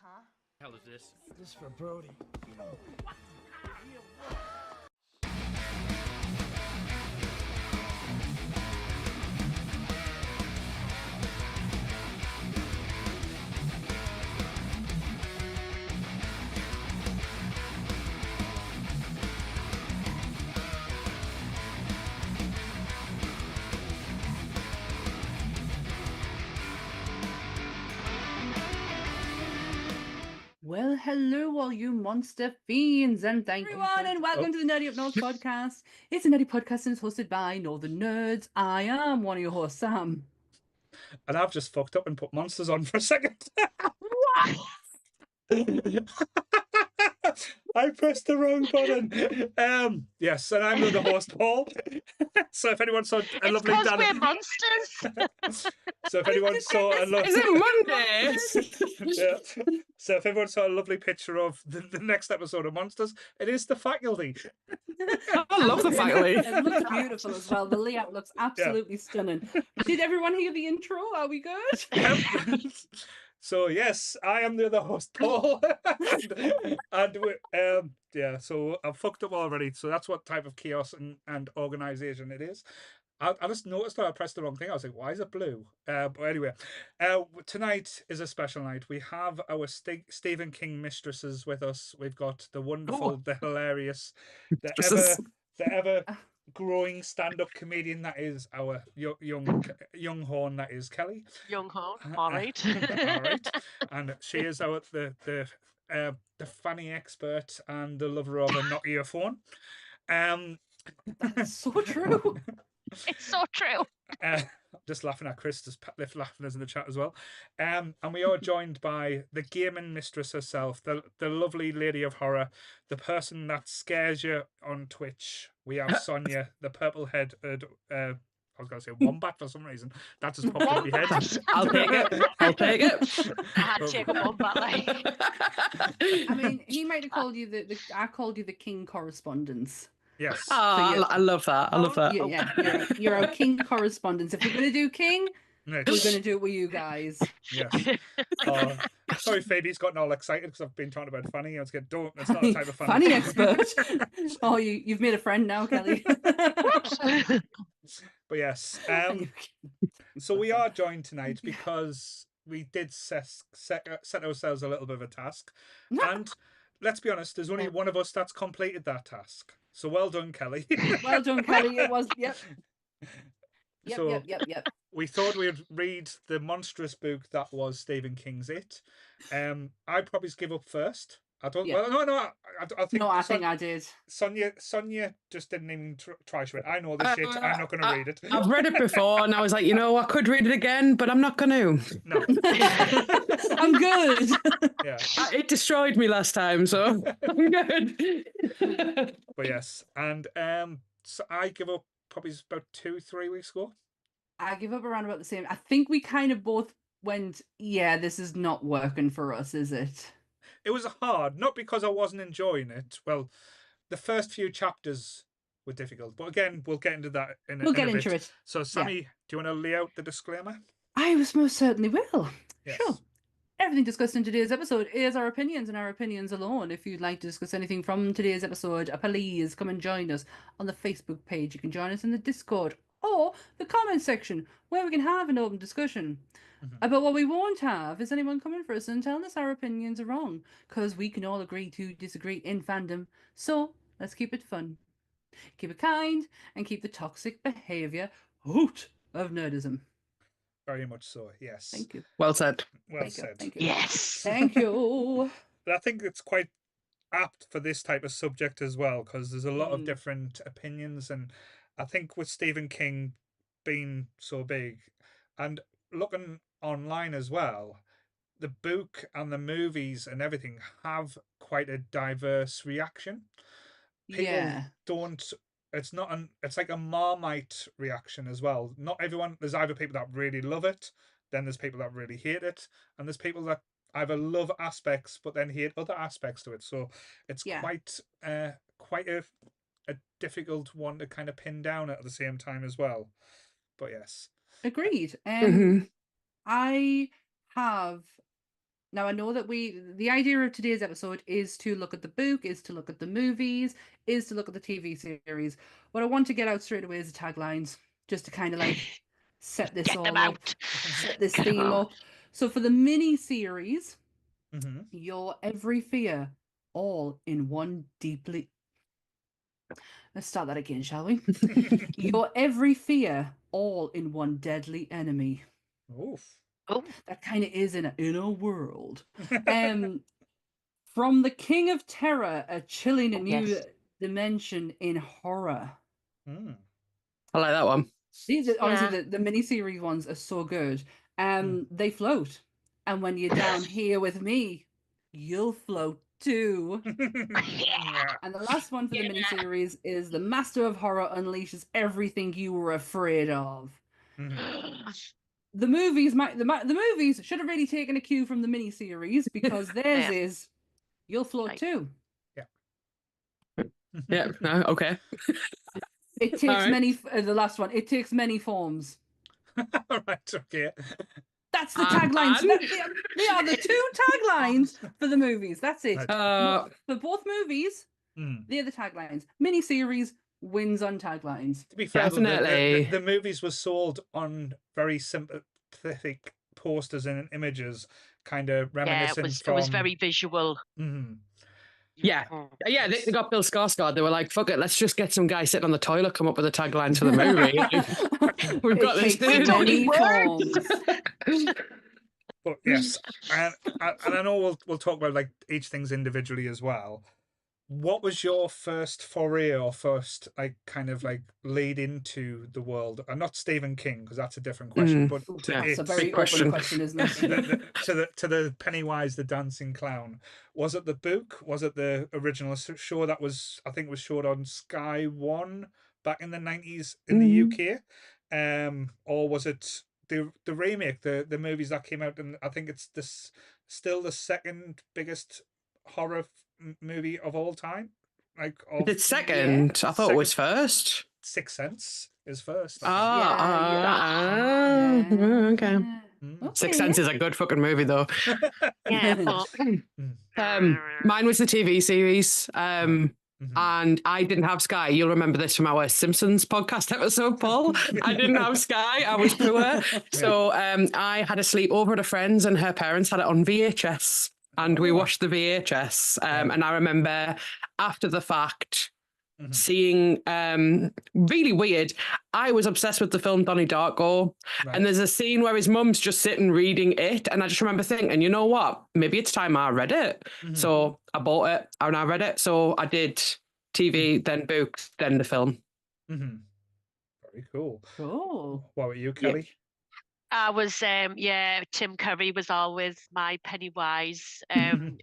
huh? The hell is this? This is for Brody. Well, hello, all you monster fiends, and thank everyone, and welcome to the Nerdy Up North podcast. It's a nerdy podcast and it's hosted by Northern Nerds. I am one of your hosts, Sam. And I've just fucked up and put monsters on for a second. I pressed the wrong button. Yes, and I'm the host, Paul. So if anyone saw a lovely It's 'cause Danny, we're monsters. so if anyone saw a lovely, Is it Monday? yeah. So if everyone saw a lovely picture of the next episode of Monsters, it is the faculty. I love the faculty. It looks beautiful as well. The layout looks absolutely stunning. Did everyone hear the intro? Are we good? Yep. So yes, I am the other host, Paul, and yeah. So I've fucked up already. So that's what type of chaos and organization it is. I just noticed that I pressed the wrong thing. I was like, why is it blue? But anyway, tonight is a special night. We have our Stephen King mistresses with us. We've got the wonderful, the hilarious, the ever growing stand-up comedian that is our young horn, that is Kelly. Young Horn, all right. All right. And she is our the funny expert and the lover of a Nokia phone. That's so true. It's so true. Just laughing at Chris, just laughing us in the chat as well. And we are joined by the gaming mistress herself, the lovely lady of horror, the person that scares you on Twitch. We have Sonia, the purple-headed, I was going to say wombat for some reason. That just popped in my head. I'll take it. I'll take it. I had to take a wombat, like. I mean, he might have called you I called you the King correspondence. Yes. Oh, I love that. I love that. Yeah, you're our King correspondence. If we're going to do King, Yes. we're going to do it with you guys. Yes. Sorry, Phoebe's gotten all excited because I've been talking about Fanny. I was getting, don't. It's not a type of Fanny. Funny expert. Oh, you've made a friend now, Kelly. But yes. So we are joined tonight because we did set ourselves a little bit of a task. And let's be honest, there's only one of us that's completed that task. So well done, Kelly. Well done, Kelly. It was, yep. So Yep. we thought we'd read the monstrous book that was Stephen King's It. I'd probably give up first. I don't. Yeah. Well, no. I think. No, I think I did. Sonia just didn't even try to read. I know this shit. I'm not going to read it. I've read it before, and I was like, I could read it again, but I'm not going to. No. I'm good. Yeah. It destroyed me last time, so I'm good. But yes, and so I give up probably about 2-3 weeks ago. I give up around about the same. I think we kind of both went, yeah, this is not working for us, is it? It was hard, not because I wasn't enjoying it. Well, the first few chapters were difficult, but again, we'll get into that in a bit. It. So, Sammy, do you want to lay out the disclaimer? I most certainly will. Yes. Sure. Everything discussed in today's episode is our opinions and our opinions alone. If you'd like to discuss anything from today's episode, please come and join us on the Facebook page. You can join us in the Discord or the comment section where we can have an open discussion. But what we won't have is anyone coming for us and telling us our opinions are wrong, because we can all agree to disagree in fandom. So let's keep it fun, keep it kind, and keep the toxic behaviour out of nerdism. Very much so, yes. Thank you. Well said. Well said. Thank you. Yes. Thank you. I think it's quite apt for this type of subject as well, because there's a lot of different opinions, and I think with Stephen King being so big and looking online as well, the book and the movies and everything have quite a diverse reaction. People don't. It's not it's like a Marmite reaction as well. Not everyone. There's either people that really love it, then there's people that really hate it, and there's people that either love aspects but then hate other aspects to it. So it's quite a difficult one to kind of pin down at the same time as well. But yes, agreed. I have Now, I know that the idea of today's episode is to look at the book, is to look at the movies, is to look at the TV series. What I want to get out straight away is the taglines, just to kind of like set this Get them all up, out. set this Get 'em theme out. up. So for the mini series, Mm-hmm. your every fear, all in one deeply. Let's start that again, shall we? Your every fear, all in one deadly enemy. Oof. Oh, That kind of is in a world. From the King of Terror, a chilling and new yes. dimension in horror. Mm. I like that one. These are, honestly, Yeah. the miniseries ones are so good. Mm. They float, and when you're down here with me, you'll float too. Yeah. And the last one for the miniseries is the Master of Horror unleashes everything you were afraid of. Mhm. The movies, the movies should have really taken a cue from the miniseries because theirs Yeah. is you'll float Right. too. Yeah. No, okay. It takes Alright. many. The last one. It takes many forms. Right. Okay. That's the taglines. And? They are the two taglines for the movies. That's it. Right. For both movies, Mm. they're the taglines. Miniseries wins on taglines. To be fair, though, Definitely. the movies were sold on very sympathetic posters and images, kind of Yeah, reminiscent it from. was very visual. Mhm. Yeah. Mm. Yeah, they got Bill Skarsgård. They were like, fuck it, let's just get some guy sitting on the toilet, come up with the taglines for the movie. We've got this It takes dude. many words. forms. But yes, and I know we'll talk about like each things individually as well. What was your first foray or first like kind of like lead into the world? And not Stephen King, because that's a different question. But to yeah, That's a it, very big open question. question, isn't it? to the Pennywise the Dancing Clown. Was it the book? Was it the original show that was, I think, was showed on Sky One back in the 90s in the UK? Or was it the remake, the movies that came out? And I think it's still the second biggest horror movie of all time. Like of It's second. I thought it was first. Sixth Sense is first. I Okay. think. Sixth Sense is a good fucking movie, though. Yeah, but Mine was the TV series. Mhm. And I didn't have Sky. You'll remember this from our Simpsons podcast episode, Paul. I didn't have Sky. I was poor. So I had a sleepover at a friend's and her parents had it on VHS. And we watched the VHS. And I remember after the fact seeing really weird. I was obsessed with the film Donnie Darko. Right. And there's a scene where his mum's just sitting reading it. And I just remember thinking, you know what? Maybe it's time I read it. So I bought it and I read it. So I did TV, then books, then the film. Very cool. Cool. What about you, Kelly? I was Tim Curry was always my Pennywise, and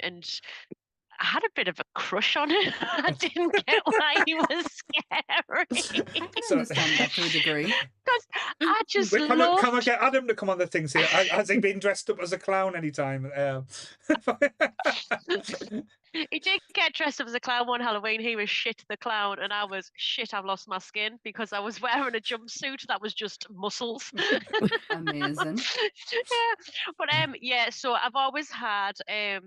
I had a bit of a crush on him. I didn't get why he was scary. I can understand that to a degree. Because I just Can loved. I get Adam to come on the things here? Has he been dressed up as a clown anytime? He did get dressed up as a clown one Halloween. He was shit the clown, and I was shit. I've lost my skin because I was wearing a jumpsuit that was just muscles. Amazing. Yeah, but yeah. So I've always had a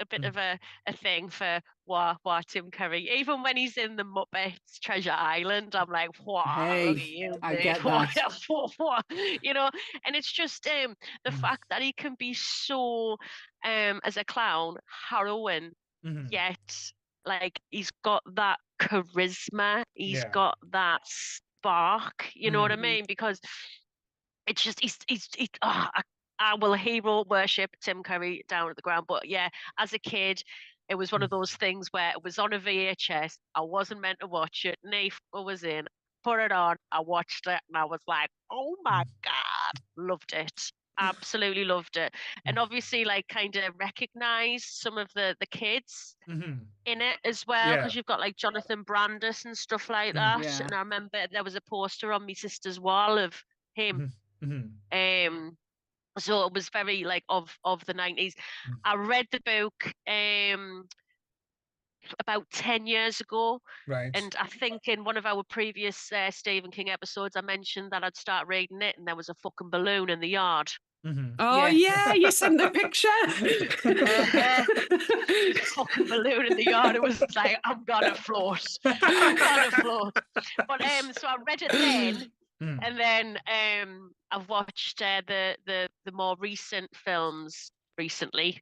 bit of a thing for what Tim Curry. Even when he's in the Muppets Treasure Island, I'm like, wow, Hey, look at you, I mate. get What- that. you know. And it's just the fact that he can be so as a clown harrowing. Yet, like, he's got that charisma, he's got that spark, you know what I mean? Because it's just, I will hero worship Tim Curry down at the ground. But yeah, as a kid, it was one of those things where it was on a VHS. I wasn't meant to watch it. Nath was in, put it on, I watched it, and I was like, oh my God, loved it. Absolutely loved it. And obviously, like, kind of recognized some of the kids in it as well, because you've got like Jonathan Brandis and stuff like that. Yeah. And I remember there was a poster on my sister's wall of him. So it was very like of the 90s. I read the book about 10 years ago. Right. And I think in one of our previous Stephen King episodes, I mentioned that I'd start reading it and there was a fucking balloon in the yard. Oh yeah, you sent the picture. Fucking balloon in the yard. It was like, I'm gonna float. I'm gonna float. But so I read it then, and then I've watched the more recent films recently.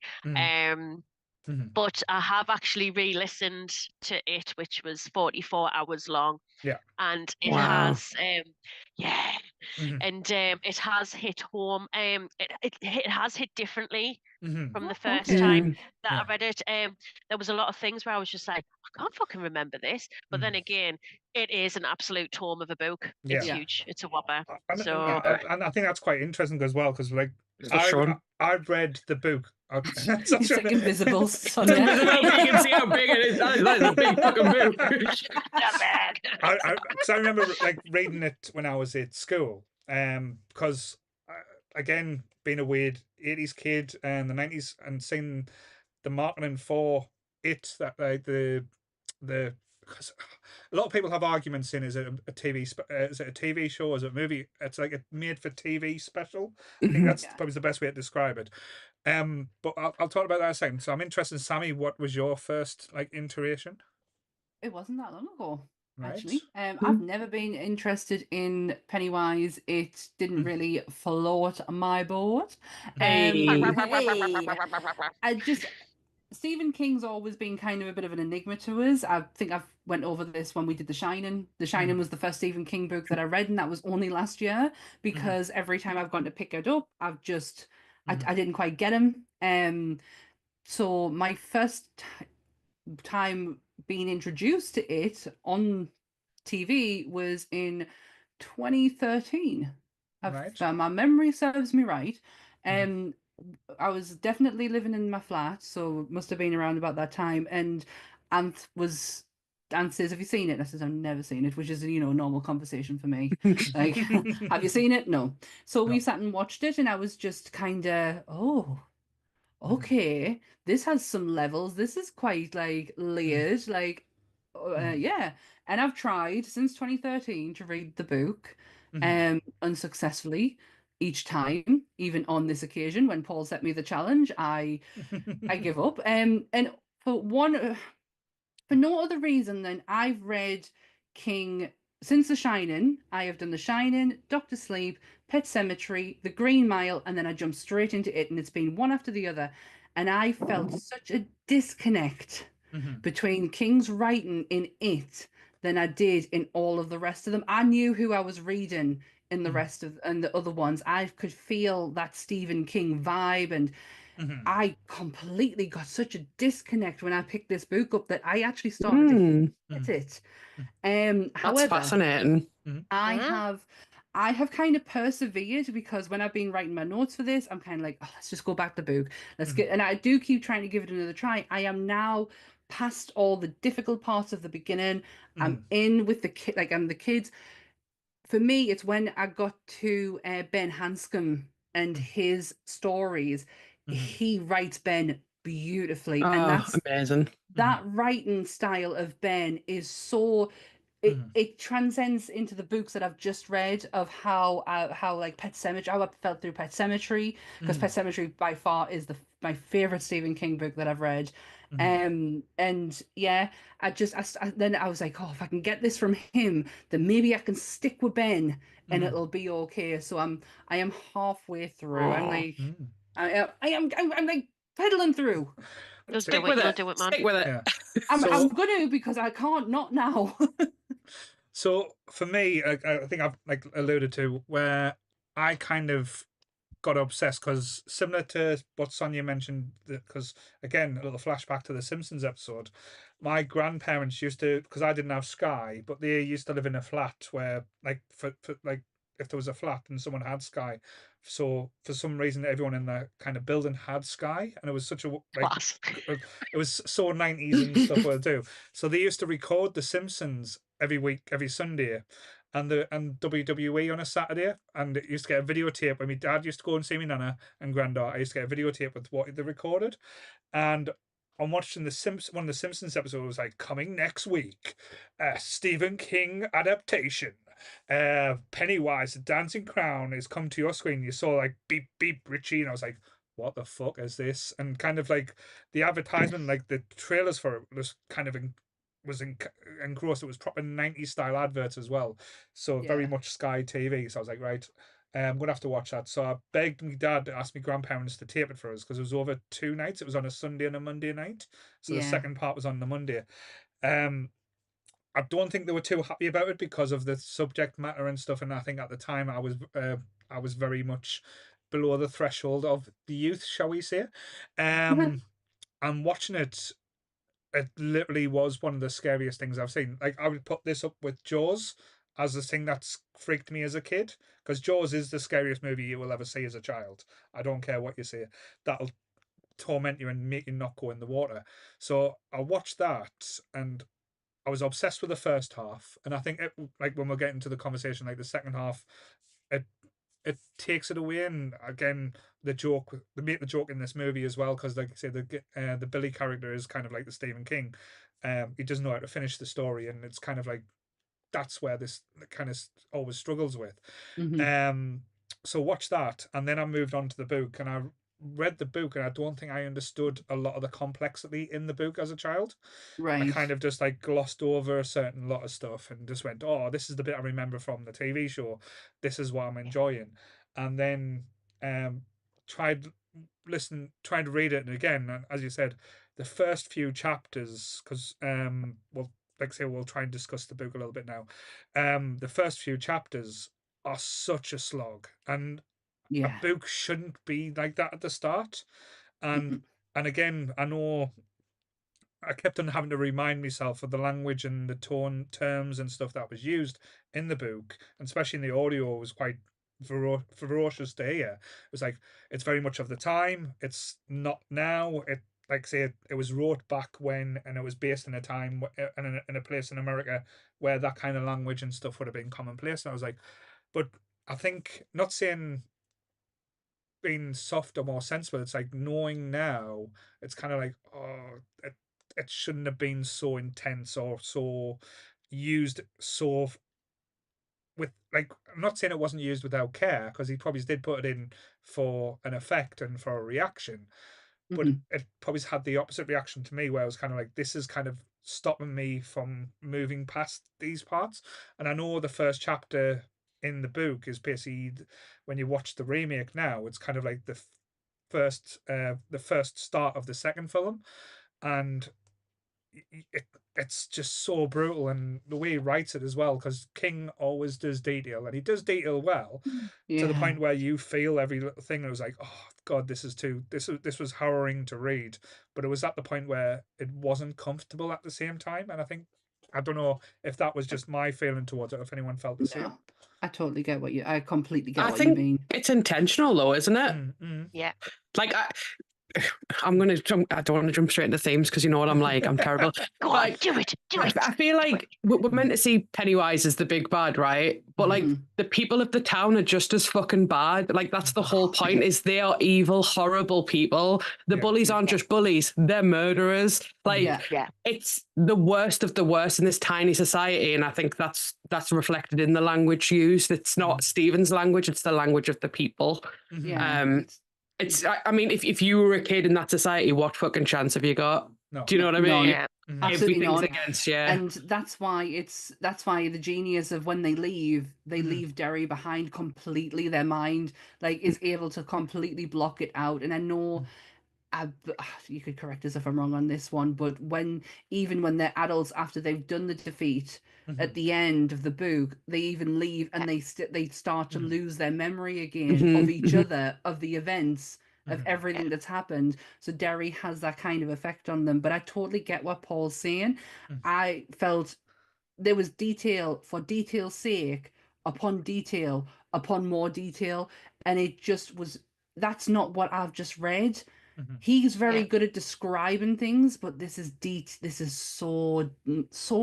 But I have actually re-listened to it, which was 44 hours long. Yeah. And it Wow. has and it has hit home. It has hit differently from the first time that I read it. There was a lot of things where I was just like, I can't fucking remember this. But then again, it is an absolute tome of a book. It's huge. It's a whopper. And I think that's quite interesting as well, because like I've read the book. It's like invisible, son. Invisible, you can see how big it is. That's a big fucking book. Because I remember like reading it when I was at school. Because again, being a weird 80s kid and the 90s, and seeing the marketing for it, that like the because a lot of people have arguments in, is it a TV is it a TV show, is it a movie? It's like a made for TV special. I think that's probably the best way to describe it. But I'll talk about that in a second. So I'm interested, Sammy, what was your first like iteration? It wasn't that long ago. Right. Actually, I've never been interested in Pennywise. It didn't really float my boat. I just Stephen King's always been kind of a bit of an enigma to us. I think I've went over this when we did The Shining. The Shining was the first Stephen King book that I read, and that was only last year, because every time I've gone to pick it up, I've just I didn't quite get him. So my first time being introduced to it on TV was in 2013. Right. My memory serves me right. I was definitely living in my flat, so it must have been around about that time. And Ant says, "Have you seen it?" And I says, "I've never seen it," which is, normal conversation for me. Like, have you seen it? No. So we sat and watched it, and I was just kind of, okay, this has some levels. This is quite like layered, like, yeah. And I've tried since 2013 to read the book, unsuccessly each time. Even on this occasion, when Paul set me the challenge, I give up. And for no other reason than I've read King since The Shining. I have done The Shining, Doctor Sleep, Pet Sematary, The Green Mile, and then I jumped straight into it, and it's been one after the other. And I felt such a disconnect between King's writing in it than I did in all of the rest of them. I knew who I was reading in the rest of and the other ones. I could feel that Stephen King vibe, and I completely got such a disconnect when I picked this book up that I actually started to hate it. That's However, fascinating. I have kind of persevered, because when I've been writing my notes for this, I'm kind of like, let's just go back to the book. Let's get, and I do keep trying to give it another try. I am now past all the difficult parts of the beginning. I'm in with the kid, like I'm the kids. For me, it's when I got to Ben Hanscom and his stories. He writes Ben beautifully, and that's amazing. That writing style of Ben is so it transcends into the books that I've just read, of how like Pet Sematary, how I felt through Pet Sematary, because Pet Sematary by far is my favorite Stephen King book that I've read. And yeah, then I was like, if I can get this from him, then maybe I can stick with Ben and it'll be okay. So I am halfway through. I'm like, I'm like pedaling through. Stick with it. Stick with it. Yeah. I'm gonna, because I can't not now. So for me, I think I've like alluded to where I kind of got obsessed, because similar to what Sonia mentioned, because again, a little flashback to the Simpsons episode. My grandparents used to, because I didn't have Sky, but they used to live in a flat where, like, for like, if there was a flat and someone had Sky, so for some reason everyone in the kind of building had Sky, and it was such a like, it was so 90s and stuff what to do. So they used to record the Simpsons every week, every Sunday, and WWE on a Saturday, and it used to get a videotape. When my dad used to go and see me nana and granddad, I used to get a videotape with what they recorded, and I'm watching one of the Simpsons episodes was like, coming next week, a Stephen King adaptation. Pennywise the Dancing Clown is come to your screen. You saw like beep beep Richie, and I was like, what the fuck is this? And kind of like the advertisement, like the trailers for it was kind of engrossed. It was proper 90s style adverts as well, so very much Sky TV. So I was like, right, I'm gonna have to watch that. So I begged my dad to ask my grandparents to tape it for us, because it was over 2 nights. It was on a Sunday and a Monday night, so the second part was on the Monday. I don't think they were too happy about it because of the subject matter and stuff. And I think at the time I was very much below the threshold of the youth, shall we say? And watching it, it literally was one of the scariest things I've seen. Like, I would put this up with Jaws as the thing that's freaked me as a kid, because Jaws is the scariest movie you will ever see as a child. I don't care what you say. That'll torment you and make you not go in the water. So I watched that, and I was obsessed with the first half, and I think like when we're getting to the conversation, like the second half, it it takes it away. And again, they make the joke in this movie as well, because like I say, the Billy character is kind of like the Stephen King. He doesn't know how to finish the story, and it's kind of like that's where this kind of always struggles with. So watch that, and then I moved on to the book, and I read the book, and I don't think I understood a lot of the complexity in the book as a child. I kind of just like glossed over a certain lot of stuff and just went, oh, this is the bit I remember from the TV show. This is what I'm enjoying. And then tried to read it. And again, as you said, the first few chapters, because well, like I say, we'll try and discuss the book a little bit now. The first few chapters are such a slog, and a book shouldn't be like that at the start. And again, I know I kept on having to remind myself of the language and the tone, terms, and stuff that was used in the book, and especially in the audio, was quite ferocious to hear. It was like, it's very much of the time. It's not now. It, like say, it was wrote back when, and it was based in a time and in a place in America where that kind of language and stuff would have been commonplace. And I was like, but I think, not saying being soft or more sensible, it's like knowing now, it's kind of like, oh, it shouldn't have been so intense or so used so with, like, I'm not saying it wasn't used without care, because he probably did put it in for an effect and for a reaction, but it probably had the opposite reaction to me, where I was kind of like, this is kind of stopping me from moving past these parts. And I know the first chapter in the book is basically, when you watch the remake now, it's kind of like the first start of the second film, and it's just so brutal. And the way he writes it as well, because King always does detail, and he does detail well, to the point where you feel every little thing. And it was like, oh god, this was harrowing to read, but it was at the point where it wasn't comfortable at the same time. And I don't know if that was just my feeling towards it, or if anyone felt the same. I completely get what you mean. It's intentional though, isn't it? Yeah. Like I'm gonna jump. I don't want to jump straight into themes, because you know what I'm like. I'm terrible. Go on, do it. I feel like we're meant to see Pennywise as the big bad, right? But like the people of the town are just as fucking bad. Like, that's the whole point: is they are evil, horrible people. The bullies aren't just bullies; they're murderers. Like, it's the worst of the worst in this tiny society, and I think that's reflected in the language used. It's not Stephen's language; it's the language of the people. It's, I mean, if you were a kid in that society, what fucking chance have you got? No. Do you know what I mean? Yeah. Absolutely not. Against, and that's why the genius of when they leave Derry behind completely. Their mind is able to completely block it out. And I know you could correct us if I'm wrong on this one, but even when they're adults, after they've done the defeat, at the end of the book, they even leave and they start to lose their memory again of each other, of the events, of everything that's happened. So Derry has that kind of effect on them. But I totally get what Paul's saying. I felt there was detail for detail's sake, upon detail, upon more detail, and it just was. That's not what I've just read. He's very good at describing things, but this is This is so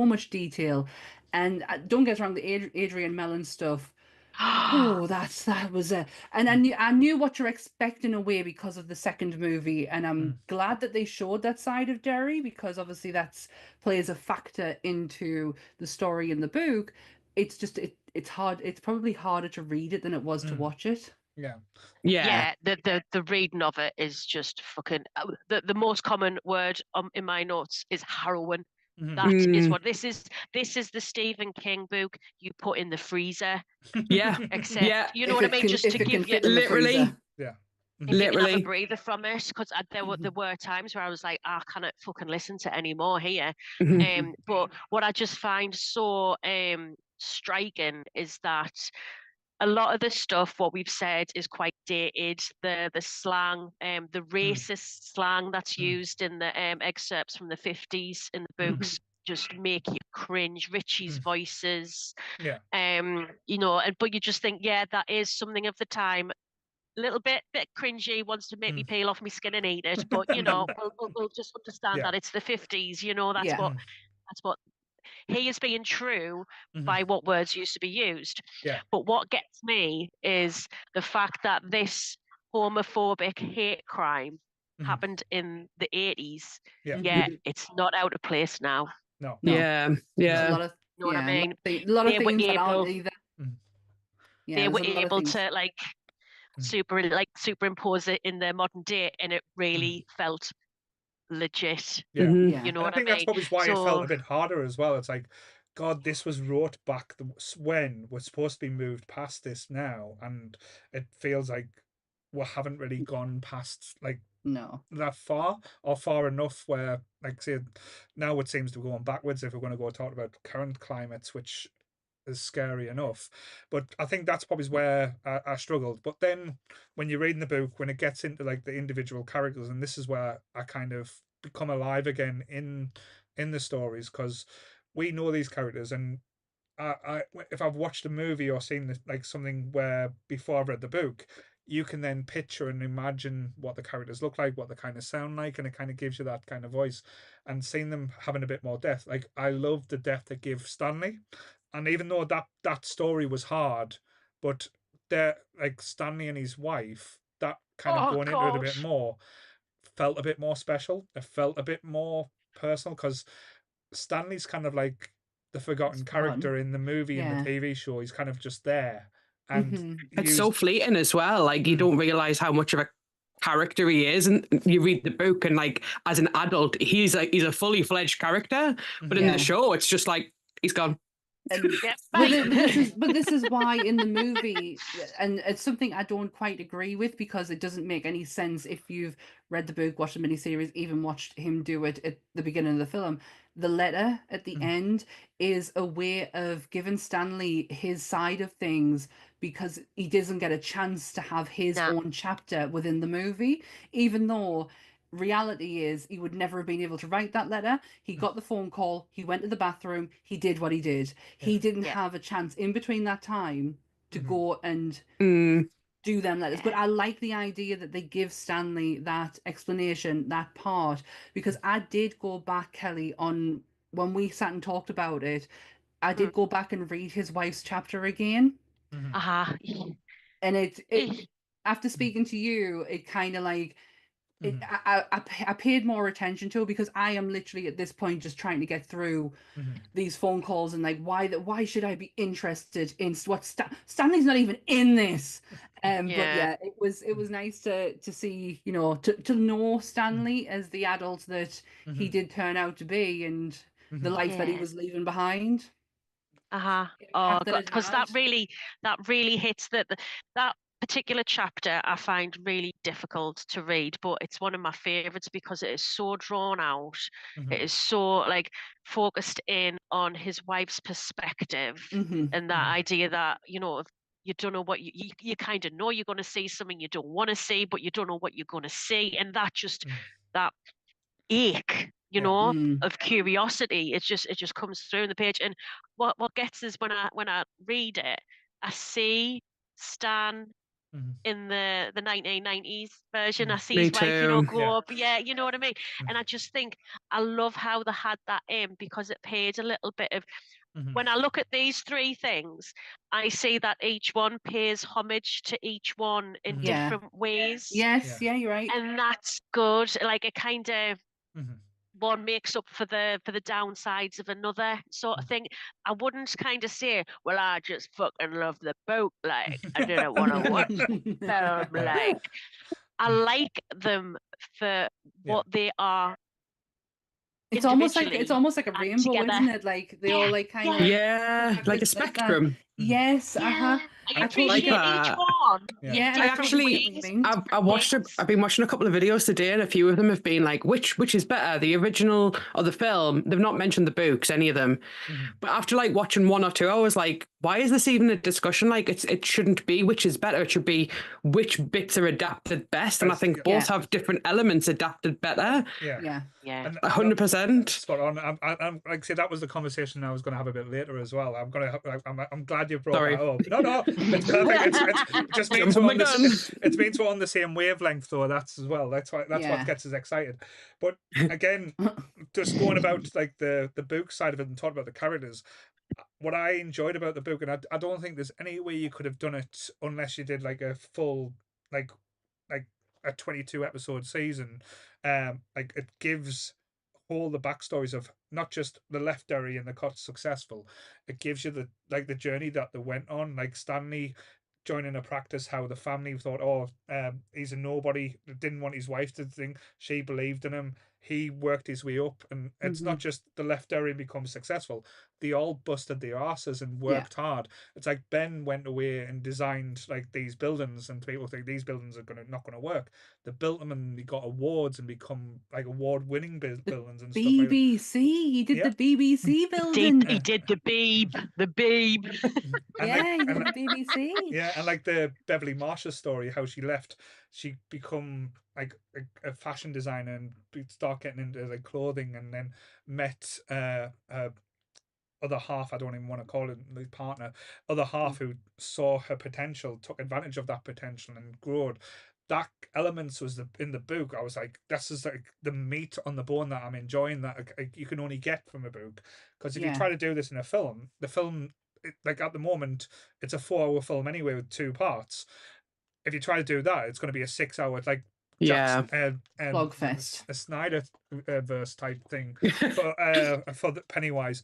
much detail, and don't get us wrong, the Adrian Mellon stuff. Oh, that was a, and I knew what you're expecting away because of the second movie, and I'm glad that they showed that side of Derry, because obviously that's plays a factor into the story in the book. It's just it's hard. It's probably harder to read it than it was to watch it. Yeah. The reading of it is just fucking. The most common word in my notes is harrowing. That is what this is. This is the Stephen King book you put in the freezer. Yeah. Except, you know what I mean? Just to give you literally. Yeah. If you can have a breather from it, because there were times where I was like, I cannot fucking listen to any more here. But what I just find so striking is that a lot of the stuff, what we've said, is quite dated. The slang, the racist slang that's used in the excerpts from the 50s in the books just make you cringe. Richie's voices, you know, but you just think, yeah, that is something of the time. A little bit cringy, wants to make me peel off my skin and eat it, but you know, we'll just understand that it's the 50s. You know, that's what he is being true by what words used to be used. But what gets me is the fact that this homophobic hate crime happened in the 80s. It's not out of place now. No. Yeah. There's a lot of, you know what I mean? A lot of things that aren't either. They were able to like superimpose it in their modern day, and it really felt legit. You know what I think mean? that's probably why it felt a bit harder as well. It's like, God, this was wrote back when we're supposed to be moved past this now, and it feels like we haven't really gone past like that far or far enough where, like, say, now it seems to be going backwards if we're going to go talk about current climates, which is scary enough. But I think that's probably where I struggled. But then when you're reading the book, when it gets into like the individual characters, and this is where I kind of become alive again in the stories, because we know these characters, and I if I've watched a movie or seen this, like something where before I've read the book, you can then picture and imagine what the characters look like, what they kind of sound like, and it kind of gives you that kind of voice. And seeing them having a bit more depth, like I love the depth they give Stanley. And even though that story was hard, but they're like Stanley and his wife, that kind of going into it a bit more felt a bit more special. It felt a bit more personal, because Stanley's kind of like the forgotten character in the movie and the TV show. He's kind of just there. And it's so fleeting as well. Like you don't realize how much of a character he is, and you read the book, and like as an adult, he's a fully fledged character. But in the show, it's just like he's gone. But this is why in the movie, and it's something I don't quite agree with, because it doesn't make any sense if you've read the book, watched the miniseries, even watched him do it at the beginning of the film. The letter at the end is a way of giving Stanley his side of things, because he doesn't get a chance to have his own chapter within the movie, even though reality is he would never have been able to write that letter. He got the phone call, he went to the bathroom, he did what he did. He didn't have a chance in between that time to go and do them letters. But I like the idea that they give Stanley that explanation, that part, because I did go back, Kelly, on when we sat and talked about it, I did go back and read his wife's chapter again. And it after speaking to you, it kind of like I paid more attention to it, because I am literally at this point just trying to get through these phone calls, and like why should I be interested in what Stanley's not even in this. But yeah, it was nice to see, you know, to know Stanley as the adult that he did turn out to be, and the life that he was leaving behind. Oh God, because that really hits that particular chapter I find really difficult to read, but it's one of my favorites because it is so drawn out. It is so like focused in on his wife's perspective, and that idea that, you know, you don't know what you kind of know you're going to see something you don't want to see, but you don't know what you're going to see, and that just that ache, you know, of curiosity, it just comes through in the page. And what gets is when I read it, I see Stan in the 1990s version. I see his wife, you know, grow up. Yeah, you know what I mean? And I just think I love how they had that in, because it paid a little bit of, when I look at these three things, I see that each one pays homage to each one in different ways. Yes, you're right. And that's good. Like it kind of one makes up for the downsides of another sort of thing. I wouldn't kind of say, well, I just fucking love the book, like I didn't want to watch the film, like I like them for what they are. It's almost like a and rainbow, together. isn't it? Like they all like kind of like a spectrum. Yes, I like appreciate each that. one. Yeah, in I different actually, ways. I've been watching a couple of videos today, and a few of them have been like, which is better, the original or the film? They've not mentioned the books, any of them. But after like watching one or two, I was like, why is this even a discussion? Like, it shouldn't be which is better. It should be which bits are adapted best. And I think both have different elements adapted better. Yeah. 100%. Spot on. I'm like, say that was the conversation I was going to have a bit later as well. I'm glad you brought that up. No, it's perfect. It just means it means we're on the same wavelength, though. That's as well. That's what gets us excited. But again, just going about like the book side of it and talking about the characters. What I enjoyed about the book, and I don't think there's any way you could have done it unless you did like a full like a 22 episode season. Like it gives all the backstories of not just the left Derry and the got successful. It gives you the journey that they went on, like Stanley joining a practice, how the family thought, he's a nobody, didn't want his wife to think, she believed in him, he worked his way up, and it's not just the left Derry become successful, they all busted their asses and worked hard. It's like Ben went away and designed like these buildings, and people think these buildings are not gonna work. They built them and they got awards and become like award-winning buildings and BBC. stuff. Like he did the BBC building. He did the Beeb. The Beeb. He did the BBC. Yeah, and like the Beverly Marshall story, how she left, she become like a fashion designer and start getting into like clothing, and then met other half, I don't even want to call it the partner, other half who saw her potential, took advantage of that potential and growed. That elements was in the book. I was like, this is like the meat on the bone that I'm enjoying, that you can only get from a book. Because if you try to do this in a film, like at the moment, it's a 4-hour film anyway with 2 parts. If you try to do that, it's going to be a 6-hour, like Slogfest, a Snyder verse type thing for the Pennywise.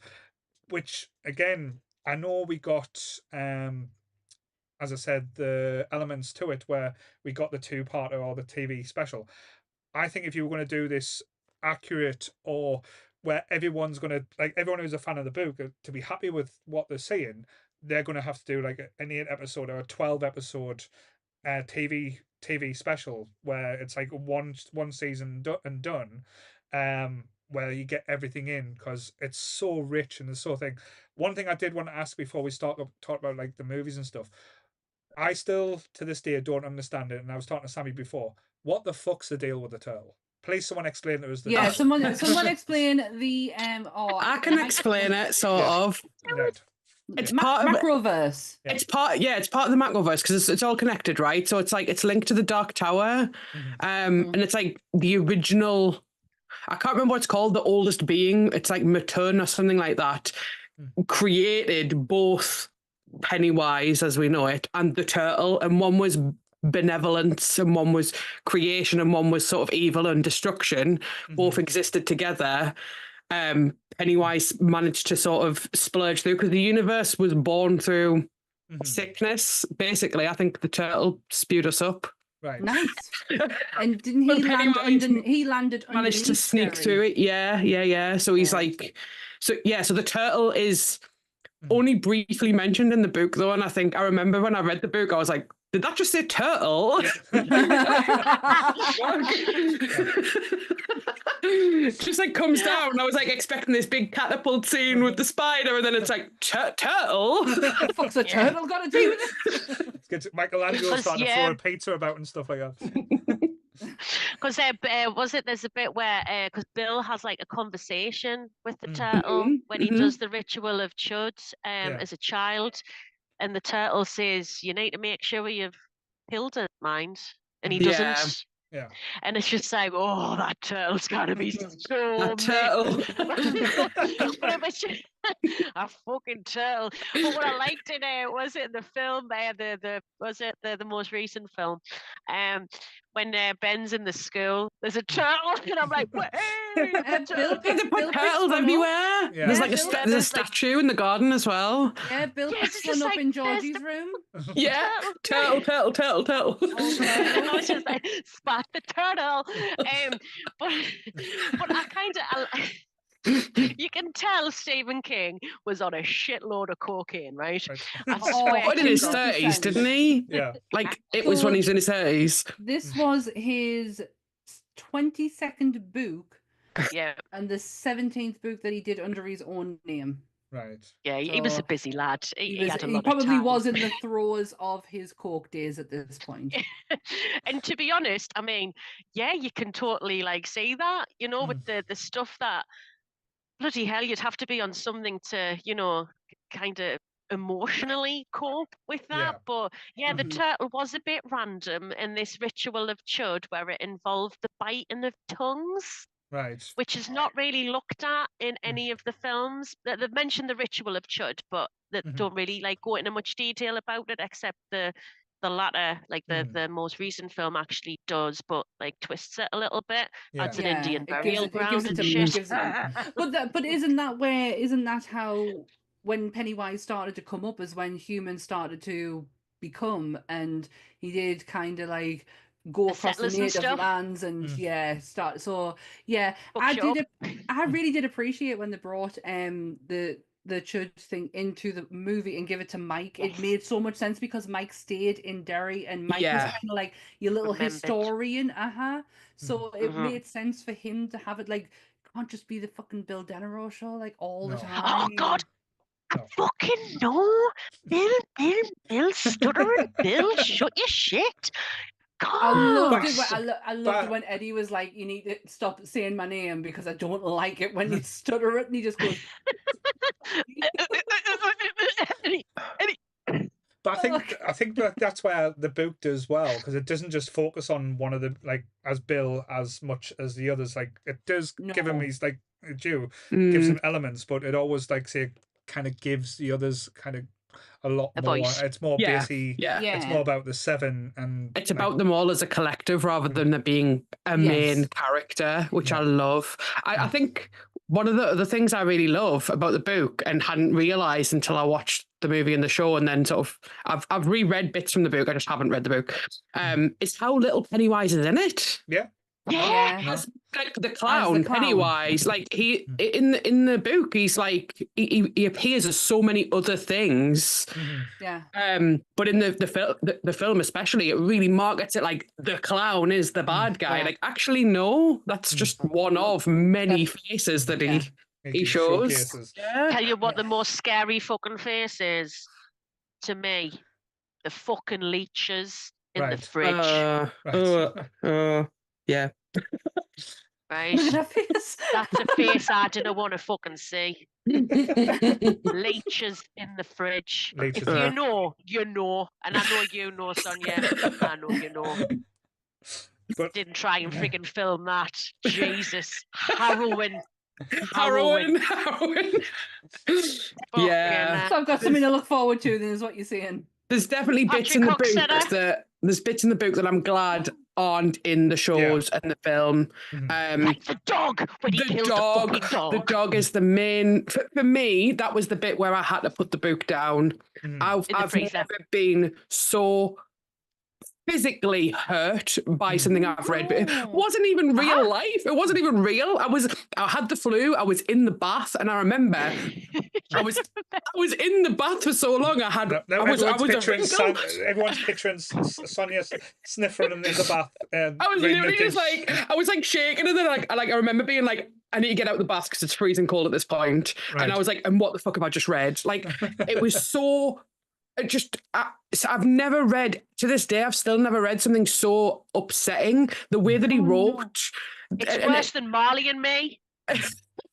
Which again, I know we got, as I said, the elements to it where we got the 2-parter or the TV special. I think if you were going to do this accurate, or where everyone's going to, like, everyone who's a fan of the book, to be happy with what they're seeing, they're going to have to do like an 8-episode or a 12-episode TV special where it's like one season and done. Where you get everything in, because it's so rich and the sort of thing. One thing I did want to ask before we talk about like the movies and stuff, I still to this day don't understand it, and I was talking to Sammy before. What the fuck's the deal with the turtle? Please, someone explain it. Was the someone explain the I can explain it sort of. It's part of macroverse. It's part of the macroverse, because it's all connected, right? So it's like it's linked to the Dark Tower, and it's like the original. I can't remember what it's called, the oldest being. It's like Matern or something like that. Created both Pennywise as we know it and the turtle, and one was benevolence and one was creation and one was sort of evil and destruction. Both existed together. Pennywise managed to sort of splurge through, because the universe was born through sickness. Basically, I think the turtle spewed us up. Right. Nice. And didn't he landed managed to sneak through it. Yeah. So he's like, so the turtle is only briefly mentioned in the book though, and I think I remember when I read the book, I was like, did that just say turtle? Just like comes down, and I was like expecting this big catapult scene with the spider, and then it's like turtle. What the fuck's a turtle got to do with it? It's good. Michelangelo starting to throw a pizza about and stuff like that. Because there's a bit where because Bill has like a conversation with the turtle when he does the ritual of Chud as a child, and the turtle says, you need to make sure you've killed it, mind, and he doesn't. Yeah. And it's just like, oh, that turtle's gotta be so that turtle. A fucking turtle. But what I liked in it was in the film there, the most recent film, when Ben's in the school, there's a turtle, and I'm like, "What? Hey, Bill They picks put turtles one up. everywhere. Yeah. There's like Yeah, there's a there's like- statue in the garden as well. Yeah, Bill Yes, picks it's one just up like, in there's Georgie's the room. Yeah, turtle. and I was just like, spot the turtle. But I kind of, you can tell Stephen King was on a shitload of cococaine, right? Right. I Oh, swear What in to his God. 30s, didn't he? Yeah. Like it was when So- he's in his 30s. This was his 22nd book Yeah, and the 17th book that he did under his own name. Right. yeah, he was a So, busy lad. He had a He lot of probably time. was in the throes of his coke days at this point. And to be honest, I mean, yeah, you can totally like see that, with the stuff that bloody hell you'd have to be on something to, kind of emotionally cope with that. Yeah. But yeah, the Mhm. turtle was a bit random in this ritual of chud where it involved the biting of tongues, Right. which is not really looked at in any of the films. They've mentioned the ritual of chud, but they don't really like go into much detail about it, except the latter, like the most recent film actually does, but like twists it a little bit. Yeah. Adds an Indian it burial gives ground it and a- shit. gives it but isn't that how when Pennywise started to come up is when humans started to become, and he did kind of like go The across the settlers and native stuff. lands and start. So yeah, Fucked you up. I really did appreciate when they brought the church thing into the movie and give it to Mike. Yes. It made so much sense because Mike stayed in Derry and Mike was Yeah. kind of like your little Remembered. historian. So it Mhm. made sense for him to have it like can't just be the fucking Bill Denaro show like all the No. time. Oh God, I No. fucking know. Bill, stuttering Bill, shut your shit. I God. loved it. But- I loved but- it when Eddie was like, "You need to stop saying my name because I don't like it when you stutter it." And he just goes, But I think that's where the book does well, because it doesn't just focus on one of the, like, as Bill as much as the others. Like it does give him No. his like due, gives him elements, but it always like say kind of gives the others kind of a lot A more. voice. It's more Yeah, basically yeah. it's more about the seven, and It's like, about them all as a collective rather than there being a main Yes. character, which Yeah. I love. I think one of the things I really love about the book and hadn't realised until I watched the movie and the show, and then sort of I've reread bits from the book, I just haven't read the book, is how little Pennywise is in it. yeah. Yeah. No. As, like the clown, clown. Pennywise, like he in the book, he's like he appears as so many other things. "Yeah, But in the film especially, it really markets it like the clown is the bad guy. Yeah. Like actually, no, that's just one of many That's- faces that yeah. he shows. Showcases. Yeah. Tell you what, the most scary fucking face is to me, the fucking leeches in the Right. fridge. Right. Yeah. Right? look at that face." That's a face I didn't want to fucking see. Leeches in the fridge. Leeches. If you know, you know. And I know you know, Sonia. I know you know. But Didn't try and friggin' film that. Jesus. Harrowing. Harrowing. Yeah. So I've got something to look forward to. Then is what you're saying. There's definitely bits in the book Patrick that I'm glad aren't in the shows and the film. Like the dog when he kills the fucking dog. The dog is the main. For me, that was the bit where I had to put the book down. I've freezer. never been so physically hurt by something I've read, but it wasn't even real life. It wasn't even real. I had the flu. I was in the bath, and I remember I was in the bath for so long. I was everyone's picturing Sonia sniffling in the bath. I was literally just like, I was like shaking, and then I remember being like, I need to get out of the bath because it's freezing cold at this point. Right. And I was like, and what the fuck have I just read? Like, it was so. I've never read, to this day, I've still never read something so upsetting. The way that he wrote. It's worse than Marley and Me.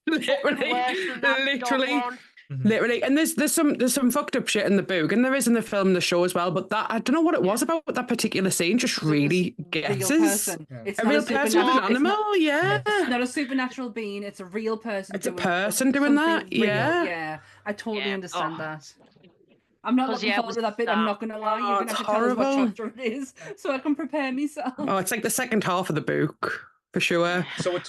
Literally. Worse than that dog one. Literally, and there's some fucked up shit in the book, and there is in the film, the show as well. But that I don't know what it was about that particular scene. Just really gets us. It's a not real person with an animal. It's not a supernatural being. It's a real person. It's a person doing that. Real. Yeah. Yeah, I totally understand that. I'm not looking forward to that bit. I'm not going to lie. You're going to have to tell us what chapter it is so I can prepare myself. Oh, it's like the second half of the book. For sure. So it's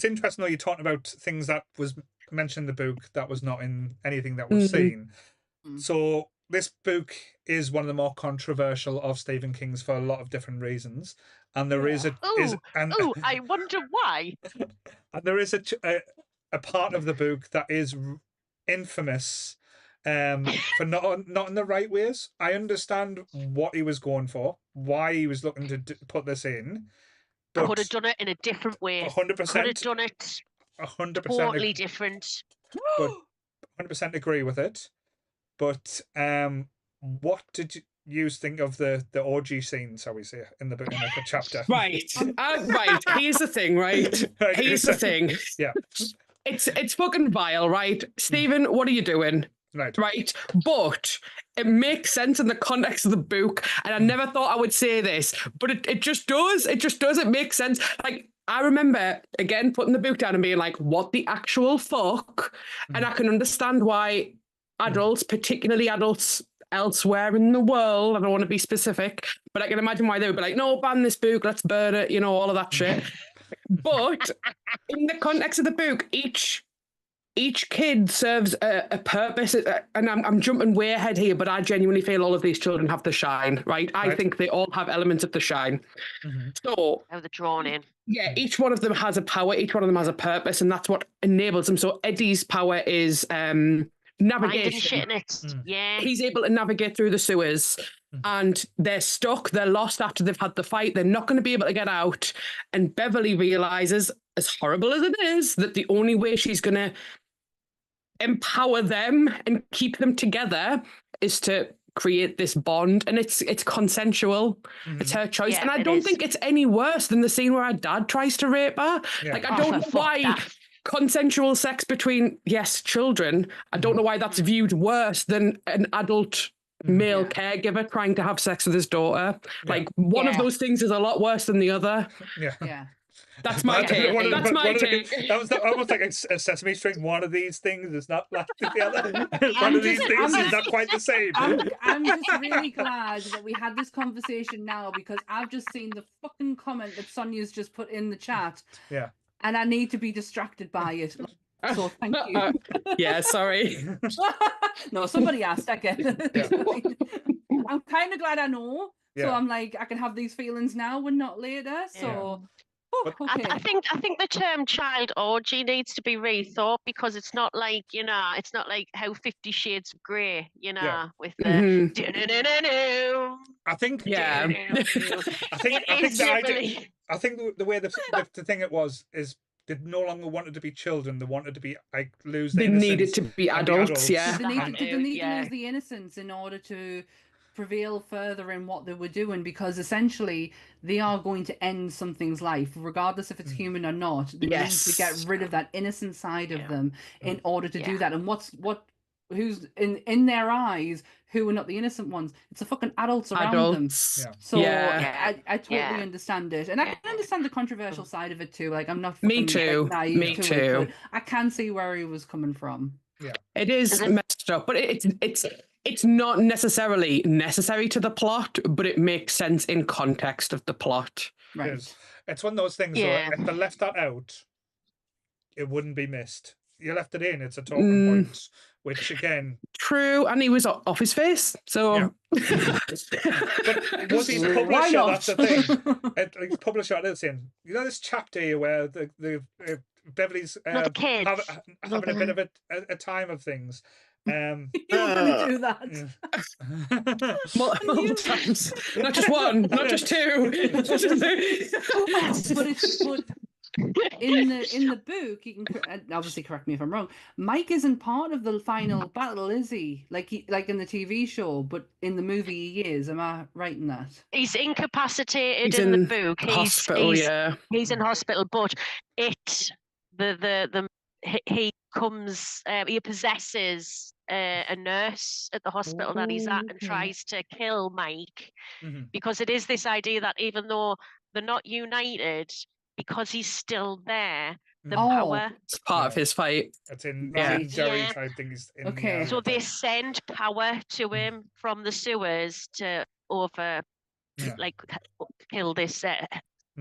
interesting though you're talking about things that was mentioned in the book that was not in anything that was seen. So this book is one of the more controversial of Stephen King's for a lot of different reasons, and there is I wonder why. And there is a part of the book that is infamous for not in the right ways. I understand what he was going for, why he was looking to put this in. I would have done it in a different way. 100%. Could have done it 100% totally different. But 100% agree with it. But what did you think of the orgy scene, shall we say, in the chapter? Right. Here's the thing, right? Here's the thing. Yeah. It's fucking vile, right? Stephen, what are you doing? Right. But it makes sense in the context of the book. And I never thought I would say this, but it just does. It just does. It makes sense. Like, I remember, again, putting the book down and being like, what the actual fuck? And I can understand why adults, particularly adults elsewhere in the world, I don't want to be specific, but I can imagine why they would be like, no, ban this book, let's burn it, all of that shit. But in the context of the book, each kid serves a purpose, and I'm jumping way ahead here, but I genuinely feel all of these children have the shine, right? I think they all have elements of the shine. So how they're drawn in. Yeah, each one of them has a power, each one of them has a purpose, and that's what enables them. So Eddie's power is navigation. Yeah. He's able to navigate through the sewers, and they're stuck, they're lost after they've had the fight, they're not going to be able to get out, and Beverly realizes, as horrible as it is, that the only way she's going to empower them and keep them together is to create this bond, and it's consensual. It's her choice, and I don't think it's any worse than the scene where her dad tries to rape her. Like, I don't know why consensual sex between children, I don't know why that's viewed worse than an adult male caregiver trying to have sex with his daughter. Like, one of those things is a lot worse than the other. That's my take. That's my take. That was almost like a Sesame Street. One of these things is not like the other. One of these things is not quite the same. I'm just really glad that we had this conversation now, because I've just seen the fucking comment that Sonia's just put in the chat. Yeah. And I need to be distracted by it. So thank you. Yeah, sorry. No, somebody asked. I get it. I'm kind of glad I know. So I'm like, I can have these feelings now and not later. So. Okay. I think the term child orgy needs to be rethought, because it's not like it's not like how 50 Shades of Grey, with the. I think. Yeah. I think the way the thing it was is they no longer wanted to be children. They wanted to be lose. They needed to be adults. Yeah. They need to lose the innocence in order to prevail further in what they were doing, because essentially they are going to end something's life, regardless if it's human or not. They need to get rid of that innocent side of them in order to do that. And who's in their eyes, who are not the innocent ones? It's the fucking adults around them. So I totally understand it, and I can understand the controversial side of it too. Like, I'm not me too. Me too. I can see where he was coming from. Yeah, it is messed up, but it's not necessarily necessary to the plot, but it makes sense in context of the plot. Right. It's one of those things where if they left that out, it wouldn't be missed. You left it in, it's a talking point, which again... True, and he was off his face, so... Yeah. But was he publisher, that's the thing. He's publisher, that's saying, this chapter here where the Beverly's having a bit of a time of things. You don't want to do that. Multiple times. Not just one, not just two. But in the book, you can obviously correct me if I'm wrong. Mike isn't part of the final battle, is he? Like in the TV show, but in the movie he is. Am I right in that? He's incapacitated in the book. He's in hospital, but he he possesses a nurse at the hospital that he's at and tries to kill Mike, because it is this idea that even though they're not united, because he's still there, the power. It's part of his fight. It's in Right. Derry type things. Okay. So they send power to him from the sewers to kill this.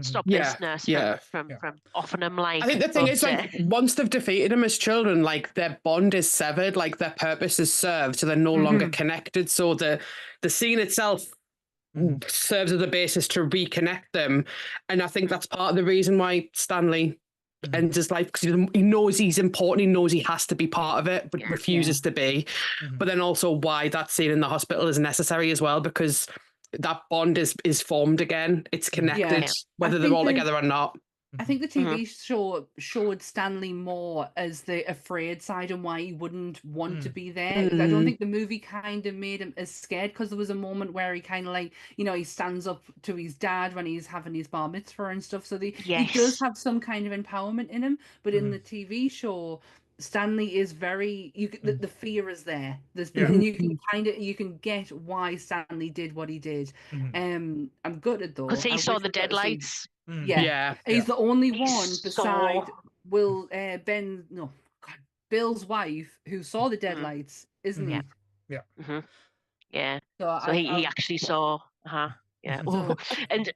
Stop this nurse from offering him life. I think the thing is, like, once they've defeated him as children, like, their bond is severed, like, their purpose is served, so they're no longer connected. So the scene itself serves as a basis to reconnect them. And I think that's part of the reason why Stanley ends his life, because he knows he's important, he knows he has to be part of it, but refuses to be. But then also why that scene in the hospital is necessary as well, because that bond is formed again. It's connected, whether they're all together or not. I think the TV show showed Stanley more as the afraid side and why he wouldn't want to be there. I don't think the movie kind of made him as scared, because there was a moment where he kind of like, he stands up to his dad when he's having his bar mitzvah and stuff. So he does have some kind of empowerment in him. But in the TV show, Stanley is very the fear is there. And you can get why Stanley did what he did. I'm gutted though, because he saw the deadlights. He's the only one beside Bill's wife who saw the deadlights, isn't he? Yeah. So he actually saw. Yeah. And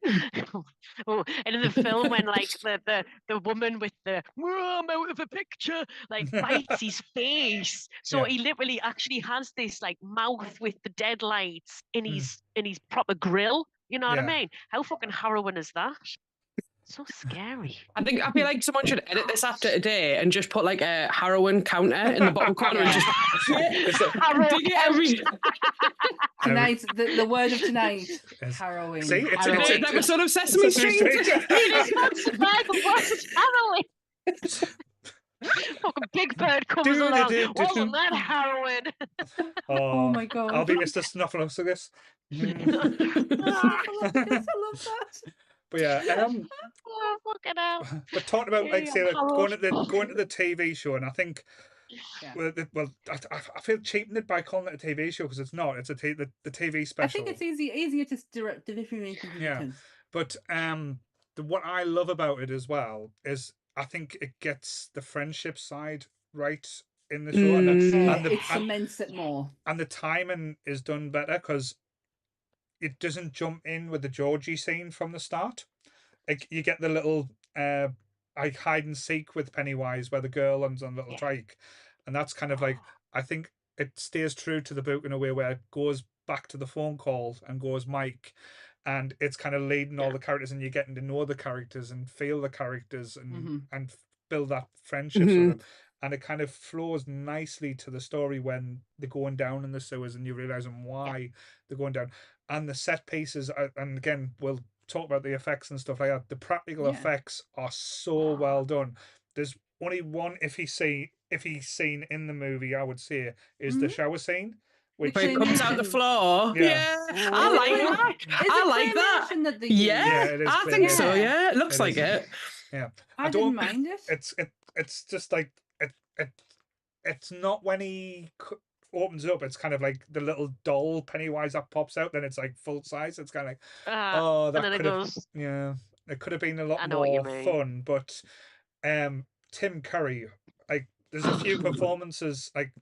in the film, when like the woman with the I'm out of a picture like bites his face, so he literally actually has this like mouth with the deadlights in his proper grill. You know what I mean? How fucking harrowing is that? So scary. I feel like someone should edit this after today and just put like a heroin counter in the bottom corner and just dig it every tonight. The word of tonight, harrowing. See, it's an episode of Sesame Street. It is not the word harrowing. Fucking Big Bird comes along. Wasn't that harrowing? Oh my god! I'll be Mr. Snuffleupagus. I love that. But yeah, but talking about like say going to the TV show, and I think I feel cheapened by calling it a TV show, because it's not. It's the TV special. I think it's easier to differentiate. Yeah, but what I love about it as well is I think it gets the friendship side right in the show, and it cements it more. And the timing is done better, because it doesn't jump in with the Georgie scene from the start. Like, you get the little hide and seek with Pennywise where the girl lands on a little trike, and that's kind of like, I think it stays true to the book in a way where it goes back to the phone call and goes Mike, and it's kind of leading all the characters, and you're getting to know the characters and feel the characters and build that friendship with them. And it kind of flows nicely to the story when they're going down in the sewers and you're realizing why they're going down. And the set pieces, and again, we'll talk about the effects and stuff like that. The practical effects are so well done. There's only one iffy scene in the movie, I would say, is the shower scene. Which comes out the floor. Yeah. I like that. I like that. Yeah, I think so. Yeah, it looks like it. Yeah, I don't mind it. It's just like it's not when he opens up, it's kind of like the little doll Pennywise that pops out, then it's like full size. It's kind of like that could have it could have been a lot more fun. But Tim Curry, like, there's a few performances, like,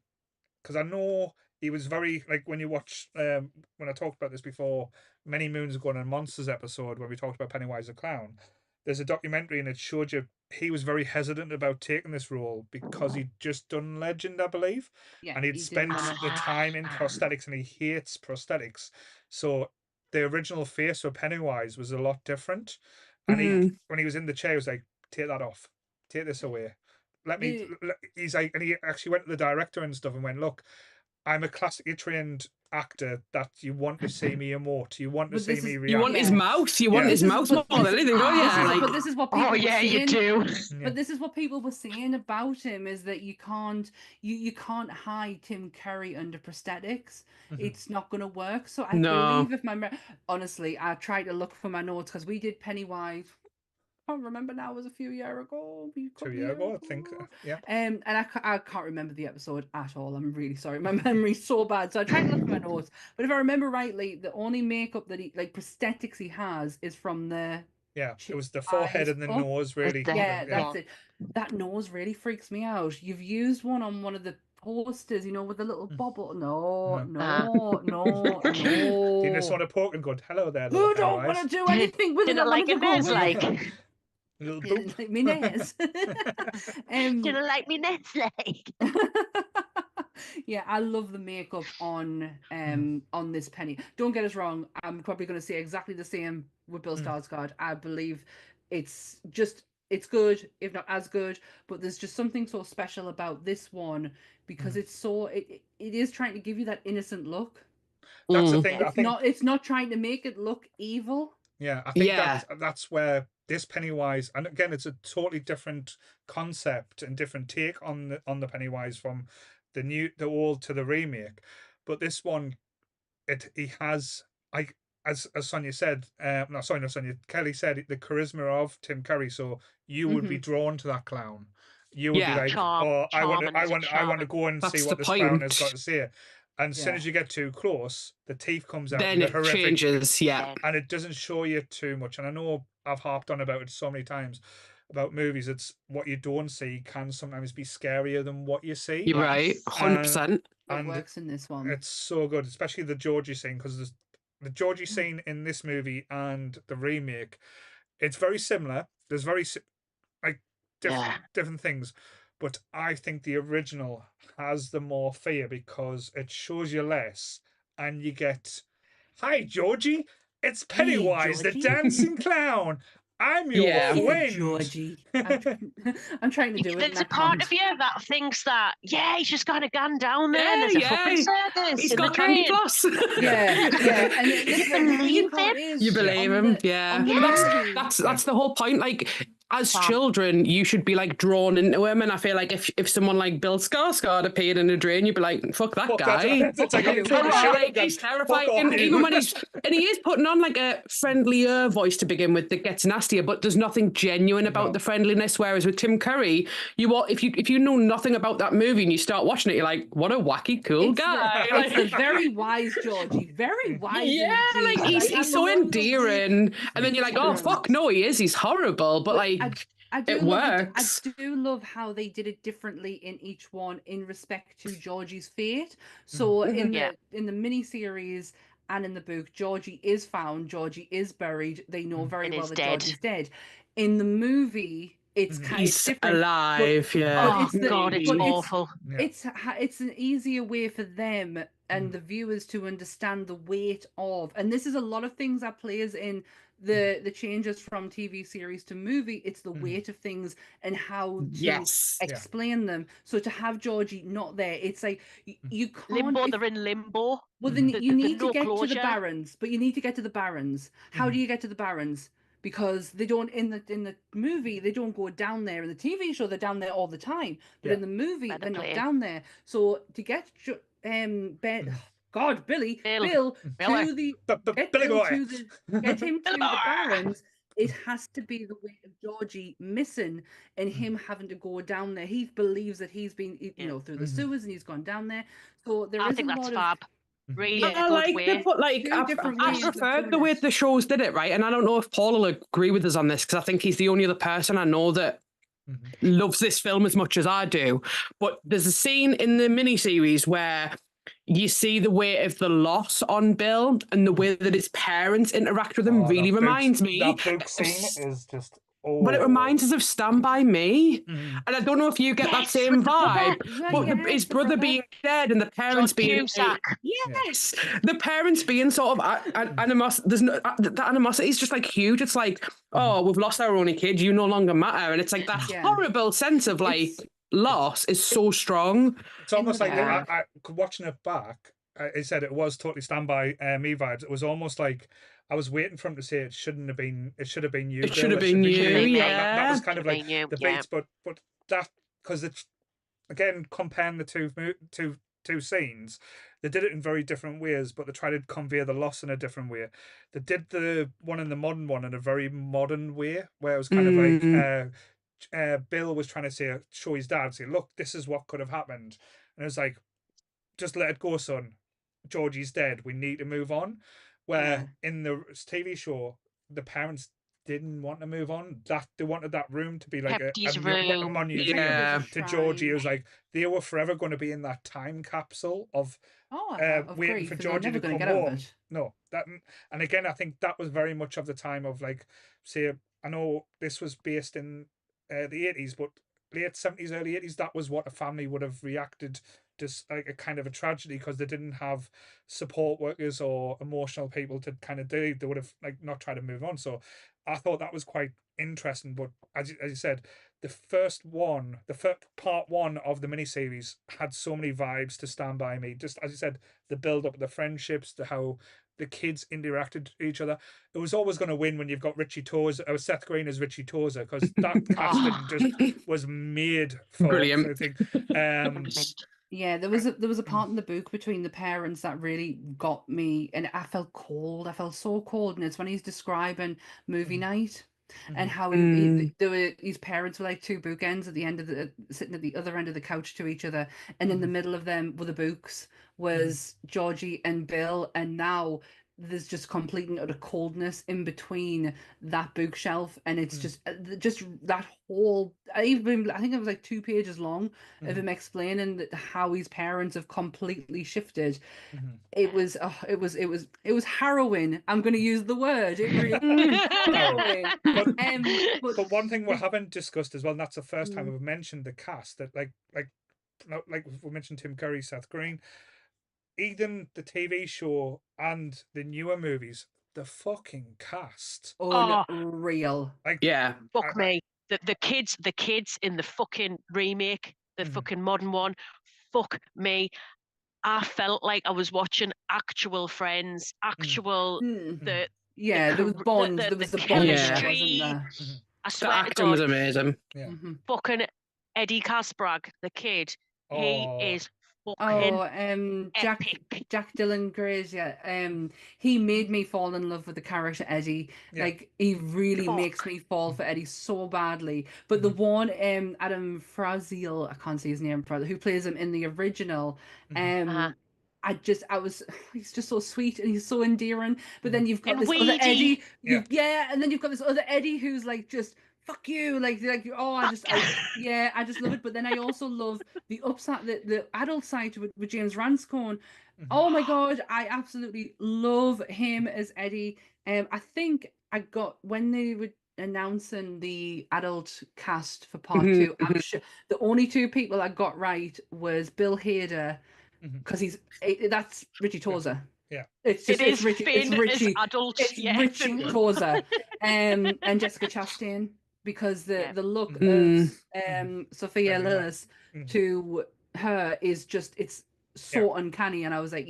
because I know he was very, like, when you watch when I talked about this before many moons ago on a Monsters episode where we talked about Pennywise the Clown, there's a documentary and it showed you he was very hesitant about taking this role because he'd just done Legend, I believe, and he'd spent the time in prosthetics, and he hates prosthetics. So the original face for Pennywise was a lot different, and he, when he was in the chair, he was like, "Take that off, take this away." He's like, and he actually went to the director and stuff and went, "Look, I'm a classically trained actor that you want to see me emote. You want to see me react. You want his mouth. You want his mouth more than anything, don't you? But this is what people were saying. You do. But this is what people were saying about him, is that you can't hide Tim Curry under prosthetics. It's not going to work. So I believe honestly, I tried to look for my notes because we did Pennywise. can't remember now. It was a few years ago. 2 years ago, I think. Yeah. And I can't remember the episode at all. I'm really sorry. My memory's so bad. So I tried to look at my notes. But if I remember rightly, the only makeup that prosthetics he has is from the it was the forehead and the nose, really. That's it. That nose really freaks me out. You've used one on one of the posters, with the little bobble. No. Do you just want to poke and go, hello there, Who don't want to do anything with it? Didn't like it, nose like. Little boop. Like me nose. Didn't like me nose like. Yeah, I love the makeup on this Penny. Don't get us wrong. I'm probably going to say exactly the same with Bill Skarsgård. I believe it's good, if not as good, but there's just something so special about this one because it is trying to give you that innocent look. That's the thing. It's not trying to make it look evil. Yeah, I think that's where this Pennywise, and again, it's a totally different concept and different take on the Pennywise from the old to the remake. But this one, he has, as Sonia said, not Sonia, Kelly said, the charisma of Tim Curry. So you would be drawn to that clown. You would be like, I want to go and see what this clown has got to say. And as soon as you get too close, the teeth comes out. Then and it changes, and it doesn't show you too much. And I know I've harped on about it so many times about movies. It's what you don't see can sometimes be scarier than what you see. You're right, 100%. And it works in this one. It's so good, especially the Georgie scene, because the Georgie scene in this movie and the remake, it's very similar. There's very different things. But I think the original has the more fear because it shows you less and you get, hi, Georgie, it's Pennywise, the dancing clown. I'm your friend. Georgie. I'm trying to do it. There's a part of you that thinks that, he's just got a gun down there and there's a fucking circus. He's got candy floss. And you believe him. You believe him, That's the whole point. Like, as children, you should be like drawn into him, and I feel like if someone like Bill Skarsgård appeared in a drain, you'd be like, "Fuck that guy!" He's terrifying. Even when he is putting on like a friendlier voice to begin with that gets nastier, but there's nothing genuine about the friendliness. Whereas with Tim Curry, if you know nothing about that movie and you start watching it, you're like, "What a wacky cool guy!" It's a very wise Georgie, very wise. Yeah, like he's so endearing, and then you're like, "Oh fuck, no, he's horrible," but like. It works. I do love how they did it differently in each one in respect to Georgie's fate. So in the miniseries and in the book, Georgie is found, Georgie is buried. They know very well that Georgie's dead. In the movie, it's kind of different. Alive, it's awful. It's an easier way for them and the viewers to understand the weight of, and this is a lot of things that plays in the changes from TV series to movie. It's the weight of things and how to explain them. So to have Georgie not there, it's like you can't. Limbo, they're in limbo. Well, then you need to get to the Barrens, but you need to get to the Barrens. How do you get to the Barrens? Because they don't in the movie, they don't go down there. In the TV show, they're down there all the time, but in the movie, they're not down there. So to get Billy to the Barrens, it has to be the weight of Georgie missing and him having to go down there. He believes that he's been, through the sewers and he's gone down there. So I think that's fab. Really I like they put I preferred the way the shows did it, right? And I don't know if Paul will agree with us on this because I think he's the only other person I know that loves this film as much as I do. But there's a scene in the miniseries where you see the weight of the loss on Bill and the way that his parents interact with him really reminds me. That big scene is just. But it reminds us of Stand By Me. And I don't know if you get that same vibe. But his brother being dead and the parents being... The parents being sort of animosity. The animosity is just like huge. It's like, oh, we've lost our only kid. You no longer matter. And it's like that horrible sense of like loss is so strong. It's almost like I watching it back, I said it was totally Stand By Me vibes. It was almost like I was waiting for him to say it should have been you. It should have been you, That was kind of like the beats, but that, because it's, again, comparing the two scenes, they did it in very different ways, but they tried to convey the loss in a different way. They did the one in the modern one in a very modern way, where it was kind of like Bill was trying to show his dad, say, look, this is what could have happened. And it was like, just let it go, son. Georgie's dead. We need to move on. Where in the TV show, the parents didn't want to move on. That they wanted that room to be like a museum to Georgie. It was like they were forever going to be in that time capsule of waiting for Georgie to come home. No, that, and again, I think that was very much of the time of like, say, I know this was based in the 80s, but late 70s, early 80s, that was what a family would have reacted to, like a kind of a tragedy, because they didn't have support workers or emotional people to kind of do. They would have like not tried to move on. So I thought that was quite interesting. But as you said, the first part one of the miniseries had so many vibes to Stand By Me. Just as you said, the build up of the friendships, to how the kids interacted with each other. It was always going to win when you've got Richie Tozer, or Seth Green as Richie Tozer, because that casting just was made for brilliant. I think. Yeah, there was a part in the book between the parents that really got me, and I felt cold. I felt so cold, and it's when he's describing movie night and how his parents were like two bookends at the end of sitting at the other end of the couch to each other, and in the middle of them were the books was Georgie and Bill, and now there's just complete and utter coldness in between that bookshelf, and it's just that whole. I think it was like 2 pages long of him explaining how his parents have completely shifted. It was harrowing. I'm going to use the word. It really harrowing. But one thing we haven't discussed as well, and that's the first time we've mentioned the cast, that like we mentioned Tim Curry, Seth Green. Even the TV show and the newer movies, the fucking cast. Unreal. Like, fuck me. The kids in the fucking remake, the fucking modern one, fuck me. I felt like I was watching actual friends, actual there was bonds. There was the chemistry. I swear the acting was amazing. Fucking Eddie Kasprag, the kid, he is fucking Jack Dylan Grazer. He made me fall in love with the character Eddie. Like, he really makes me fall for Eddie so badly. But the one Adam Fraziel, I can't say his name, who plays him in the original, he's just so sweet and he's so endearing. But then you've got this other Eddie, and then you've got this other Eddie who's like just fuck you, I just love it. But then I also love the upside, the adult side with James Ranscombe. Oh my god, I absolutely love him as Eddie. I think I got, when they were announcing the adult cast for part 2, I'm sure the only 2 people I got right was Bill Hader, because that's Richie Tozer. It's Richie Tozer, and Jessica Chastain, because the look of Sophia Lillis to her is just, it's so uncanny, and I was like,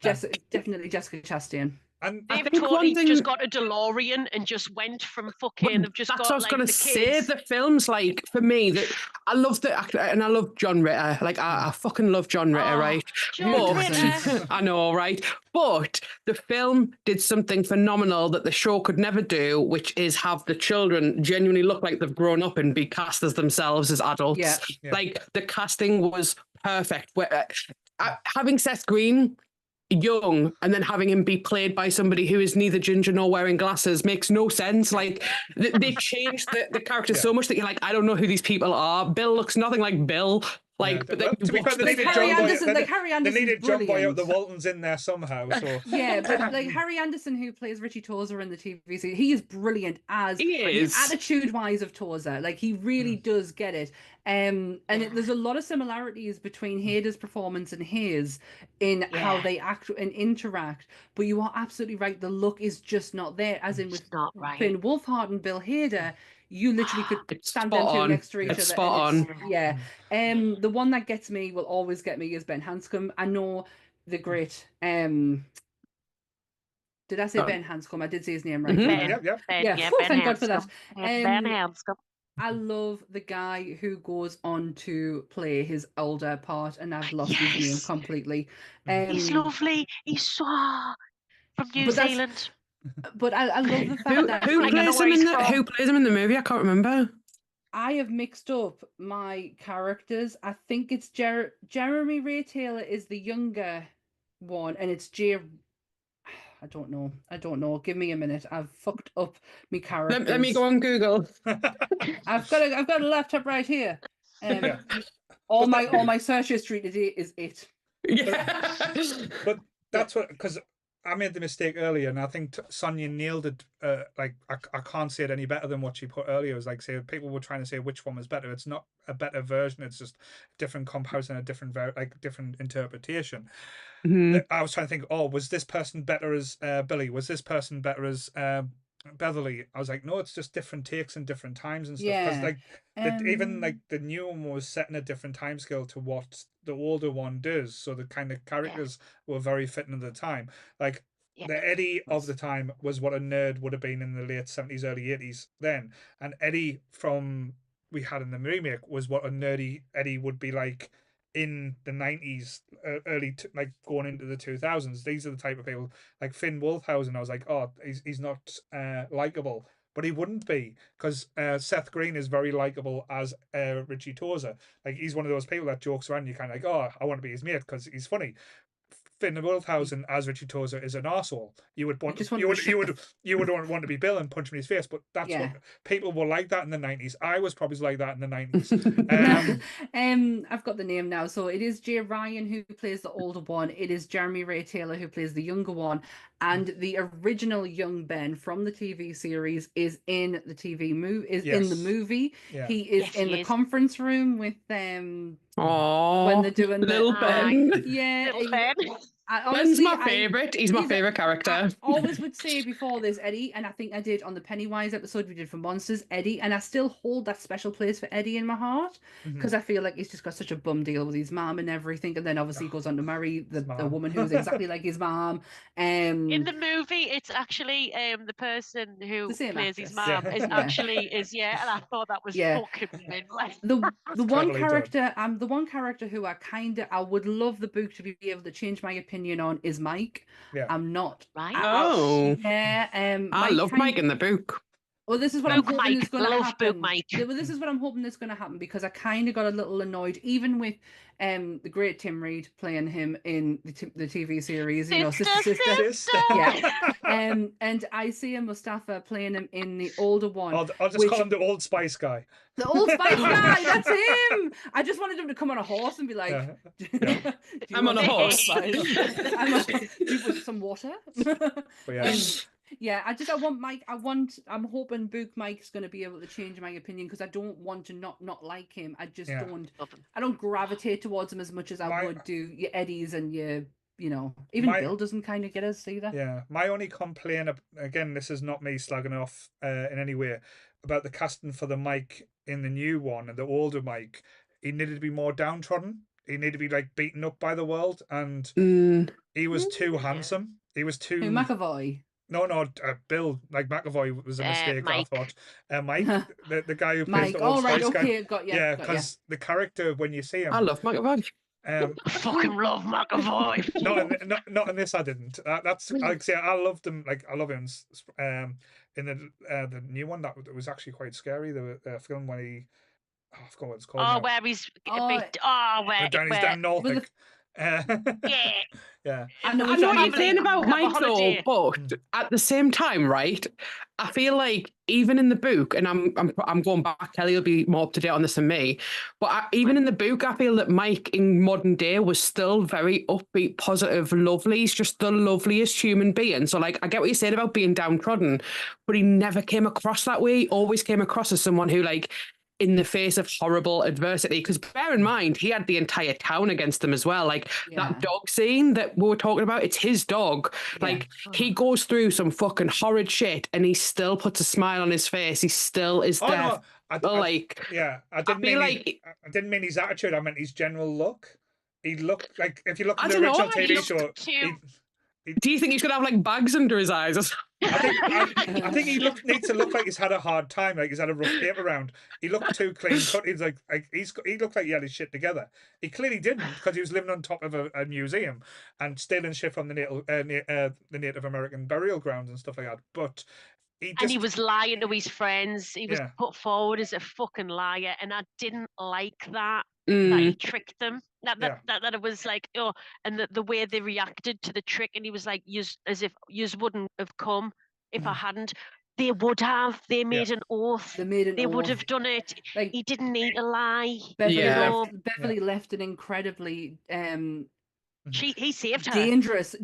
definitely Jessica Chastain. And they've totally just got a DeLorean and just went from fucking. That's what I was going to say. The films, like, for me, that I love the actor, and I love John Ritter. Like, I fucking love John Ritter, right? John Ritter. I know, right? But the film did something phenomenal that the show could never do, which is have the children genuinely look like they've grown up and be cast as themselves as adults. Like, the casting was perfect. Having Seth Green young and then having him be played by somebody who is neither ginger nor wearing glasses makes no sense. Like, they changed the character so much that you're like, I don't know who these people are. Bill looks nothing like Bill. Like, but then to be fair, they needed Harry Anderson, John Boy out the Waltons in there somehow. So but like Harry Anderson, who plays Richie Tozer in the TV series, he is brilliant as attitude-wise of Tozer. Like, he really does get it. There's a lot of similarities between Hader's performance and his in how they act and interact. But you are absolutely right. The look is just not there. As in with Finn Wolfhard and Bill Hader, you literally could stand them two next to each other. Spot on. The one that gets me, will always get me, is Ben Hanscom. I know the great. Did I say Ben Hanscom? I did say his name right. Ben Thank God for that. Ben Hanscom. I love the guy who goes on to play his older part, and I've lost his name Yes. completely. He's lovely. He's so from New But that's Zealand. but I love the fact Who that who Like, I know plays where him in he's the from. who plays him in the movie? I can't remember. I have mixed up my characters. I think it's Jeremy Ray Taylor is the younger one, and it's I don't know. I don't know. Give me a minute. I've fucked up my characters. Let me go on Google. I've got a laptop right here. Yeah. All But my search history today is it. Yeah. But that's what, because I made the mistake earlier, and I think Sonia nailed it. Like I can't say it any better than what she put earlier. It was like, say, people were trying to say which one was better. It's not a better version. It's just different comparison, a different different interpretation. Mhm. I was trying to think, oh, was this person better as Billy? Was this person better as Beverly? I was like, no, it's just different takes and different times and stuff. Because Yeah. like even like the new one was set in a different time scale to what the older one does. So the kind of characters were very fitting at the time. Like the Eddie of the time was what a nerd would have been in the late 70s, early 80s then. And Eddie from we had in the remake was what a nerdy Eddie would be like in the 90s, like going into the 2000s. These are the type of people like Finn Wolfhausen. I was like, oh, he's not likable, but he wouldn't be, because Seth Green is very likable as Richie Tozer. Like, he's one of those people that jokes around. You kind of like, oh, I want to be his mate because he's funny. Finn Wolfhausen as Richie Tozer is an arsehole. You would want you would want to be Bill and punch him in his face, but that's what people were like that in the 90s. I was probably like that in the 90s. I've got the name now. So it is Jay Ryan who plays the older one. It is Jeremy Ray Taylor who plays the younger one. And the original young Ben from the TV series is in the TV movie. In the movie. Yeah. He is in the conference room with them. Oh, when they're doing little Ben. Yeah, Little Ben. Ben's my favourite. He's my favourite character. I always would say before this, Eddie, and I think I did on the Pennywise episode we did for Monsters, Eddie, and I still hold that special place for Eddie in my heart, because I feel like he's just got such a bum deal with his mom and everything, and then obviously he goes on to marry the woman who's exactly like his mom. In the movie, it's actually the person who plays his mom is actually and I thought that was fucking midlife. The one character, the one character who I would love the book to be able to change my opinion on is Mike. I'm not. Right. I love Mike in the book. Well, this is what I'm hoping is going to happen. Mike. Well, this is what I'm hoping is going to happen, because I kind of got a little annoyed, even with the great Tim Reid playing him in the TV series, you know, sister. Yeah. And I see a Mustafa playing him in the older one. I'll just call him the Old Spice guy. The Old Spice guy, that's him. I just wanted him to come on a horse and be like, I'm on a horse. Do you want some water? Yeah, I want Mike. I'm hoping Book Mike's going to be able to change my opinion, because I don't want to not like him. I just don't. I don't gravitate towards him as much as I would do your Eddies and your, you know, even Bill doesn't kind of get us either. Yeah, my only complaint, again, this is not me slagging off in any way, about the casting for the Mike in the new one and the older Mike. He needed to be more downtrodden. He needed to be like beaten up by the world, and he was too handsome. He was too. Who, McAvoy? No, Bill, like McAvoy was a mistake, Mike. I thought. Mike, the guy who plays Mike. the Old Spice guy. Got you. Yeah, because the character, when you see him, I love McAvoy. I fucking love McAvoy. not in this. I didn't. That's like, say, I loved him. Like, I love him. In the new one, that was actually quite scary. The film when he, I forgot what it's called. Oh, where he's he's down Norfolk. Yeah. I know what you're saying about Mike though, but at the same time, right? I feel like even in the book, and I'm going back, Kelly will be more up to date on this than me, but even in the book, I feel that Mike in modern day was still very upbeat, positive, lovely. He's just the loveliest human being. So like, I get what you're saying about being downtrodden, but he never came across that way. He always came across as someone who, like, in the face of horrible adversity, because bear in mind, he had the entire town against him as well. Like that dog scene that we were talking about, it's his dog. Like he goes through some fucking horrid shit and he still puts a smile on his face. He still is there. No, I didn't mean his attitude. I meant his general look. He looked like, if you look at the original TV show, Do you think he's gonna have like bags under his eyes or something? I think he needs to look like he's had a hard time, like he's had a rough paper round. He looked too clean cut. He's like he looked like he had his shit together. He clearly didn't, because he was living on top of a museum and stealing shit from the Native American burial grounds and stuff like that. But he was lying to his friends. He was put forward as a fucking liar, and I didn't like that. That he tricked them. That it was like, and the way they reacted to the trick, and he was like, as if yous wouldn't have come if I hadn't. They would have. They made an oath. They would have done it. Like, he didn't need to lie. Beverly left an incredibly he saved her. Dangerous.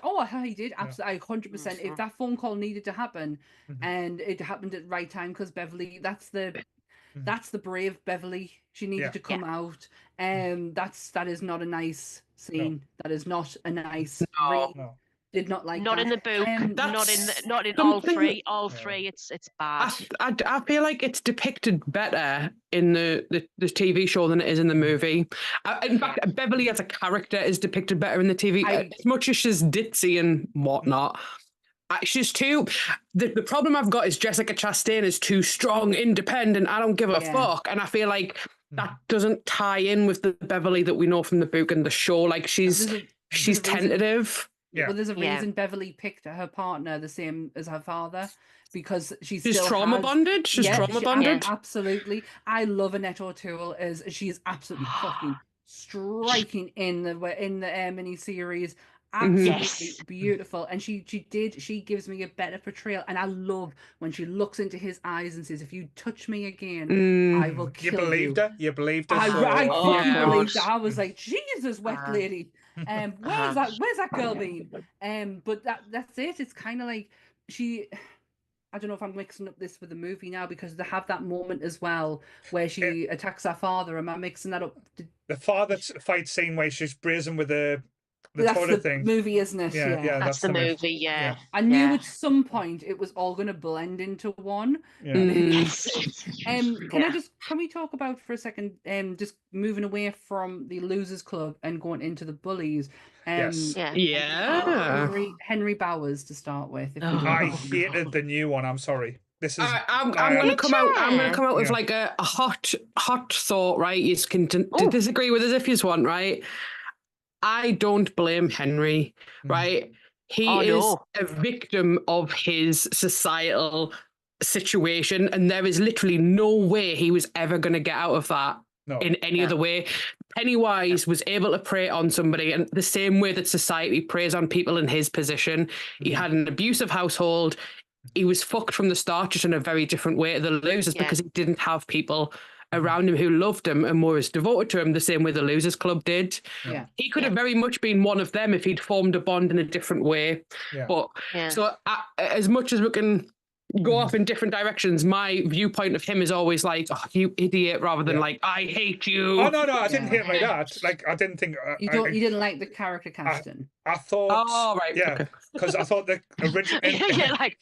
Oh, he did. Absolutely, 100%. If that phone call needed to happen, and it happened at the right time, because Beverly, that's the brave Beverly. She needed to come out. That is not a nice scene. No. That is not a nice. No. Did not like. Not that. In the book. Not in all three. All three. It's bad. I feel like it's depicted better in the TV show than it is in the movie. In fact, Beverly as a character is depicted better in the TV. As much as she's ditzy and whatnot. She's too. The problem I've got is Jessica Chastain is too strong, independent. I don't give a fuck, and I feel like that doesn't tie in with the Beverly that we know from the book and the show. Like she's tentative. Well, there's a reason Beverly picked her partner the same as her father, because she's trauma bonded. She's trauma bonded. Absolutely. I love Annette O'Toole as she's absolutely fucking striking in the miniseries. Absolutely beautiful, and she gives me a better portrayal, and I love when she looks into his eyes and says, if you touch me again, I will kill you. You believed her? I believed her. I was like, Jesus, wet lady. Where's that girl been? But that's it. It's kind of like I don't know if I'm mixing up this with the movie now, because they have that moment as well where she attacks her father. Am I mixing that up? The father fight scene where she's brazen with the that's the thing. Movie, isn't it? Yeah, that's the movie. Yeah. I knew at some point it was all going to blend into one. Can we talk about for a second? Just moving away from the Losers Club and going into the Bullies. Henry Bowers to start with. I hated the new one. I'm sorry. This is. I'm going to come out. I'm going to come out with like a hot thought. Right, you can disagree with us if you want. Right. I don't blame Henry, right? He is a victim of his societal situation, and there is literally no way he was ever going to get out of that in any other way. Pennywise was able to prey on somebody, and the same way that society preys on people in his position. He had an abusive household. He was fucked from the start, just in a very different way to the Losers, because he didn't have people around him who loved him and were as devoted to him the same way the Losers Club did. He could have very much been one of them if he'd formed a bond in a different way. But so as much as we can go off in different directions, my viewpoint of him is always like, oh, you idiot, rather than like, I hate you. Oh no, I didn't hear it like that. Like, I didn't think you didn't like the character casting. I thought, because I thought the original. You're like,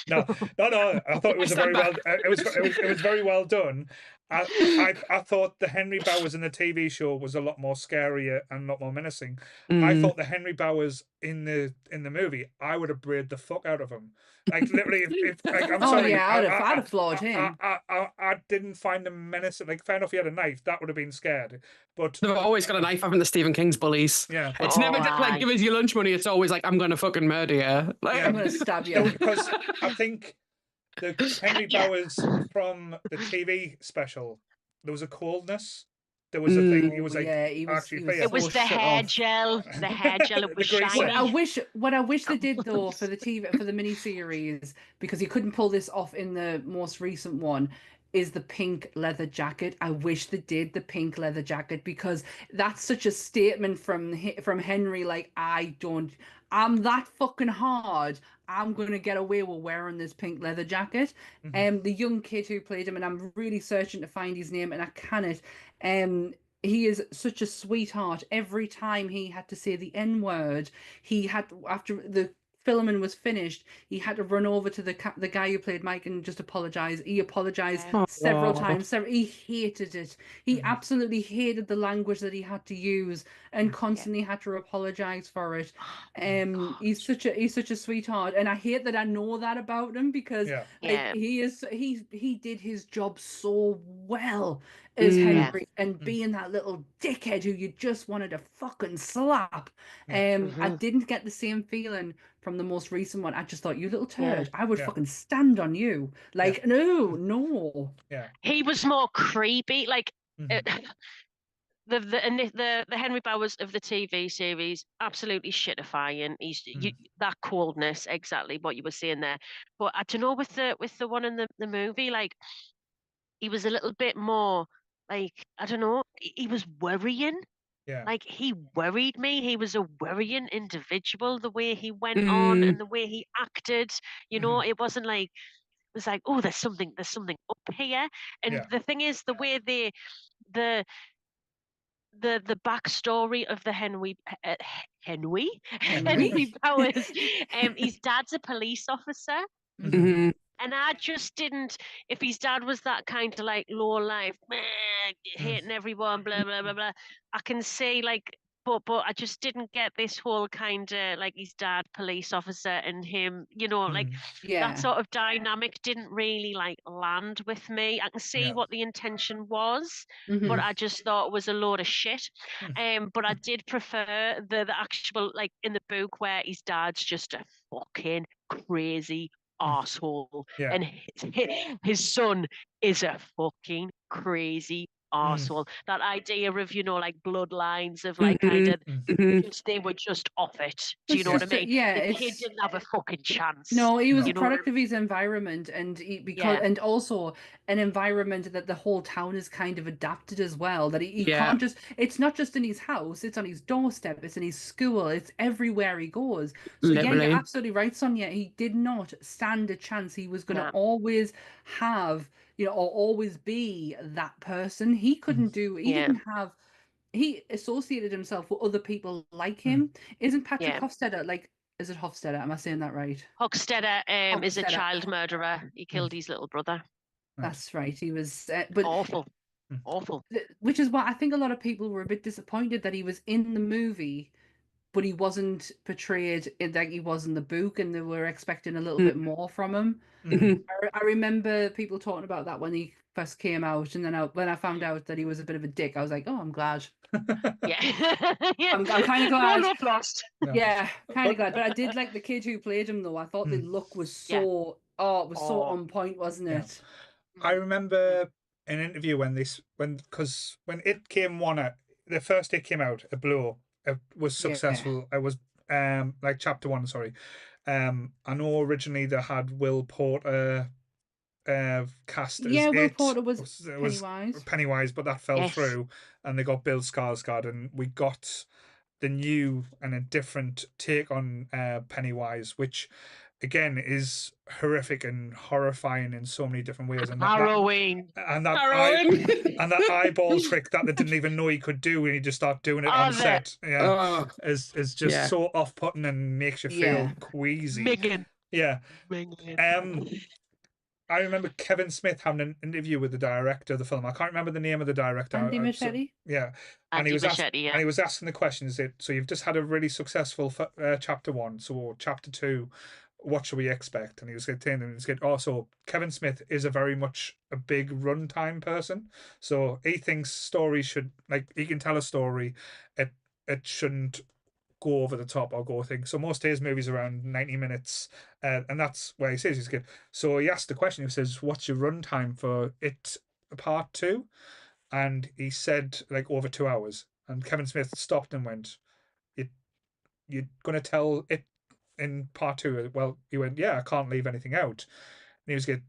no. I thought it was it was very well done. I thought the Henry Bowers in the TV show was a lot more scarier and a lot more menacing. I thought the Henry Bowers in the movie, I would have brayed the fuck out of him. Like literally, I'm sorry. I'd have floored him. I didn't find him menacing. Like, fair enough, he had a knife. That would have been scared. But they've always got a knife, haven't the Stephen King's bullies? Yeah, it's never just like, give us your lunch money. It's always like, I'm going to fucking murder you. Like, I'm going to stab you. Because I think the Henry Bowers from the TV special, there was a coldness. There was a thing. He was like, it was the hair gel. The hair gel. It was shiny. What I wish they did though for the miniseries, because he couldn't pull this off in the most recent one, is the pink leather jacket. I wish they did the pink leather jacket, because that's such a statement from Henry. Like, I'm that fucking hard. I'm going to get away with wearing this pink leather jacket. The young kid who played him, and I'm really searching to find his name, and I cannot. He is such a sweetheart. Every time he had to say the N-word, he had, after the filming was finished, he had to run over to the guy who played Mike and just apologize. He apologized several times. He hated it. He absolutely hated the language that he had to use and constantly had to apologize for it. He's such a sweetheart, and I hate that I know that about him, because like he did his job so well as Henry, and being that little dickhead who you just wanted to fucking slap. I didn't get the same feeling from the most recent one. I just thought, you little turd, I would fucking stand on you. Like, no. Yeah. He was more creepy. Like, the Henry Bowers of the TV series, absolutely shitifying. He's that coldness, exactly what you were saying there. But I don't know, with the one in the movie, like, he was a little bit more, like, I don't know, he was worrying. Yeah. Like, he worried me. He was a worrying individual, the way he went on and the way he acted. You know, it wasn't like, it was like, oh, there's something up here. And the thing is, the way the backstory of the Henry Powers, his dad's a police officer. And I just didn't, if his dad was that kind of like low life, hating everyone, blah, blah, blah, blah, I can see, like, but I just didn't get this whole kind of like his dad police officer and him, you know, like that sort of dynamic didn't really like land with me. I can see what the intention was, but I just thought it was a load of shit. But I did prefer the actual, like, in the book, where his dad's just a fucking crazy arsehole, and his son is a fucking crazy arsehole. That idea of, you know, like, bloodlines of, like, kind of, they were just off it. Do you know what I mean? The kid didn't have a fucking chance. No, he was a product of his environment, and and also an environment that the whole town is kind of adapted as well. That he can't just, it's not just in his house, it's on his doorstep, it's in his school, it's everywhere he goes. So yeah, you're absolutely right, Sonia. He did not stand a chance. He was going to always have, you know, or always be that person. He couldn't do, he didn't have, he associated himself with other people like him. Isn't Patrick Hofstadter, like, is it Hofstadter? Am I saying that right? Hochstetter is a child murderer. He killed his little brother. That's right. He was, but awful. Which is why I think a lot of people were a bit disappointed that he was in the movie, but he wasn't portrayed like he was in the book, and they were expecting a little bit more from him. I remember people talking about that when he first came out, and then when I found out that he was a bit of a dick, I was like, oh, I'm glad. I'm kind of glad. Not lost. Yeah, kind of glad. But I did like the kid who played him, though. I thought the look was so, it was so on point, wasn't it? I remember an interview because when it came the first it came out, it blew up. It was successful. It was like chapter 1, sorry. I know originally they had Will Porter cast as Will Porter was Pennywise, but that fell through, and they got Bill Skarsgård, and we got the new and a different take on Pennywise, which again is horrific and horrifying in so many different ways, and harrowing, that eyeball trick that they didn't even know he could do, and he just started doing it on set. Is just so off-putting and makes you feel queasy. I remember Kevin Smith having an interview with the director of the film. I can't remember the name of the director. Andy Machete. And he was asking the question: so you've just had a really successful chapter 1, so chapter 2, what should we expect? And he was saying, also Kevin Smith is a very much a big runtime person, so he thinks stories should, like, he can tell a story, it shouldn't go over the top or go thing. So most of his movies around 90 minutes, and that's where he says he's good. So he asked the question, he says, what's your runtime for it part 2? And he said, like, over 2 hours. And Kevin Smith stopped and went, you're going to tell it in part 2? Well, he went, yeah, I can't leave anything out. And he was good.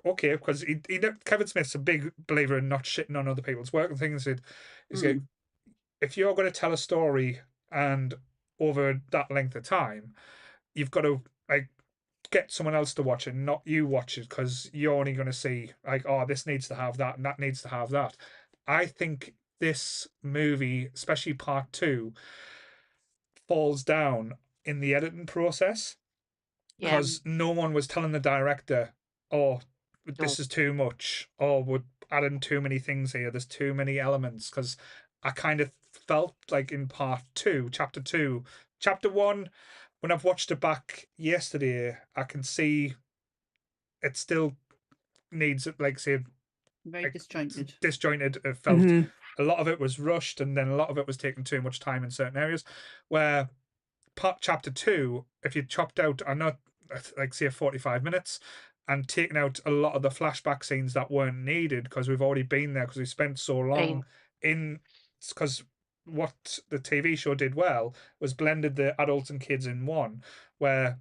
Okay, because Kevin Smith's a big believer in not shitting on other people's work and things. He's good, if you're going to tell a story and over that length of time, you've got to, like, get someone else to watch it, not you watch it, because you're only going to see, like, oh, this needs to have that and that needs to have that. I think this movie, especially part 2, falls down in the editing process, Yeah. because no one was telling the director, "Oh, this is too much," or "We're adding too many things here. There's too many elements." Because I kind of felt like in part two, chapter one, when I've watched it back yesterday, I can see it still needs, like, say, Very like, disjointed. disjointed. It felt a lot of it was rushed, and then a lot of it was taking too much time in certain areas. Where chapter two, if you chopped out, I know, like, say 45 minutes, and taken out a lot of the flashback scenes that weren't needed because we've already been there, because we spent so long in, because what the TV show did well was blended the adults and kids in one, where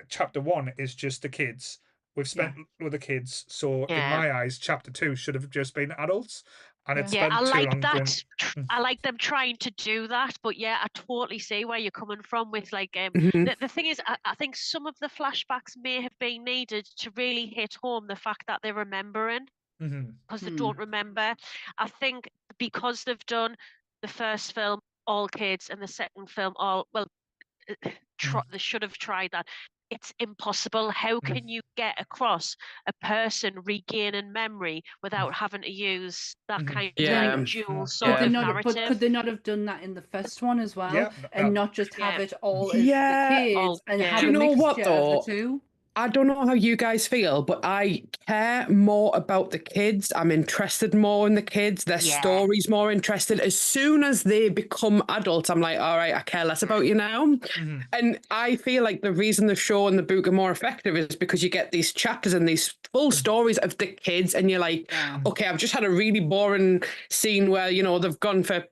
chapter one is just the kids. We've spent with the kids, so in my eyes, chapter two should have just been adults, and it spent I too like long that. going. I like them trying to do that, but yeah, I totally see where you're coming from with, like, the thing is, I think some of the flashbacks may have been needed to really hit home the fact that they're remembering, because they don't remember. I think because they've done the first film all kids and the second film all, well, they should have tried that. It's impossible. How can you get across a person regaining memory without having to use that kind of dual sort of narrative? But could they not have done that in the first one as well, Yeah, and not just have it all as the kids and have Do a you know mixture what, though? of the two? I don't know how you guys feel, but I care more about the kids. I'm interested more in the kids. Their stories more interested. As soon as they become adults, I'm like, all right, I care less about you now. And I feel like the reason the show and the book are more effective is because you get these chapters and these full stories of the kids, and you're like, okay, I've just had a really boring scene where, you know, they've gone for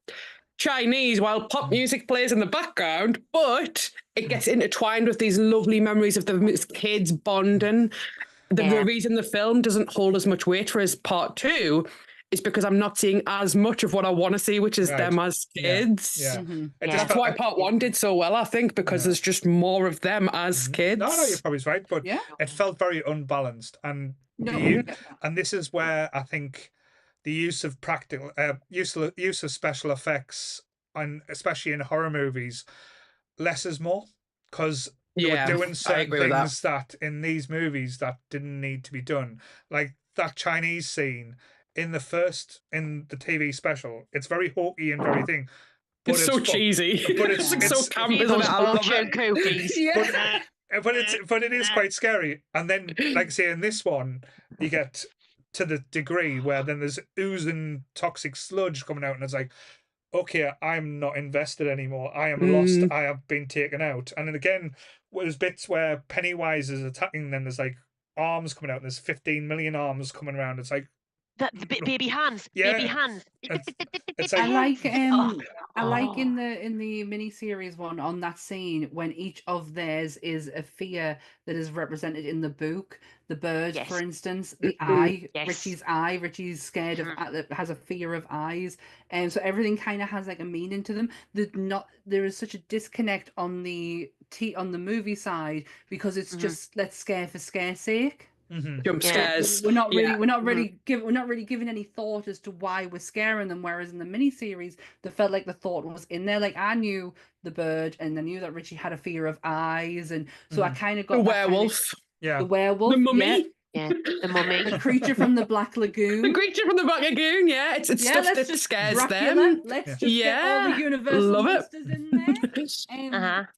Chinese while pop music plays in the background, but it gets intertwined with these lovely memories of the kids bonding. The reason the film doesn't hold as much weight for as part two is because I'm not seeing as much of what I want to see, which is them as kids. That's why part one did so well, I think, because there's just more of them as kids. No, you're probably right, but it felt very unbalanced, and and this is where I think the use of practical use of special effects, and especially in horror movies, less is more, because they were doing certain things that in these movies that didn't need to be done, like that Chinese scene in the TV special. It's very hokey and very thing. But it's so cheesy. But it's so camp, isn't it? I love it. Cookies. But it is quite scary. And then, like I say, in this one, you get to the degree where then there's oozing toxic sludge coming out, and it's like, okay, I'm not invested anymore. I am lost. I have been taken out. And then again, there's bits where Pennywise is attacking them. There's like arms coming out, and there's 15 million arms coming around. It's like, the baby hands, baby hands. It's like, I like in the miniseries one, on that scene when each of theirs is a fear that is represented in the book. The bird, for instance, the eye, Richie's scared of, has a fear of eyes, and so everything kind of has like a meaning to them. There is such a disconnect on the movie side, because it's just, let's scare for scare's sake. Jump scares. We're not really giving any thought as to why we're scaring them. Whereas in the miniseries, they felt like the thought was in there. Like, I knew the bird, and I knew that Richie had a fear of eyes, and so I kind of got the werewolf. The werewolf, the mummy. The mummy, the creature from the Black Lagoon. The creature from the Black Lagoon. Yeah, it's stuff that scares Dracula. them. Let's just get all the universal monsters in there.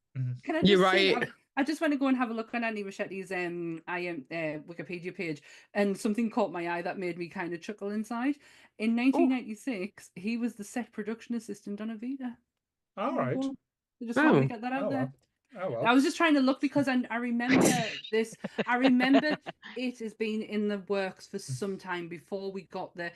Can I just You're right. I just want to go and have a look on Andy Machetti's Wikipedia page, and something caught my eye that made me kind of chuckle inside. In 1996, he was the set production assistant on Evita. All right. I just wanted to get that out there. Oh, well. I was just trying to look because I remember this. I remember it has been in the works for some time before we got there.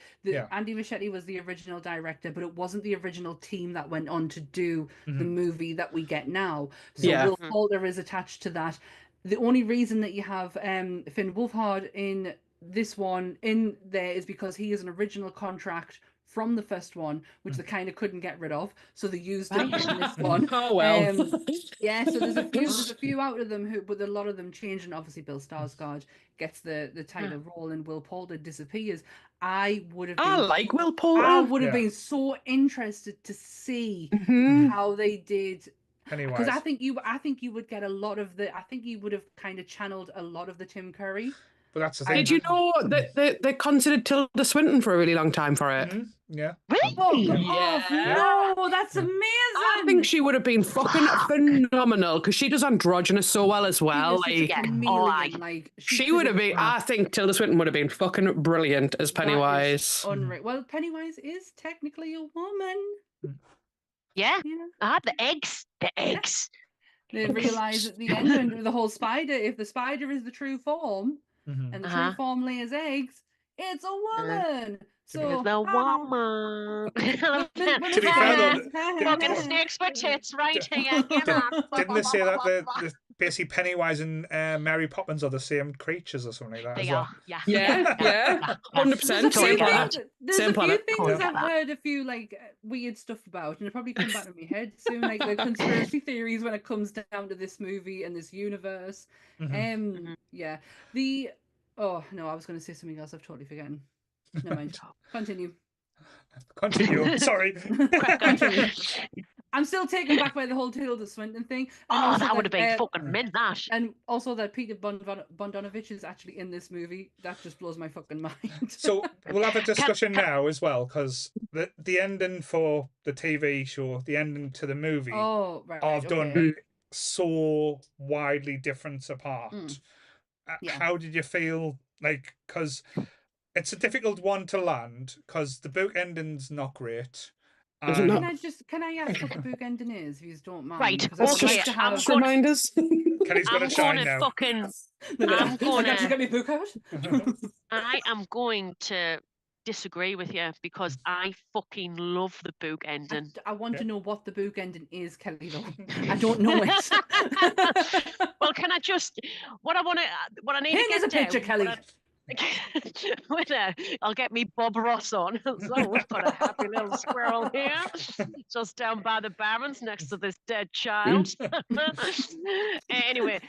Andy Muschietti was the original director, but it wasn't the original team that went on to do the movie that we get now. So Will Poulter is attached to that. The only reason that you have Finn Wolfhard in this one in there is because he is an original contract from the first one, which they kind of couldn't get rid of, so they used it in this one. Oh well. So there's a few out of them but a lot of them changed, and obviously Bill Skarsgård gets the title role, and Will Poulter disappears. I like Will Poulter. I would have been so interested to see how they did. Pennywise. Because I think you would get a lot of the. I think you would have kind of channeled a lot of the Tim Curry. But that's the thing. Did you know that they considered Tilda Swinton for a really long time for it? Yeah. Really? No, that's amazing. I think she would have been fucking phenomenal because she does androgynous so well as well. She was such a chameleon, like she would have been. I think Tilda Swinton would have been fucking brilliant as Pennywise. Unreal. Well, Pennywise is technically a woman. Yeah. The eggs. The eggs. They realise at the end when the whole spider, if the spider is the true form and the true form lays eggs, it's a woman. So the woman. To be fair, fucking snakes with tits right here. Didn't they say that the basically Pennywise and Mary Poppins are the same creatures or something like that? They are. Yeah. 100%. Same planet. There's a few things I've heard a few like weird stuff about, and it'll probably come back to my head soon, like the conspiracy theories when it comes down to this movie and this universe. Yeah. Oh no, I was going to say something else. I've totally forgotten. Never mind. Continue. Sorry. Continue. I'm still taken back by the whole Tilda Swinton thing. And that would have been fucking mint, that. And also that Peter Bogdanovich is actually in this movie. That just blows my fucking mind. So we'll have a discussion now as well, because the ending for the TV show, the ending to the movie, are done so widely different apart. How did you feel? Like, because it's a difficult one to land, because the book ending's not great. Can I ask what the book ending is, if you don't mind? Right, okay. Reminders. Kelly's got to shine now. I'm going to get my book out. I am going to disagree with you because I fucking love the book ending. I want to know what the book ending is, Kelly, though. I don't know it. Well, can I just what I need to get a picture, Kelly. I'll get me Bob Ross on. So we've got a happy little squirrel here, just down by the barrens next to this dead child. Anyway,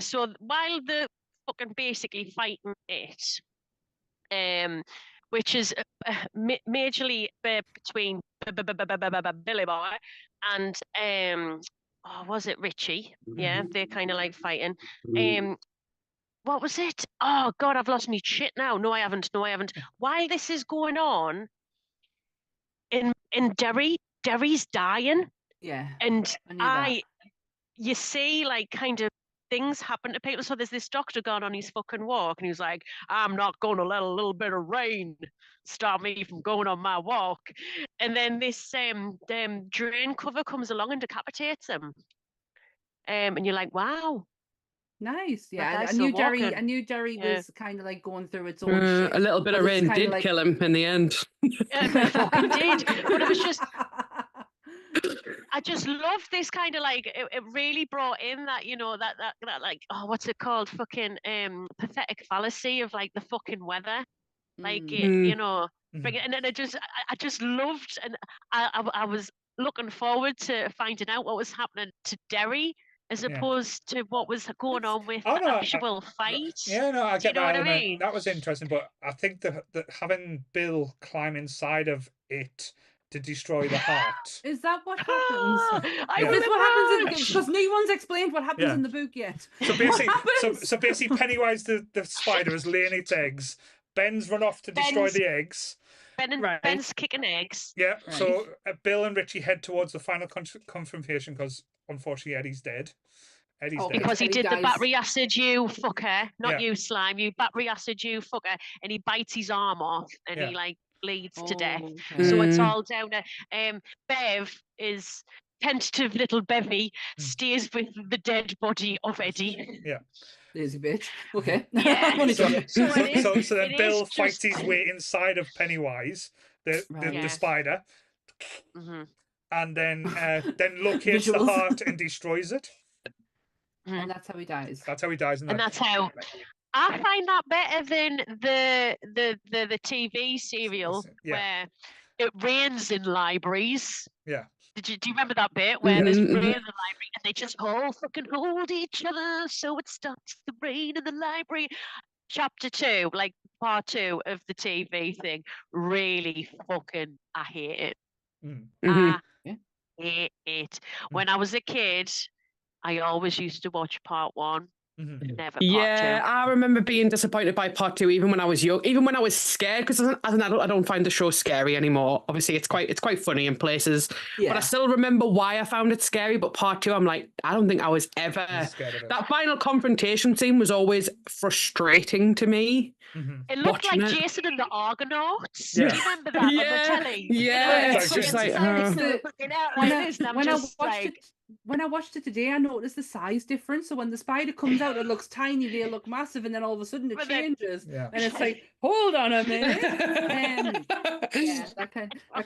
so while the fucking basically fighting it, which is majorly between Billy Boy and was it Richie? Yeah, they're kind of like fighting. What was it? Oh God, I've lost me shit now. No, I haven't. While this is going on in Derry, Derry's dying. Yeah. And you see like kind of things happen to people. So there's this doctor gone on his fucking walk and he's like, I'm not going to let a little bit of rain stop me from going on my walk. And then this drain cover comes along and decapitates him. And you're like, wow. Nice, yeah. I knew Derry was kind of like going through its own shit. A little bit of rain did kill him in the end. It did, but it was just. I just love this kind of like it really brought in that that like what's it called, fucking pathetic fallacy of like the fucking weather, like bring it, and then I just loved, and I was looking forward to finding out what was happening to Derry. As opposed to what was going on with the actual fight. I get that. I mean? That was interesting, but I think that having Bill climb inside of it to destroy the heart. Is that what happens? I remember what happens because no one's explained what happens in the book yet. So basically, Pennywise the spider is laying its eggs. Ben's run off to destroy the eggs. Ben's kicking eggs. Yeah. Right. So Bill and Richie head towards the final confrontation because unfortunately Eddie's dead. Dead. Because he did the battery acid, you fucker. Not you, Slime. You battery acid, you fucker. And he bites his arm off and he like bleeds to death. Okay. So it's all down to Bev is tentative little Bevy stays with the dead body of Eddie. Yeah. Lazy bitch. Okay. Yeah. So then Bill fights his way inside of Pennywise, the spider. Mm-hmm. And then locates the heart and destroys it. And that's how he dies. That's how he dies. And that's how I find that better than the TV serial where it rains in libraries. Yeah. Do you remember that bit where there's rain in the library and they just all fucking hold each other so it stops the rain in the library? Chapter 2, like part 2 of the TV thing, really fucking, I hate it. hate it. When I was a kid, I always used to watch part 1, never part 2. I remember being disappointed by part 2, even when I was young, even when I was scared, because as an adult, I don't find the show scary anymore. Obviously, it's quite funny in places, but I still remember why I found it scary. But part 2, I'm like, I don't think I was ever scared of it. That final confrontation scene was always frustrating to me. It looked like Jason and the Argonauts. Yeah. Do you remember that on the telly? Yeah, it's just like when I watched it today, I noticed the size difference. So when the spider comes out, it looks tiny, they look massive, and then all of a sudden it changes. And it's like, hold on a minute. That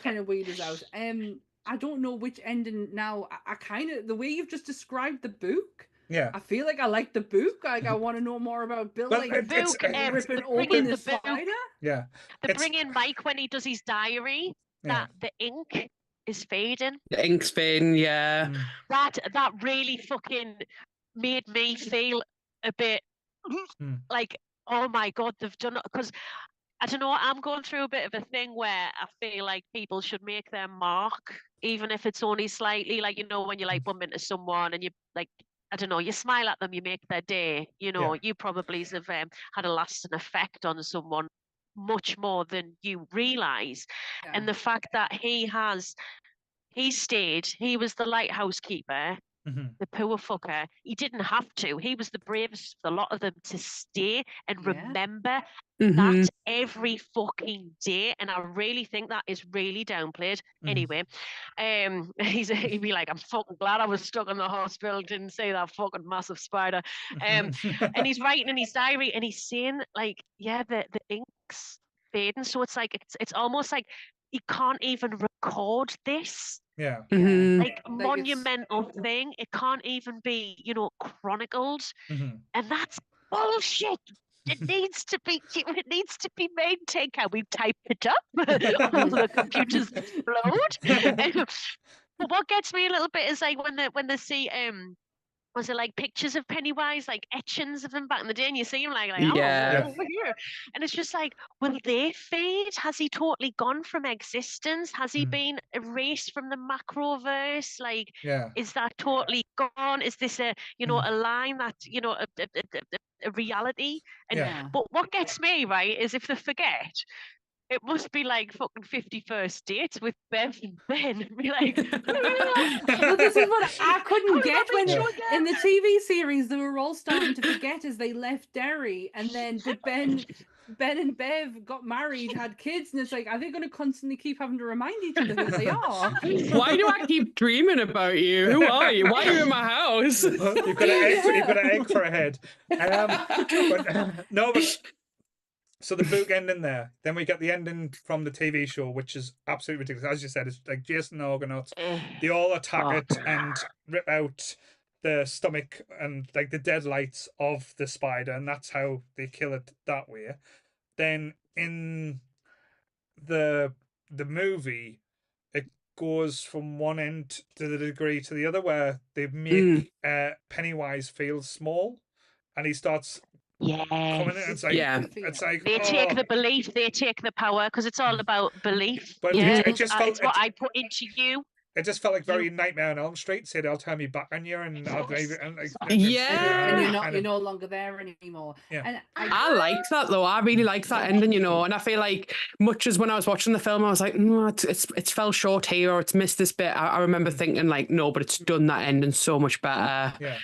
kind of weird us out. I don't know which ending now. I kind of, the way you've just described the book, I feel like I like the book. Like I want to know more about Bill. Well, like the book, ripping open the spider. Yeah. They bring in Mike when he does his diary. That the ink is fading. The ink's fading, That really fucking made me feel a bit like, oh my God, they've done it. Because I don't know, I'm going through a bit of a thing where I feel like people should make their mark, even if it's only slightly. Like, you know, when you like bump into someone and you like, I don't know, you smile at them, you make their day. You know, you probably have had a lasting effect on someone much more than you realize. And the fact that he stayed, he was the lighthouse keeper, the poor fucker. He didn't have to. He was the bravest of the lot of them to stay and remember that every fucking day. And I really think that is really downplayed. Anyway, he'd be like, I'm fucking glad I was stuck in the hospital, didn't see that fucking massive spider. And he's writing in his diary and he's saying like, the ink's fading. So it's like, it's almost like he can't even record this. Like monumental thing. It can't even be, chronicled. And that's bullshit. It needs to be maintained. Can we type it up? All the computers explode. But what gets me a little bit is like when they see was it like pictures of Pennywise, like etchings of him back in the day, and you see him like over here, and it's just like, will they fade? Has he totally gone from existence? Has he been erased from the macroverse? Like, is that totally gone? Is this a a line that a reality? And but what gets me right is if they forget. It must be like fucking 51st dates with Bev and Ben. Be like, well, this is what I couldn't get when in the TV series they were all starting to forget as they left Derry, and then but Ben and Bev got married, had kids, and it's like, are they going to constantly keep having to remind each other who they are? Why do I keep dreaming about you? Who are you? Why are you in my house? You've got an egg for a head. So the book ending there, then we get the ending from the TV show, which is absolutely ridiculous. As you said, it's like Jason and the Argonauts. They all attack it and rip out the stomach and like the deadlights of the spider, and that's how they kill it that way. Then in the movie, it goes from one end to the degree to the other where they make Pennywise feel small, and he starts coming in. It's like they take the belief, they take the power, because it's all about belief. But it just felt it's what I put into you. It just felt like very Nightmare on Elm Street. Said, "I'll turn me back on you," and and you're no longer there anymore. And I like that though. I really like that ending, and I feel like much as when I was watching the film, I was like, it's fell short here, or it's missed this bit. I remember thinking like, no, but it's done that ending so much better. I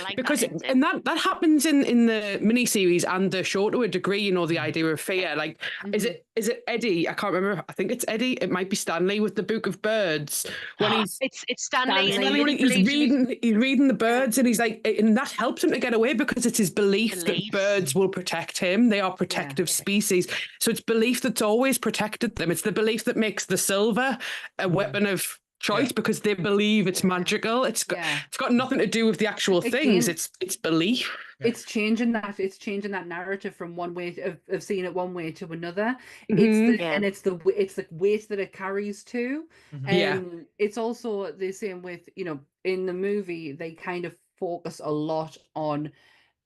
like because that and that happens in the miniseries and the show to a degree. The idea of fear. Like, is it Eddie? I can't remember. I think it's Eddie. It might be Stanley with the Book of Birds. When it's Stanley. He's reading the birds, and he's like, and that helps him to get away because it's his belief that birds will protect him. They are protective species. So it's belief that's always protected them. It's the belief that makes the silver a weapon of choice because they believe it's magical. It's got nothing to do with the actual things. It's belief. It's changing that narrative from one way of seeing it one way to another. It's the weight that it carries too. And it's also the same with, in the movie they kind of focus a lot on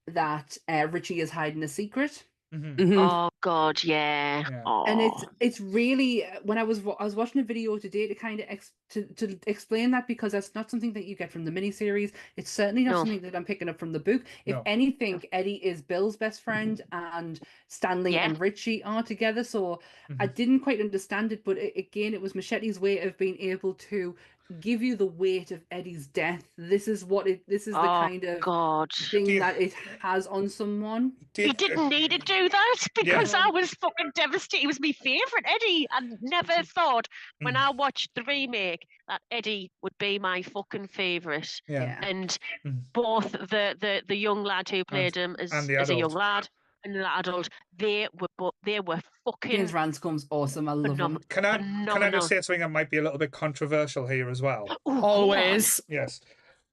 that Richie is hiding a secret. Oh God, yeah. And it's really when I was watching a video today to kind of to explain that, because that's not something that you get from the miniseries. It's certainly not something that I'm picking up from the book. If anything, Eddie is Bill's best friend, and Stanley and Richie are together. So I didn't quite understand it, but again, it was Machete's way of being able to give you the weight of Eddie's death. This is the kind of thing that it has on someone. He didn't need to do that, because I was fucking devastated. He was my favourite Eddie. I never thought when I watched the remake that Eddie would be my fucking favourite. And both the young lad who played him as a young lad and the adult, they were fucking. James Ranscome's awesome. I love him. Can I just say something that might be a little bit controversial here as well? Always. Yes.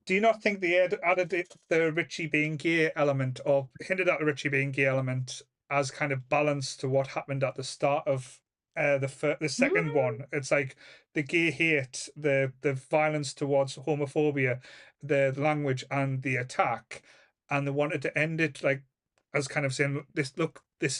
Do you not think they added the Richie being gay element, or hinted at the Richie being gay element, as kind of balance to what happened at the start of the second one? It's like the gay hate, the violence towards homophobia, the language and the attack, and they wanted to end it like as kind of saying, this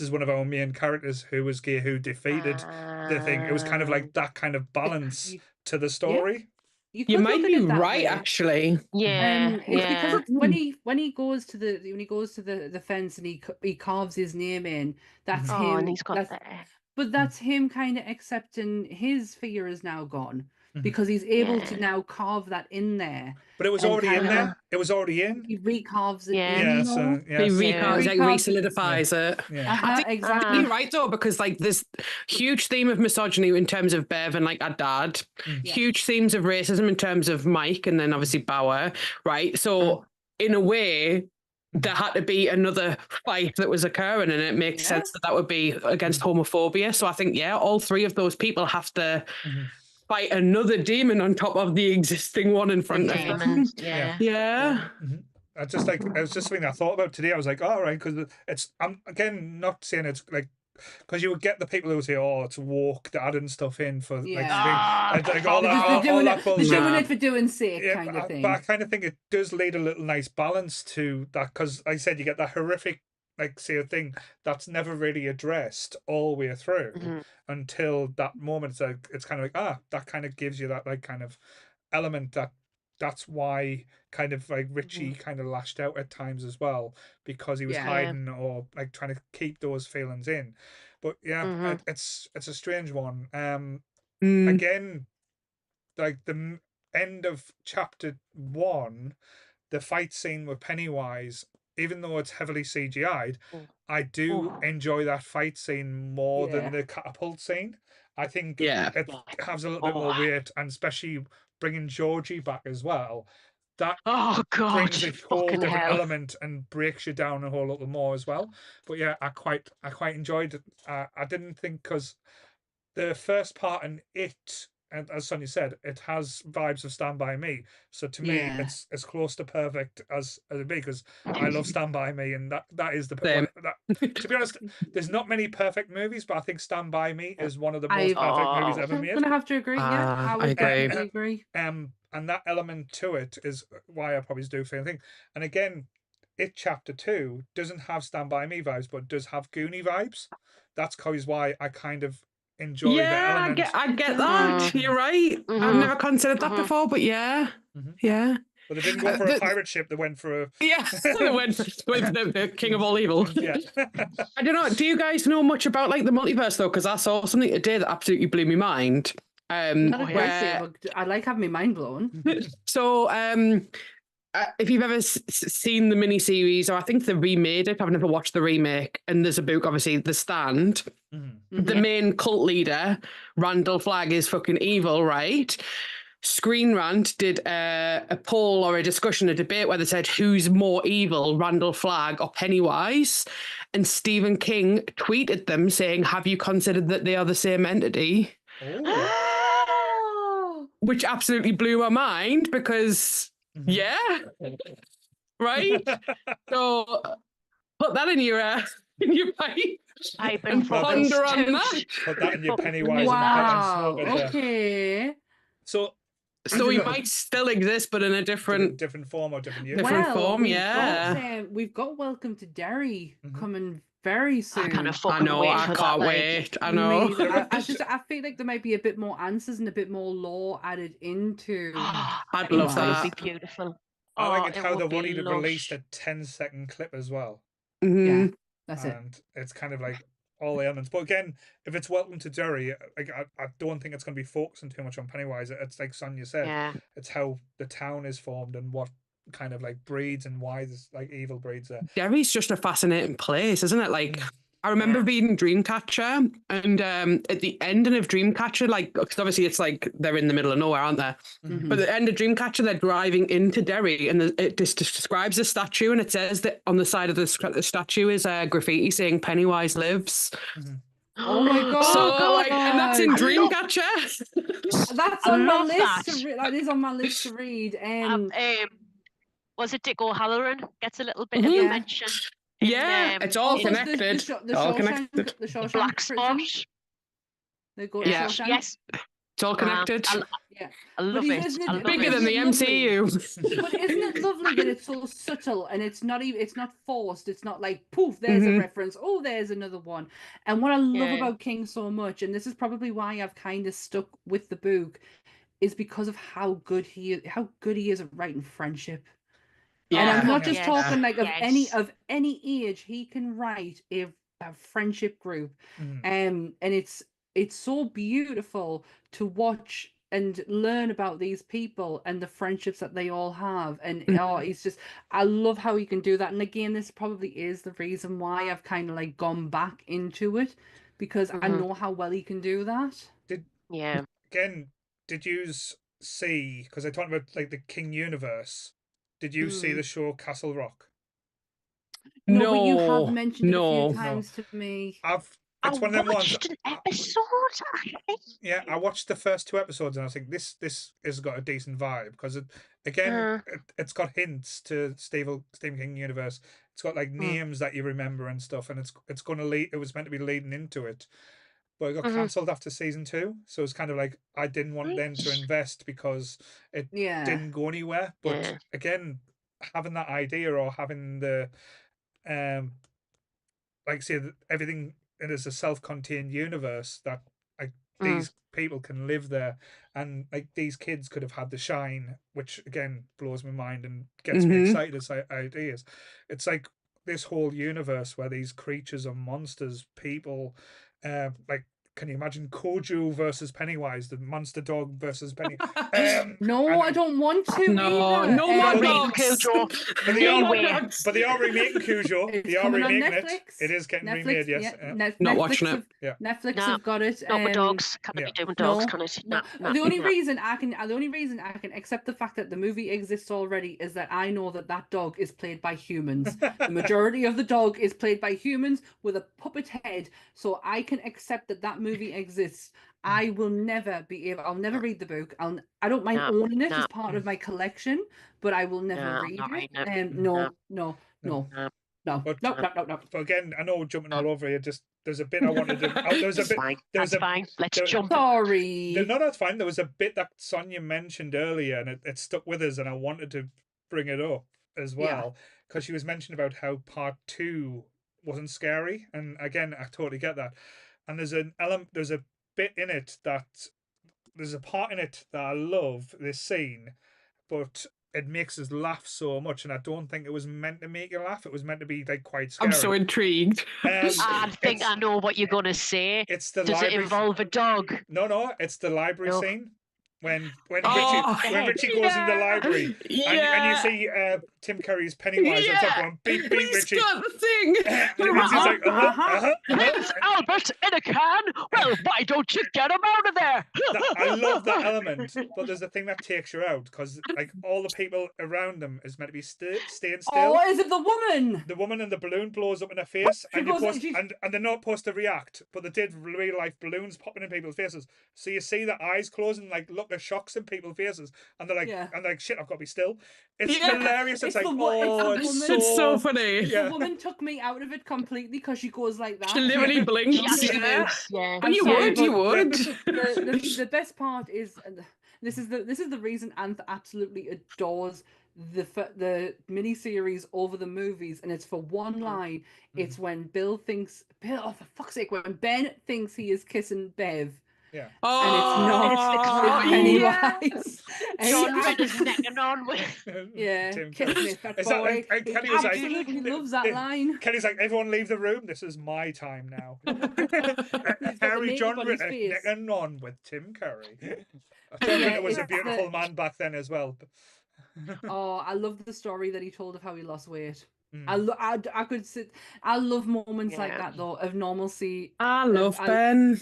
is one of our main characters who was gay, who defeated the thing. It was kind of like that kind of balance to the story. You might be right, actually. Yeah, it's because of when he goes to the fence and he carves his name in. That's him. And he's got that. But that's him kind of accepting his fear is now gone, because he's able to now carve that in there. But it was already in there. It was already in. He recarves it in. He recarves it, re-solidifies it. I think exactly right, though, because like there's huge theme of misogyny in terms of Bev and like our dad. Huge themes of racism in terms of Mike, and then obviously Bauer, right? So in a way, there had to be another fight that was occurring, and it makes sense that would be against homophobia. So I think, all three of those people have to fight another demon on top of the existing one in front of them. It was just something I thought about today. I was like, all right, because I'm again not saying it's like, because you would get the people who say, oh, it's woke, they're adding stuff in for like all that bullshit. They're doing it for doing sake kind of thing. But I kind of think it does lead a little nice balance to that, because like I said, you get that horrific, like, say, a thing that's never really addressed all the way through until that moment. It's like, it's kind of like, that kind of gives you that like kind of element that's why kind of like Richie kind of lashed out at times as well, because he was hiding or like trying to keep those feelings in. But it's a strange one. Again, like the end of chapter 1, the fight scene with Pennywise, even though it's heavily CGI'd, I do enjoy that fight scene more than the catapult scene. I think it has a little bit more weight, and especially bringing Georgie back as well. That brings a whole different element and breaks you down a whole little more as well. But I quite enjoyed it. I didn't think, because the first part in it, and as Sonia said, it has vibes of Stand By Me. So to me, it's as close to perfect as it be, because I love Stand By Me, and that is the to be honest, there's not many perfect movies, but I think Stand By Me is one of the most perfect movies ever made. I'm gonna have to agree. I would agree. And that element to it is why I probably do feel thing. And again, chapter 2 doesn't have Stand By Me vibes, but does have Goonie vibes. That's why I kind of enjoy the element. I get that. You're right. I've never considered that before, but yeah. But they didn't go for a pirate ship. They went for a... they went for the king of all evil. I don't know. Do you guys know much about like the multiverse though? Because I saw something today that absolutely blew my mind. I like having my mind blown. So, if you've ever seen the miniseries, or I think they remade it, I've never watched the remake, and there's a book, obviously, The Stand. The main cult leader, Randall Flagg, is fucking evil, right? Screen Rant did a poll or a discussion, a debate where they said who's more evil, Randall Flagg or Pennywise, and Stephen King tweeted them saying, have you considered that they are the same entity? Which absolutely blew my mind, because right? So put that in your pipe and ponder on that. Put that in your Pennywise. Wow. Okay. So So he might still exist, but in a different form or different year. Different form, we've got Welcome to Derry coming very soon. I kind of I fucking know, wait I for can't that. wait. I know. I feel like there might be a bit more answers and a bit more lore added into. I'd love that. Would be beautiful. I like it how they've would only be released lush. a 10-second clip as well. Yeah, that's it. And it's kind of like all the elements. But again, if it's Welcome to Derry, I don't think it's going to be focusing too much on Pennywise. It's like Sonia said, it's how the town is formed and what kind of like breeds and why there's like evil breeds there. Derry's just a fascinating place, isn't it? Like, I remember reading Dreamcatcher, and at the ending of Dreamcatcher, like, because obviously it's like they're in the middle of nowhere, aren't they? But at the end of Dreamcatcher, they're driving into Derry, and it just describes the statue, and it says that on the side of the statue is a graffiti saying "Pennywise lives." Oh my god! So like, and that's in Dreamcatcher. That's on my list. That is on my list to read. Was it Dick O'Halloran gets a little bit of a mention? It's all connected. All connected. The Black Spot. They go to Shawshank. Yes. It's all connected. I love it. Bigger than the MCU. But isn't it lovely that it's so subtle and it's not forced. It's not like poof, there's a reference. Oh, there's another one. And what I love about King so much, and this is probably why I've kind of stuck with the book, is because of how good he is at writing friendship. Yeah. And I'm not just talking like of any age. He can write a friendship group, and it's so beautiful to watch and learn about these people and the friendships that they all have. And it's just, I love how he can do that. And again, this probably is the reason why I've kind of like gone back into it, because I know how well he can do that. Did you see, because I talked about like the King universe, did you see the show Castle Rock? No, but you have mentioned it a few times to me. It's one of them ones. An episode. I watched the first 2 episodes and I think this has got a decent vibe, because it's got hints to Stephen King universe. It's got like names that you remember and stuff, and it's going to lead. It was meant to be leading into it, but it got cancelled after season 2. So it's kind of like I didn't want them to invest because it didn't go anywhere. But again, having that idea or having the like say everything. It is a self-contained universe that like these people can live there, and like these kids could have had the shine, which again blows my mind and gets me excited as ideas. It's like this whole universe where these creatures are monsters, people, like. Can you imagine Kojo versus Pennywise, the monster dog versus Penny? No, I don't want to. No more dogs. But they are remaking Cujo. They are remaking it. It is getting remade. Yes. Not watching it. Netflix have got it. Not with dogs. Can't be doing dogs. Can it? No. The only reason I can accept the fact that the movie exists already is that I know that dog is played by humans. The majority of the dog is played by humans with a puppet head, so I can accept that movie exists. I will never be able. I'll never read the book. I don't mind owning it as part of my collection, but I will never read it. No. But again, I know we're jumping all over here. Just there's a bit I wanted to. That's fine. Let's jump. Sorry. No, that's fine. There was a bit that Sonia mentioned earlier, and it stuck with us, and I wanted to bring it up as well because she was mentioning about how part 2 wasn't scary, and again, I totally get that. And there's a bit in it there's a part in it that I love, this scene, but it makes us laugh so much, and I don't think it was meant to make you laugh. It was meant to be like quite scary. I'm so intrigued. I think I know what you're gonna say. It's the Does it involve a dog? No, it's the library scene. When Richie goes in the library and you see Tim Curry's Pennywise on top going, beep Richie. Got the thing. Richie's like, Prince Albert in a can? Well, why don't you get him out of there? I love that element, but there's a thing that takes you out, because like all the people around them is meant to be staying still. Oh, is it the woman? The woman, and the balloon blows up in her face, and they're not supposed to react, but they did real life balloons popping in people's faces. So you see the eyes closing, like look at shocks in people's faces, and they're like, shit, I've got to be still. It's hilarious. It's so funny. The woman took me out of it completely because she goes like that. She literally blinks. Yeah. And you would. The best part is This is the reason Anth absolutely adores the miniseries over the movies, and it's for one line. It's when Bill, oh for fuck's sake, when Ben thinks he is kissing Bev. Yeah. And it's not Pennywise. John Ritter's necking on with. Yeah, Tim kiss Curry. me, fat Is that boy. like- He Kenny was like- absolutely loves that line. Kenny's like, everyone leave the room. This is my time now. Harry makeup John on his Ritter face. necking on with Tim Curry. John Ritter was a it's beautiful man back then as well. Oh, I love the story that he told of how he lost weight. Mm. I love moments like that though, of normalcy. I love Ben.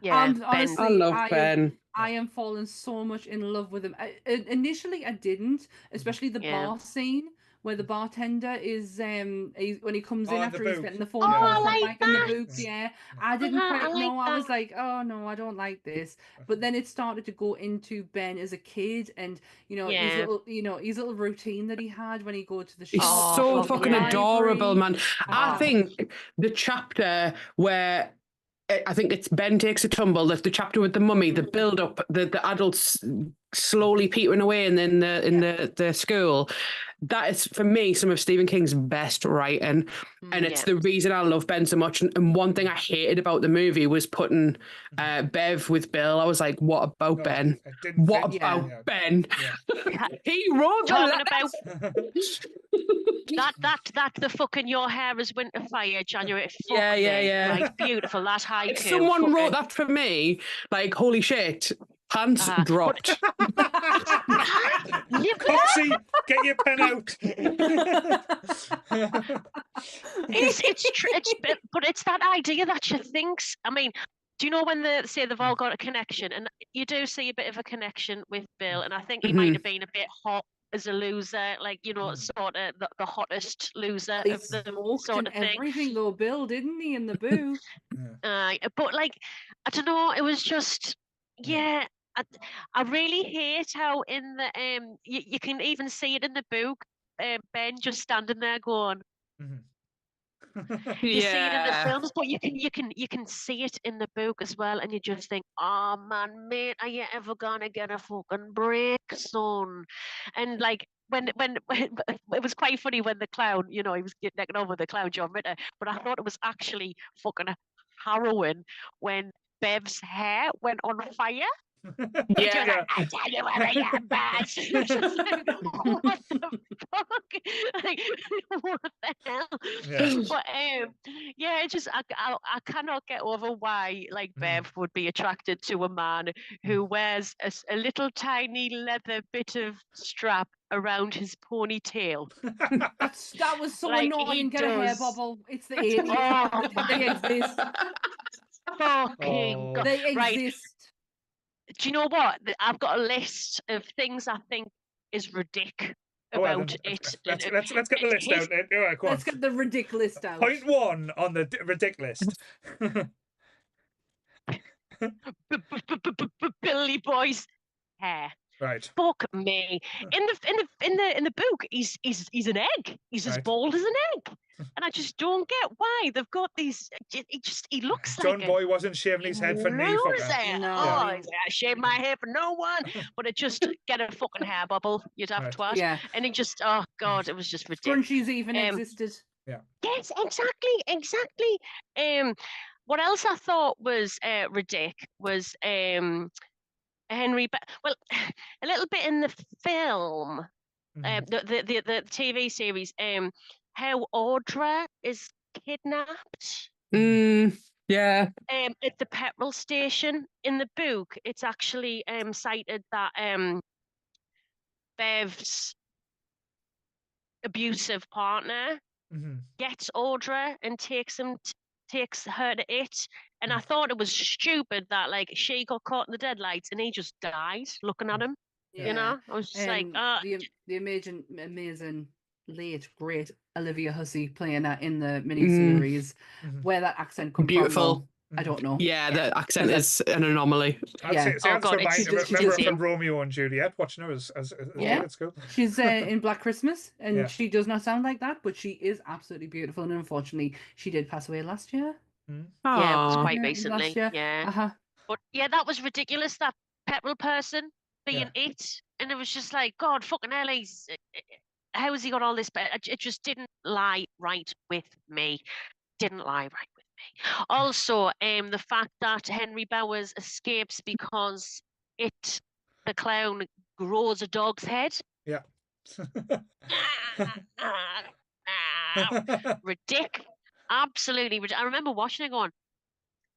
Yeah, And honestly, I love Ben. I am falling so much in love with him. Initially, I didn't, especially the bar scene where the bartender is when he comes in after he's getting the phone call from Mike and the books. Yeah, I didn't quite know. I was like, oh no, I don't like this. But then it started to go into Ben as a kid, and his little routine that he had when he go to the shop. He's so fucking adorable, man. I think the chapter where I think it's Ben takes a tumble, the chapter with the mummy, the build up, the adults slowly petering away in the school. That is, for me, some of Stephen King's best writing. And it's the reason I love Ben so much. And one thing I hated about the movie was putting Bev with Bill. I was like, what about Ben? What about Ben? Yeah. He wrote talking about that the fucking your hair is winter fire, January. Yeah. Like, beautiful. That haiku. If someone wrote that for me, like, holy shit, pants dropped. Coxie, get your pen out. It's true, but it's that idea that she thinks. I mean, do you know when they say they've all got a connection, and you do see a bit of a connection with Bill, and I think he might have been a bit hot as a loser, like, sort of the hottest loser of the sort of thing. Everything though, Bill, didn't he, in the boo? But like, I don't know, it was just I really hate how in the you can even see it in the book, Ben just standing there going. You see it in the films, but you can see it in the book as well, and you just think, oh man, mate, are you ever gonna get a fucking break, son? And like when it was quite funny when the clown, he was getting over the clown, John Ritter, but I thought it was actually fucking harrowing when Bev's hair went on fire. Yeah. I tell you where I am, Bash. What the fuck? Like, what the hell? Yeah. But it just I cannot get over why like Bev would be attracted to a man who wears a little tiny leather bit of strap around his ponytail. That was so annoying. Get a hair bubble. It's the 80s. They exist. Fucking God. They exist. Right. Do you know what? I've got a list of things I think is ridiculous about it. Let's get the list out. Right, let's get the ridiculous out. Point 1 on the ridiculous. Billy Boy's hair. Right. Fuck me. In the book, he's an egg. He's as bald as an egg. And I just don't get why they've got these. He looks like John Boy wasn't shaving his head for me. No. I shave my hair for no one. But it just get a fucking hair bubble. You'd have twat. Yeah. And it just, oh God, it was just ridiculous. Scrunchies even existed. Yeah. Yes, exactly. What else I thought was ridiculous was Henry, well, a little bit in the film, the TV series, how Audra is kidnapped. Yeah. At the petrol station. In the book, it's actually cited that Bev's abusive partner gets Audra and takes her to it. And I thought it was stupid that like she got caught in the deadlights and he just died looking at him. I was just like, the amazing late great Olivia Hussey playing that in the miniseries, where that accent comes from. I don't know. Yeah, the accent is an anomaly. Remember from Romeo and Juliet, watching her as at school. She's in Black Christmas, and she does not sound like that, but she is absolutely beautiful. And unfortunately, she did pass away last year. Yeah, it was quite recently. Yeah. But yeah, that was ridiculous. That petrol person being it, and it was just like, God, fucking hell, how has he got all this? But it just didn't lie right with me. Didn't lie right with me. Also, the fact that Henry Bowers escapes because the clown grows a dog's head. Yeah. Ridiculous. Absolutely ridiculous. I remember watching it going,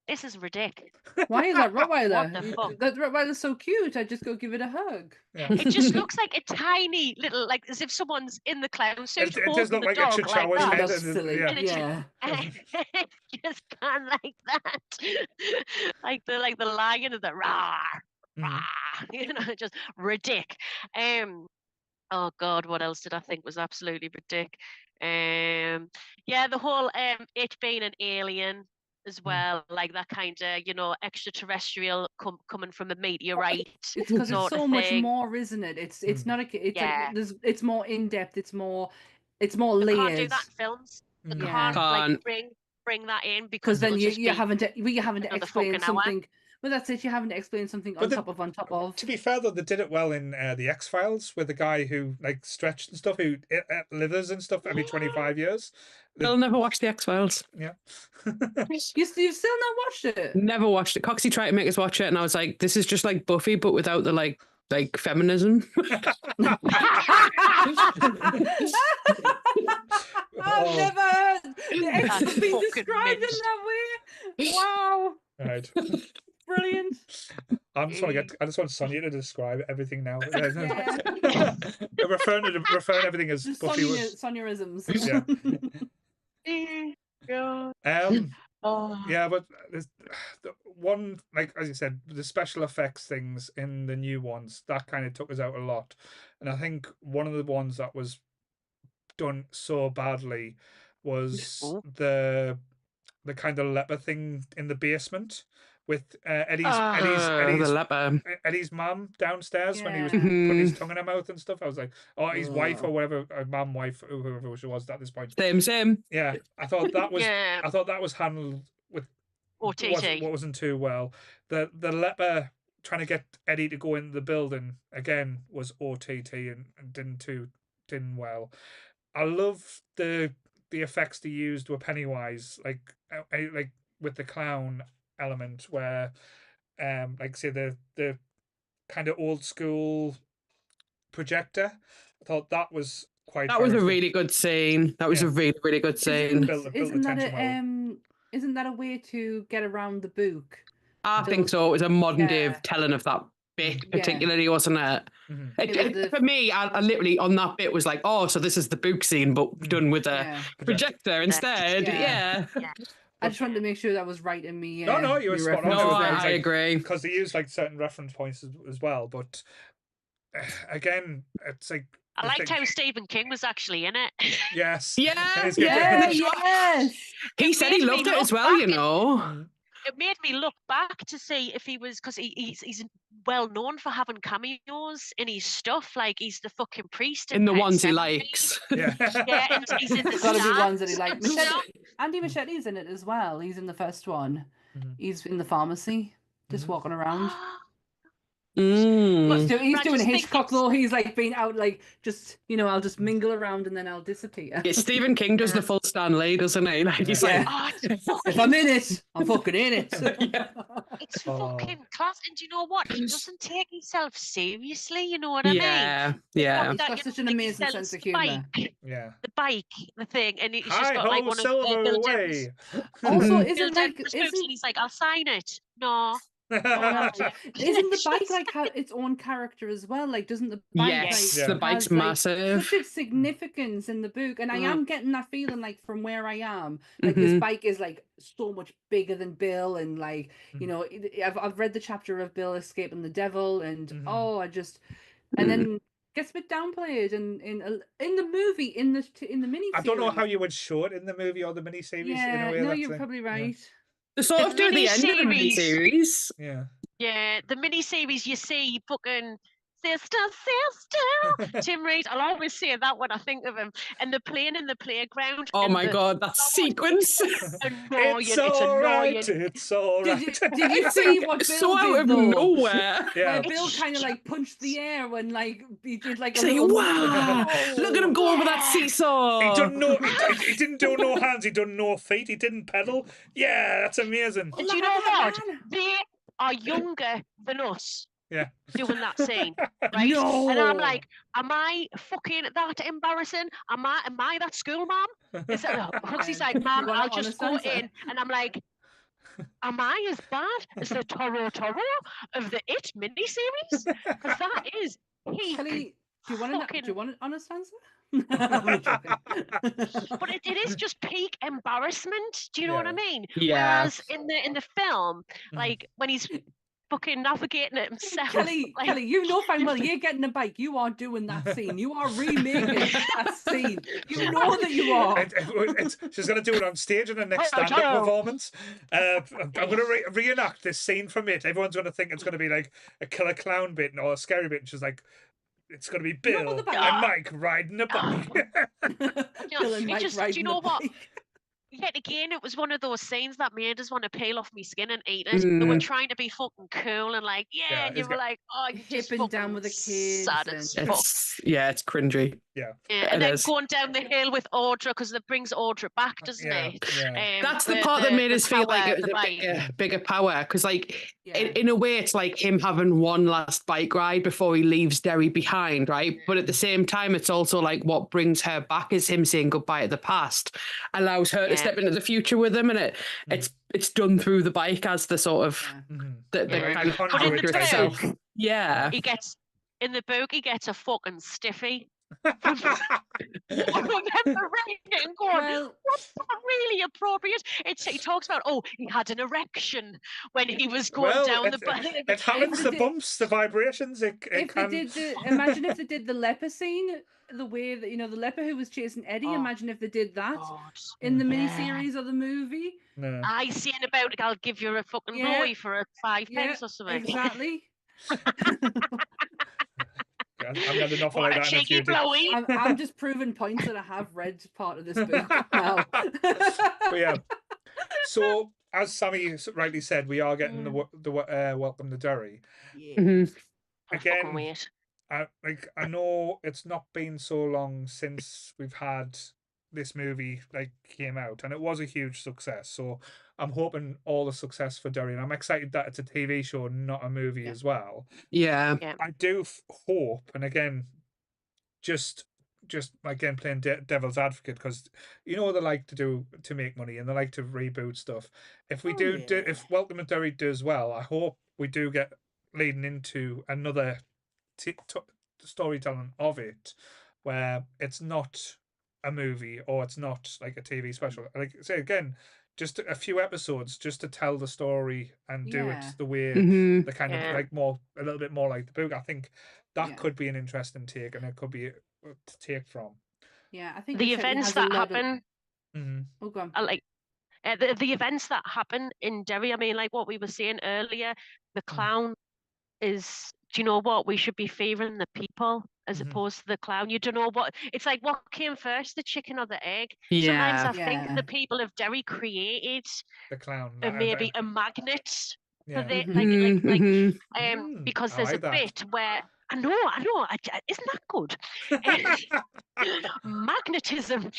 this is ridiculous. Why is that Rottweiler? What the fuck? That Rottweiler's so cute. I'd just go give it a hug. Yeah. It just looks like a tiny little, like as if someone's in the clown suit. It does look like a chihuahua's Oh, head. that's silly. And it Yeah. just gone like that. like the lion of the rah, rah, just ridiculous. Oh God, what else did I think was absolutely ridiculous? Yeah, the whole it being an alien as well, like that kind of, extraterrestrial coming from a meteorite. It's because it's so much thing. more, isn't it? It's not it's Yeah. it's more in depth. It's more They layers. can't do that in films. They can't like bring that in because then you're having to explain something. Hour. Well, that's it. You having to explain something on top of. To be fair, though, they did it well in the X-Files with the guy who like stretched and stuff, who livers and stuff every 25 years. I'll never watch the X-Files. Yeah. You've still not watched it? Never watched it. Coxie tried to make us watch it, and I was like, "This is just like Buffy, but without the like feminism." I've never heard the X has been described in that way. Wow. Right. Brilliant. I just want Sonia to describe everything now. Yeah. referring everything as Just Buffy. Sonia-isms. Yeah. Yeah, but there's the one, like as you said, the special effects things in the new ones that kind of took us out a lot, and I think one of the ones that was done so badly was the kind of leper thing in the basement with Eddie's mum downstairs when he was putting his tongue in her mouth and stuff. I was like, oh, his wife or whatever, mum, wife, whoever she was at this point. Same. Yeah, I thought that was I thought that was handled with OTT. What wasn't too well. The leper trying to get Eddie to go into the building again was OTT and didn't well. I love the effects they used with Pennywise, like with the clown element, where like say the kind of old school projector. I thought that was quite. That was a really good scene. That was a really, really good scene. Isn't that a way to get around the book? I think so. It was a modern day of telling of that bit, particularly, wasn't it? For me, I literally on that bit was like, oh, so this is the book scene, but done with a projector instead. Yeah. I just wanted to make sure that was right in me. No, you were spot on. No, I agree. Because they use like certain reference points as well. But again, it's like I liked how Stephen King was actually in it. Yes. Yes. He said he loved it as well, you know. It made me look back to see if he was, because he's well known for having cameos in his stuff. Like he's the fucking priest in the ones he likes. Yeah, and he's in the gotta be ones that he likes. Andy Machette's in it as well. He's in the first one. He's in the pharmacy, just walking around. He's doing Hitchcock though. He's like being out, like just I'll just mingle around and then I'll disappear. Yeah, Stephen King does the full Stan Lee, doesn't he? Like he's like, if I'm in it, I'm fucking in it. It's fucking class. And do you know what? He doesn't take himself seriously. You know what I mean? Yeah. He's got such an amazing sense of humor. The bike, the thing, and he's just got like one of Bill James. Also, he's like, I'll sign it. No. Isn't the bike like have its own character as well? Like, doesn't the bike? The bike's massive. Such a significance in the book, and I am getting that feeling like from where I am, like this bike is like so much bigger than Bill, and like I've read the chapter of Bill escaping the devil, and and then gets a bit downplayed in the movie in the miniseries. I don't know how you would show it in the movie or the miniseries. Yeah, in a way you're probably right. They sort of do the end of the miniseries. Yeah, the miniseries, you see fucking sister, Tim Reid. I'll always say that when I think of him. And the playing in the playground. Oh and my God, that sequence. Annoying. It's all right. It's annoying. It's all right. Did you see what Bill So did out of though? nowhere. Yeah. Where Bill kind of like punched the air when like he did like a He's like, little wow, look at him go over that seesaw. He done no. He didn't do no hands. He done no feet. He didn't pedal. Yeah, that's amazing. Do you know what? They are younger than us. Yeah. Doing that scene, right? No. And I'm like, am I fucking that embarrassing? Am I that school mom? Huxley's like, Mum, I'll just go in, and I'm like, am I as bad as the Toro of the It miniseries? Because that is peak. Kelly, do you want an honest answer? But it is just peak embarrassment. Do you know what I mean? Yeah. Whereas in the film, like when he's fucking navigating it himself. Kelly, you know fine well you're getting a bike. You are doing that scene. You are remaking that scene. You know that you are. She's going to do it on stage in the next stand-up performance. I'm going to reenact this scene from it. Everyone's going to think it's going to be like a killer clown bit or a scary bit. And she's like, it's going to be Bill and Mike riding a bike. Bill and Mike riding do you know what? bike. Yet again, it was one of those scenes that made us want to peel off my skin and eat it. They were trying to be fucking cool and like, and you were like, oh, you're just hipping down with the kids. Sad as fuck. It's cringy. Yeah. And then going down the hill with Audra because it brings Audra back, doesn't it? Yeah. That's the part that made us feel like it was a bigger power. Because, like, in a way, it's like him having one last bike ride before he leaves Derry behind, right? But at the same time, it's also like what brings her back is him saying goodbye to the past, allows her to step into the future with him, and it's done through the bike as the sort of the kind of character itself. Yeah, he gets in the book. He gets a fucking stiffy. I remember reading it and going, "What's that really appropriate?" He talks about, he had an erection when he was going down the bike. It happens. The bumps, the vibrations. Imagine if they did the leper scene. The way that the leper who was chasing Eddie. Imagine if they did that in the miniseries or the movie. No. I seen about. I'll give you a fucking blowy for a 5 pence or something. Exactly. I'm going to offer like that in a few days. I'm just proving points that I have read part of this book now. But yeah. So as Sammy rightly said, we are getting the Welcome to Derry. Yeah. Again. I know it's not been so long since we've had this movie came out, and it was a huge success. So I'm hoping all the success for Derry, and I'm excited that it's a TV show, not a movie as well. Yeah. I do hope, and again, just again playing devil's advocate, because they like to make money and they like to reboot stuff. If we if Welcome to Derry does well, I hope we do get leading into another storytelling of it, where it's not a movie or it's not like a TV special. Like say again, just a few episodes just to tell the story and do it the way the kind of a little bit more like the book. I think that could be an interesting take, and it could be to take from. Yeah, I think the events that happen. Oh, go on. The events that happen in Derry. I mean, like what we were saying earlier, the clown is. Do you know what? We should be favouring the people as opposed to the clown. You don't know what it's like. What came first, the chicken or the egg? Yeah. Sometimes I think the people of Derry created the clown, maybe a magnet for the because there's a bit where I know. Isn't that good? Magnetism.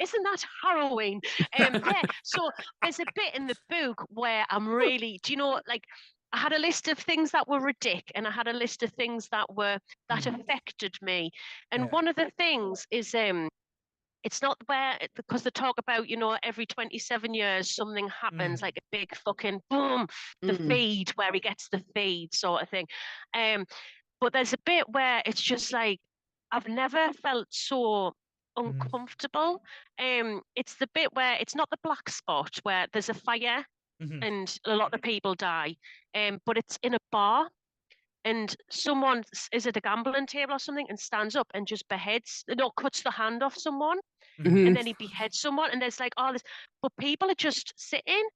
Isn't that harrowing? So there's a bit in the book where I'm really. Do you know like? I had a list of things that were ridiculous, and I had a list of things that affected me. And one of the things is it's not where because they talk about every 27 years something happens like a big fucking boom, the feed where he gets the feed sort of thing. But there's a bit where it's just like I've never felt so uncomfortable. It's the bit where it's not the black spot where there's a fire. And a lot of people die, but it's in a bar, and someone is at a gambling table or something and stands up and just cuts the hand off someone, and then he beheads someone, and there's like all this, but people are just sitting,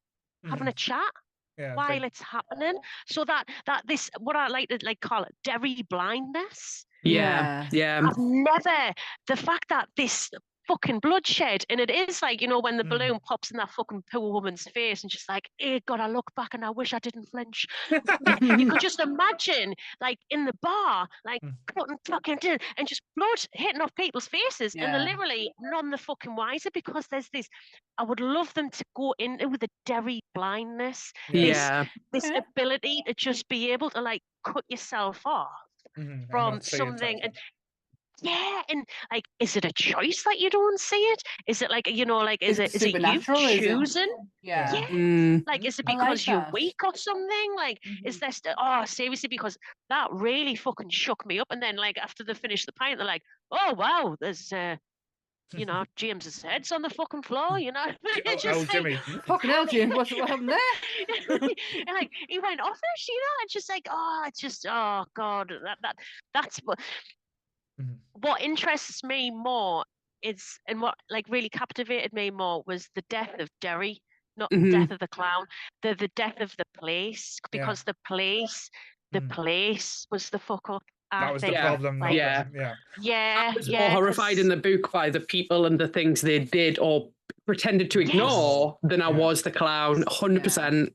having a chat, while it's happening. So that this, what I like to call it, Derry blindness. Yeah. I've never, the fact that this fucking bloodshed, and it is like, you know, when the balloon pops in that fucking poor woman's face and she's like, hey God, I look back and I wish I didn't flinch. You could just imagine, like, in the bar, like cutting fucking and just blood hitting off people's faces, and they're literally none the fucking wiser, because there's this, I would love them to go into the Derry blindness, this ability to just be able to like cut yourself off from something. And like, is it a choice that you don't see it? Is it like, you know, like, is it you choosing? Like, is it because you're weak or something? Like, is this seriously? Because that really fucking shook me up. And then, like, after they finished the pint, they're like, oh wow, there's you know, James's head's on the fucking floor, you know. Just Jimmy. Fucking hell, James, what happened there? And like, he went off us, you know, and just like, oh God, that's what. What interests me more is, and what like really captivated me more, was the death of Derry, not the death of the clown, the death of the place, because the place was the fuck up. That was the problem. Like, I was more horrified in the book by the people and the things they did or pretended to ignore than I was the clown. 100%.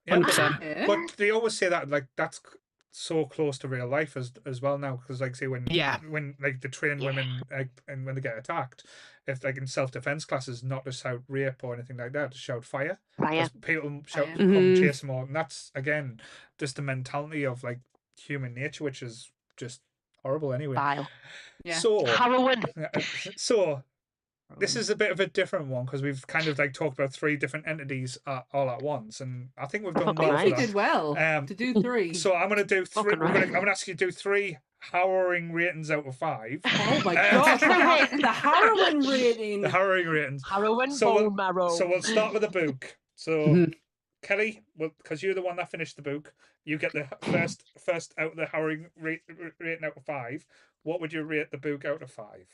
100%. But they always say that, like, that's so close to real life as well now, because like, say when like the trained women, like, and when they get attacked, if like in self-defense classes, not to shout rape or anything like that, to shout fire. People shout come chase them all, and that's again just the mentality of like human nature, which is just horrible anyway. Vile. So harrowing. So this is a bit of a different one, because we've kind of like talked about 3 different entities all at once, and I think we've done well. We did well to do 3. So I'm going to do 3. I'm going to ask you to do 3 harrowing ratings out of 5. Oh my gosh, the harrowing rating. The harrowing ratings. Harrowing bone marrow. So we'll start with the book. So Kelly, because you're the one that finished the book, you get the first out of the harrowing rating out of 5. What would you rate the book out of 5?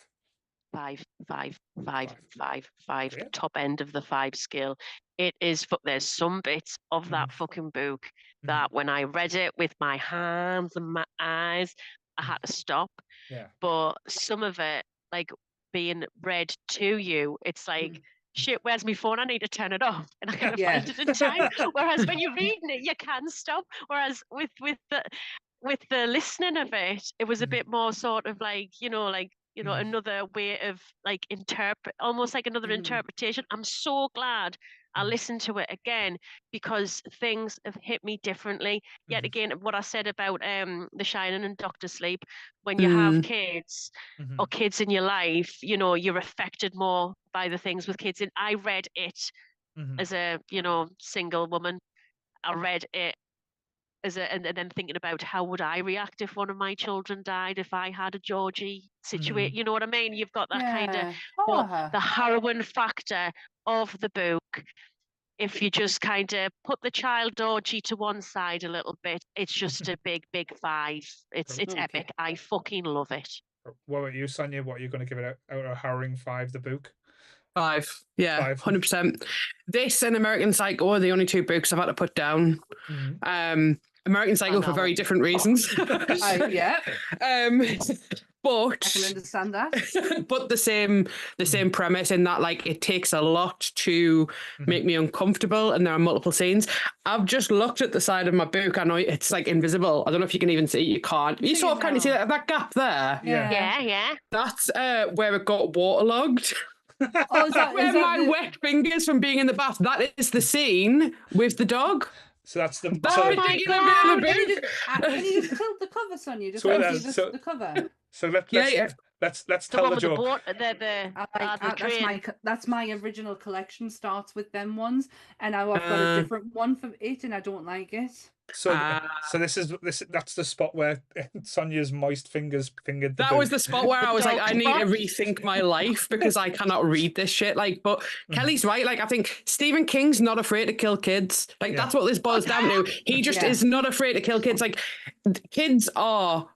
5. Top end of the 5 scale. It is. There's some bits of that fucking book that when I read it with my hands and my eyes, I had to stop. But some of it, like being read to you, it's like, shit, where's my phone? I need to turn it off, and I gotta find it in time. Whereas when you're reading it, you can stop. Whereas with the listening of it, it was a bit more sort of like, you know, another way of like almost like another interpretation. I'm so glad I listened to it again, because things have hit me differently. Yet again, what I said about The Shining and Doctor Sleep, when you have kids or kids in your life, you know, you're affected more by the things with kids. And I read it as a, you know, single woman. I read it and then thinking about how would I react if one of my children died, if I had a Georgie situation, you know what I mean? You've got that kind of the harrowing factor of the book. If you just kind of put the child orgy to one side a little bit, it's just a big 5. It's epic. I fucking love it. What about you, Sonia? What are you going to give it out of harrowing 5, the book? 5. Yeah, 100%. This and American Psycho are the only 2 books I've had to put down. American Psycho for very different reasons. But I can understand that. But the same premise, in that like it takes a lot to make me uncomfortable, and there are multiple scenes. I've just looked at the side of my book. I know it's like invisible. I don't know if you can even see. You can't. You sort of kind of see that gap there. Yeah. That's where it got waterlogged. Oh, is that my wet fingers from being in the bath? That is the scene with the dog. So that's the. Oh my God! Can you just tilt the cover, Sonia? Just the cover. So let's tell the joke. That's my original collection. Starts with them ones, and I've got a different one for it, and I don't like it. So that's the spot where Sonia's moist fingers fingered the That book. was the spot where I was like, I need to rethink my life, because I cannot read this shit. Like, but Kelly's right. Like, I think Stephen King's not afraid to kill kids. Like, that's what this boils down to. He just is not afraid to kill kids. Like, kids are.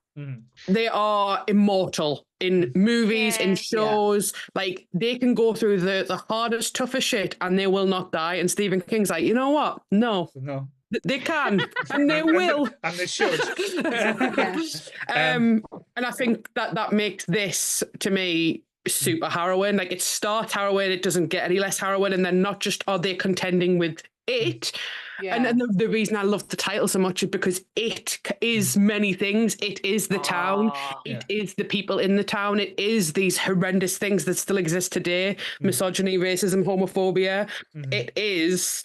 They are immortal in movies, in shows. Like, they can go through the hardest, toughest shit and they will not die. And Stephen King's like, you know what? No. They can, and they will. And they should. And I think that makes this, to me, super harrowing. Like, it starts harrowing, it doesn't get any less harrowing, and then not just are they contending with it. And then the reason I love the title so much is because it is many things. It is the town. It is the people in the town. It is these horrendous things that still exist today. Misogyny, racism, homophobia. It is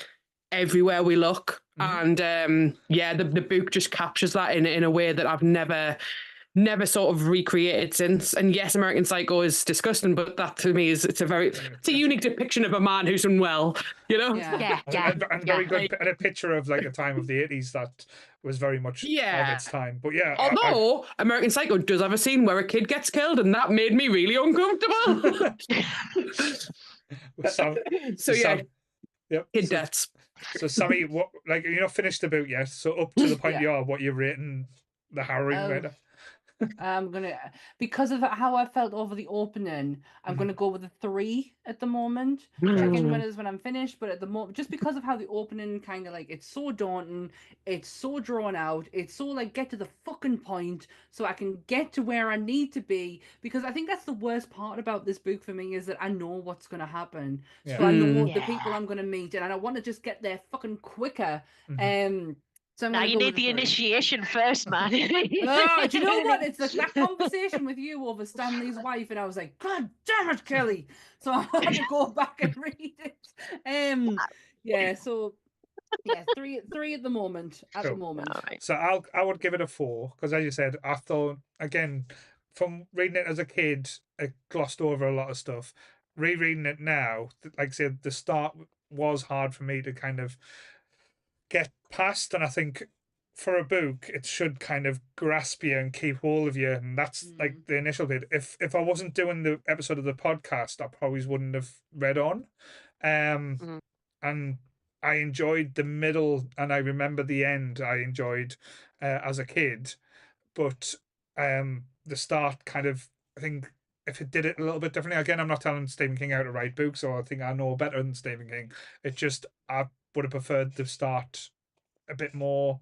everywhere we look. And the book just captures that in a way that I've never sort of recreated since. And yes, American Psycho is disgusting, but that to me is it's a unique depiction of a man who's unwell, you know? And very good, and a picture of like a time of the 80s that was very much of its time. But although American Psycho does have a scene where a kid gets killed, and that made me really uncomfortable. Kid deaths. So Sammy, what, like, you're not finished the book yet, so up to the point you are, what you're rating the harrowing murder? I'm gonna, because of how I felt over the opening, I'm gonna go with a 3 at the moment. Check in when I'm finished, but at the moment, just because of how the opening kind of like, it's so daunting, it's so drawn out, it's so like, get to the fucking point so I can get to where I need to be, because I think that's the worst part about this book for me, is that I know what's gonna happen. So I know the people I'm gonna meet, and I want to just get there fucking quicker. So now you need the initiation first, man. Do you know what? It's like that conversation with you over Stanley's wife, and I was like, God damn it, Kelly. So I had to go back and read it. So 3 at the moment. Right. So I would give it a 4, because as you said, I thought, again, from reading it as a kid, I glossed over a lot of stuff. Rereading it now, like I said, the start was hard for me to kind of get past, and I think for a book it should kind of grasp you and keep hold of you, and that's like the initial bit. If I wasn't doing the episode of the podcast, I probably wouldn't have read on. And I enjoyed the middle, and I remember the end I enjoyed as a kid, but the start kind of, I think if it did it a little bit differently, again, I'm not telling Stephen King how to write books, or I think I know better than Stephen King. It just, I would have preferred to start a bit more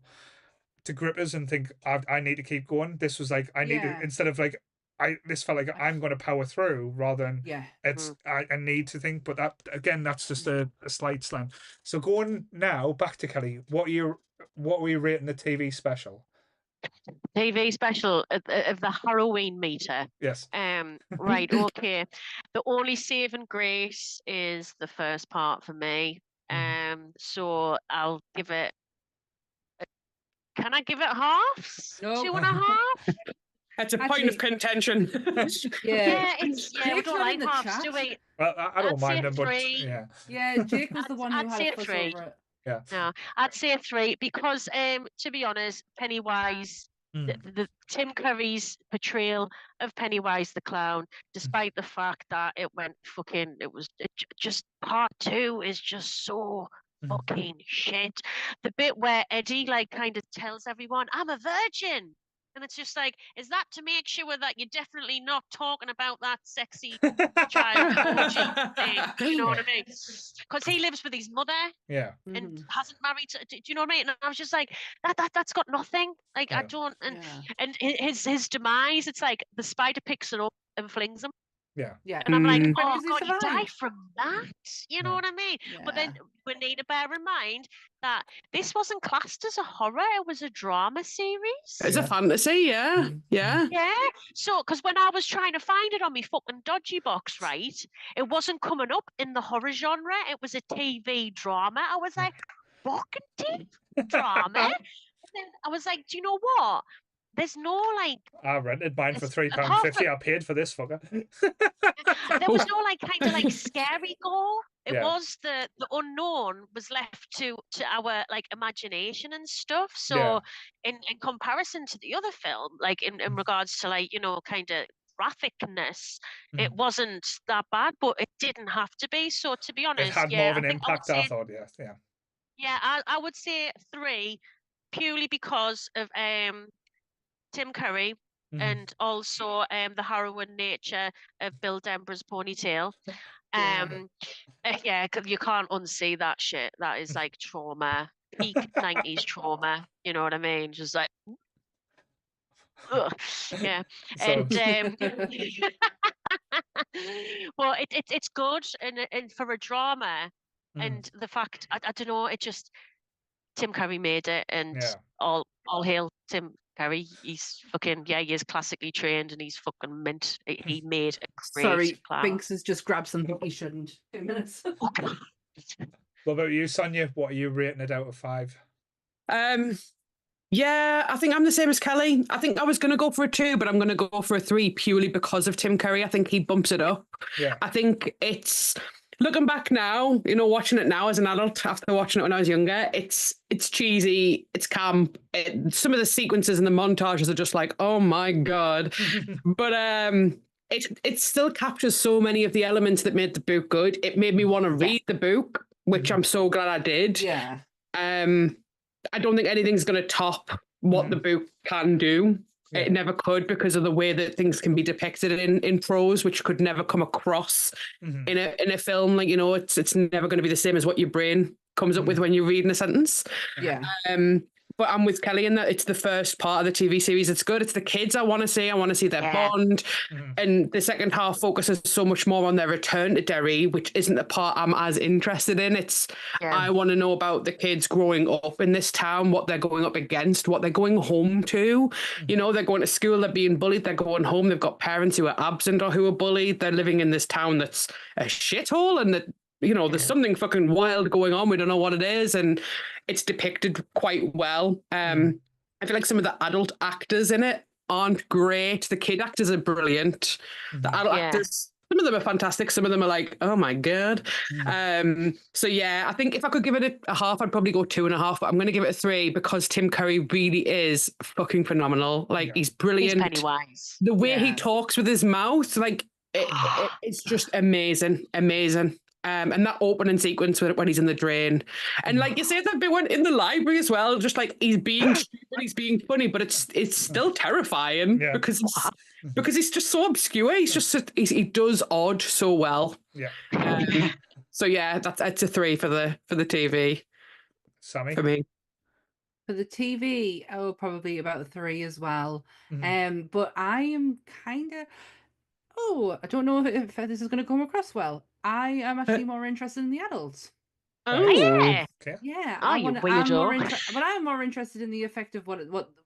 to grip us and think I need to keep going. This was like, I need to, instead of like, this felt like I'm going to power through rather than it's I need to think. But that, again, that's just a slight slant. So going now back to Kelly, what were you rating the TV special? TV special of the Halloween meter. Yes. Right. Okay. The only saving grace is the first part for me. So I'll give it. Can I give it halves? No. 2.5. That's a point of contention. We don't like halves, do we? Well, I don't mind them, but Jake was the one who had a fuss over it. Yeah. No, I'd say 3 because, to be honest, Pennywise, the Tim Curry's portrayal of Pennywise the Clown, despite the fact that it just part 2 is just so fucking shit. The bit where Eddie like kind of tells everyone, I'm a virgin. And it's just like, is that to make sure that you're definitely not talking about that sexy child orgy thing? You know what I mean? Because he lives with his mother, and hasn't married. Do you know what I mean? And I was just like, that's got nothing. Like I don't. And his demise, it's like the spider picks it up and flings him. Yeah. And I'm like, oh God, you die from that? You know what I mean? But then we need to bear in mind that this wasn't classed as a horror, it was a drama series. It's a fantasy, yeah. So, because when I was trying to find it on my fucking dodgy box, right, it wasn't coming up in the horror genre, it was a TV drama. I was like, fucking TV drama? And then I was like, do you know what? There's no like. I rented mine for £3.50. I paid for this fucker. There was no like kind of like scary gore. It was the unknown was left to our like imagination and stuff. So in comparison to the other film, like in regards to like, you know, kind of graphicness, it wasn't that bad, but it didn't have to be. So to be honest, it had more of an impact. I thought, I would say 3, purely because of Tim Curry and also the harrowing nature of Bill Denborough's ponytail. You can't unsee that shit. That is like trauma. peak 90s trauma. You know what I mean? Just like, ugh. Yeah. So, And well, it's good and for a drama, and the fact I don't know, it just Tim Curry made it, and yeah. all hail Tim Curry. He's fucking he is classically trained, and he's fucking mint. He made a great Sorry, clown. Binks has just grabbed something he shouldn't. 2 minutes. Oh, God. What about you, Sonia? What are you rating it out of 5? Yeah, I think I'm the same as Kelly. I think I was going to go for a 2, but I'm going to go for a 3 purely because of Tim Curry. I think he bumps it up. Yeah. I think it's looking back now, you know, watching it now as an adult after watching it when I was younger, it's cheesy, it's camp. Some of the sequences and the montages are just like, oh my God. But it still captures so many of the elements that made the book good. It made me want to read the book, which I'm so glad I did. Yeah. I don't think anything's going to top what the book can do. Yeah. It never could, because of the way that things can be depicted in prose, which could never come across in a film. Like, you know, it's never going to be the same as what your brain comes up with when you're reading a sentence. Yeah. But I'm with Kelly in that it's the first part of the TV series. It's good. It's the kids I want to see. I want to see their bond. And the second half focuses so much more on their return to Derry, which isn't the part I'm as interested in. I want to know about the kids growing up in this town, what they're going up against, what they're going home to. You know, they're going to school, they're being bullied, they're going home, they've got parents who are absent or who are bullied. They're living in this town that's a shithole, and that, you know, there's something fucking wild going on. We don't know what it is. And it's depicted quite well. I feel like some of the adult actors in it aren't great. The kid actors are brilliant. The adult actors, some of them are fantastic. Some of them are like, oh my God. So yeah, I think if I could give it a half, I'd probably go 2.5, but I'm going to give it a 3 because Tim Curry really is fucking phenomenal. Like, he's brilliant. He's Pennywise. The way he talks with his mouth, like, it's just amazing. And that opening sequence when he's in the drain, and like you said, that bit when in the library as well, just like he's being stupid, he's being funny, but it's still terrifying because he's just so obscure. He's just he does odd so well. So yeah, it's a 3 for the TV. Sammy, for me. For the TV, probably about a 3 as well. But I am kind of. I don't know if this is going to come across well. I am actually more interested in the adults. Oh, yeah. Yeah. Oh, you weirdo. But I'm more interested in the effect of what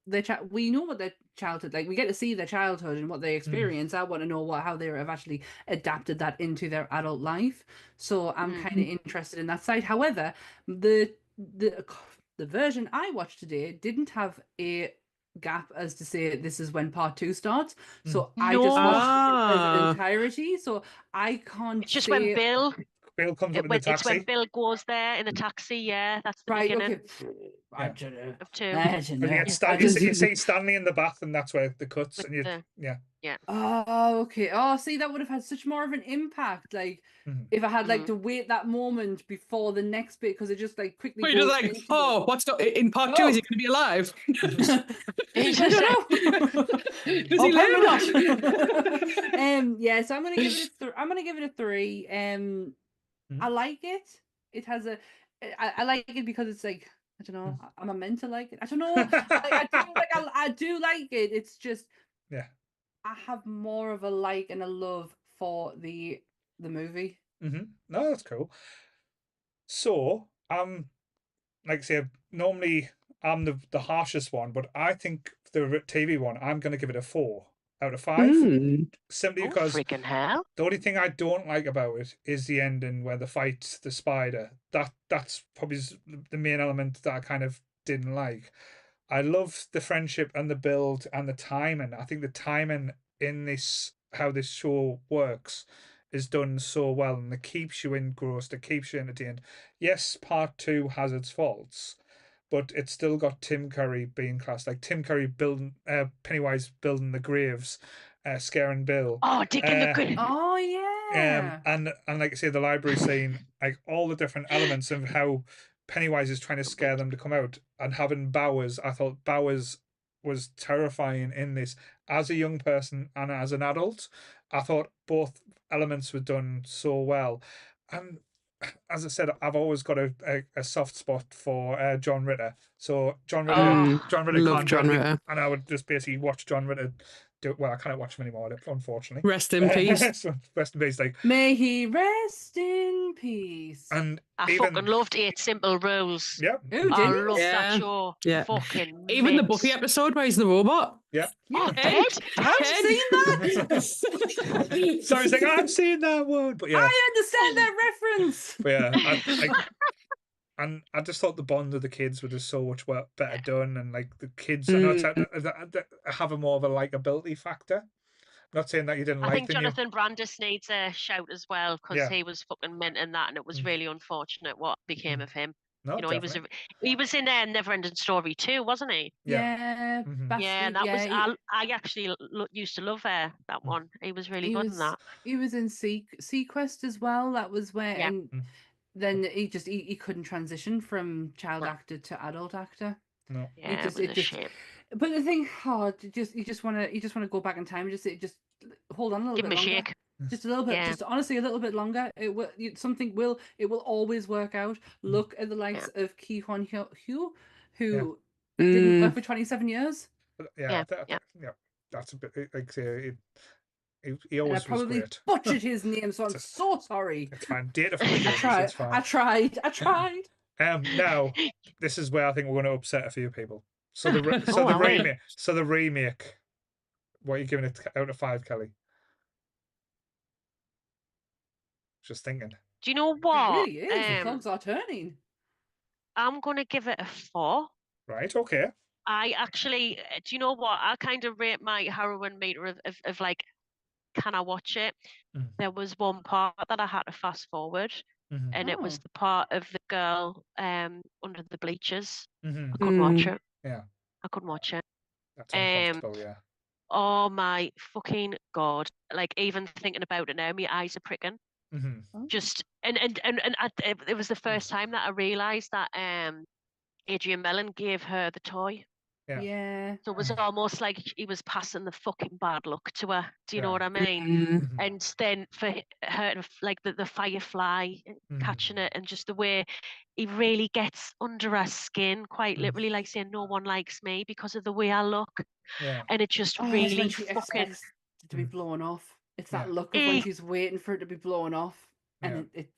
their we know what their childhood, like, we get to see their childhood and what they experience. I want to know how they have actually adapted that into their adult life. So I'm kind of interested in that side. However, the version I watched today didn't have a gap as to say this is when part 2 starts, so I just watched it as an entirety, so I can't. It's just when Bill comes up in the taxi. It's when Bill goes there in the taxi. That's the beginning. I don't know. Of 2. You see Stanley in the bath, and that's where the cuts. And Oh, okay. Oh, see, that would have had such more of an impact. Like, if I had like to wait that moment before the next bit, because it just like quickly. Wait, like, what's in part 2? Is he going to be alive? I don't know. Does he live? Yeah. So I'm gonna give it. I'm gonna give it a 3. I like it. It has a. I like it because it's like, I don't know. I'm meant to like it. I don't know. I do like it. It's just. I have more of a like and a love for the movie. No, that's cool. So, like I say, normally I'm the harshest one, but I think the TV one, I'm going to give it a 4 out of 5. Simply because freaking hell. The only thing I don't like about it is the ending where they fight the spider. That's probably the main element that I kind of didn't like. I love the friendship and the build and the timing. I think the timing in this, how this show works, is done so well, and it keeps you engrossed, it keeps you entertained. Yes, part 2 has its faults, but it's still got Tim Curry being classed. Like Tim Curry building, Pennywise building the graves, scaring Bill. Oh, digging the grave. Oh, yeah. And like I say, the library scene, like all the different elements of how Pennywise is trying to scare them to come out, and having Bowers. I thought Bowers was terrifying in this as a young person and as an adult. I thought both elements were done so well. And as I said, I've always got a soft spot for John Ritter. So John Ritter, John Ritter love can't John do anything, Ritter. and I would just basically watch John Ritter do. Well, I can't watch him anymore, unfortunately. Rest in peace. So, rest in peace. Like, May he rest in peace. and I even fucking loved 8 Simple Rules. yeah, Who I didn't? loved that Yeah. show. Yeah. Fucking Even the mint. Buffy episode where he's the robot. yeah. Oh, Ted? Ted? I've Ted? seen that. So I was like, I've seen that one, but yeah, I understand that reference. but yeah, and I just thought the bond of the kids were just so much better done, and like the kids, I know it's have a more of a likability factor. I'm not saying that you didn't I like think the new. Jonathan Brandis needs a shout as well because Yeah. he was fucking mint in that, and it was really unfortunate what became of him. No, You know, definitely. he was in Neverending Story too, wasn't he? Yeah. Yeah, and that was I actually used to love that one. He was really good in that. He was in Sequest as well. That was where, Yeah. and then he couldn't transition from child actor to adult actor. No. Yeah, it was a shame. But the thing, you just want to go back in time and just hold on a little Give bit him a longer. shake. Just a little bit, Yeah. just honestly a little bit longer. It will always work out. Look at the likes of Ki Hwan Hugh, who didn't work for 27 years. Yeah, that's a bit like he always was probably great. butchered his name, so I'm so sorry. It's fine. Data from the games. It's fine. I tried. Now this is where I think we're going to upset a few people. So the remake. What are you giving it out of 5, Kelly? Just thinking. Do you know what? It really is. The clogs are turning. I'm gonna give it a 4. Right. Okay. I actually, do you know what? I kind of rate my heroin meter of like, can I watch it? There was one part that I had to fast forward, and it was the part of the girl under the bleachers. I couldn't watch it. Yeah. I couldn't watch it. That's uncomfortable. Yeah. Oh my fucking God! Like even thinking about it now, my eyes are pricking. Just and it was the first time that I realised that Adrian Mellon gave her the toy. Yeah. So it was almost like he was passing the fucking bad luck to her. Do you know what I mean? And then for her, like the firefly catching it, and just the way he really gets under her skin, quite literally, like saying, "No one likes me because of the way I look." Yeah. And it just It's really when she fucking expects it to be blown off. It's that look of when she's waiting for it to be blown off, and it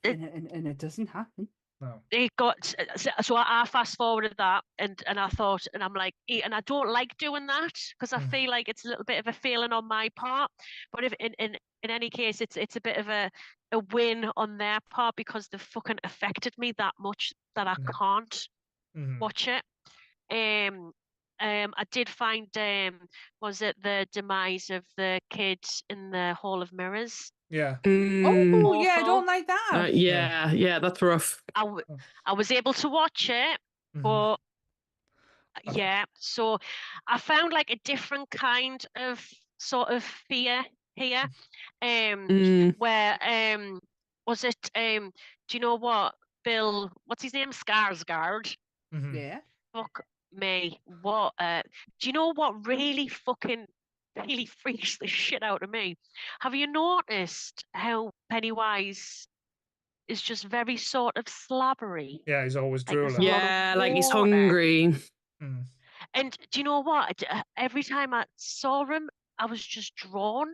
doesn't happen. No. It got so I fast forwarded that and I thought, and I'm like, and I don't like doing that because I feel like it's a little bit of a failing on my part, but if in any case it's a bit of a win on their part because they've fucking affected me that much that I can't watch it. I did find was it the demise of the kid in the Hall of Mirrors? Yeah. Oh yeah, I don't like that. Yeah, that's rough. I was able to watch it, but yeah, so I found like a different kind of sort of fear here. Where was it do you know what Bill, what's his name, Skarsgård? Yeah. Fuck me. What do you know what really freaks the shit out of me? Have you noticed how Pennywise is just very sort of slabbery? Yeah, he's always drooling. Like he's hungry. And do you know what? Every time I saw him, I was just drawn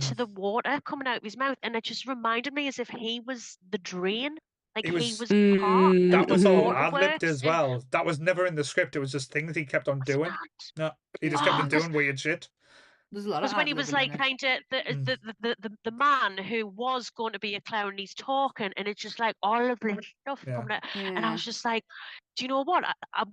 to the water coming out of his mouth, and it just reminded me as if he was the drain. Like he was part. That was all ad-libbed waterworks as well. That was never in the script. It was just things he kept on doing. No, he just kept on doing weird shit. There's a lot of Because when he was like kind of the man who was going to be a clown, and he's talking, and it's just like all of this stuff coming out, and I was just like, do you know what? I'm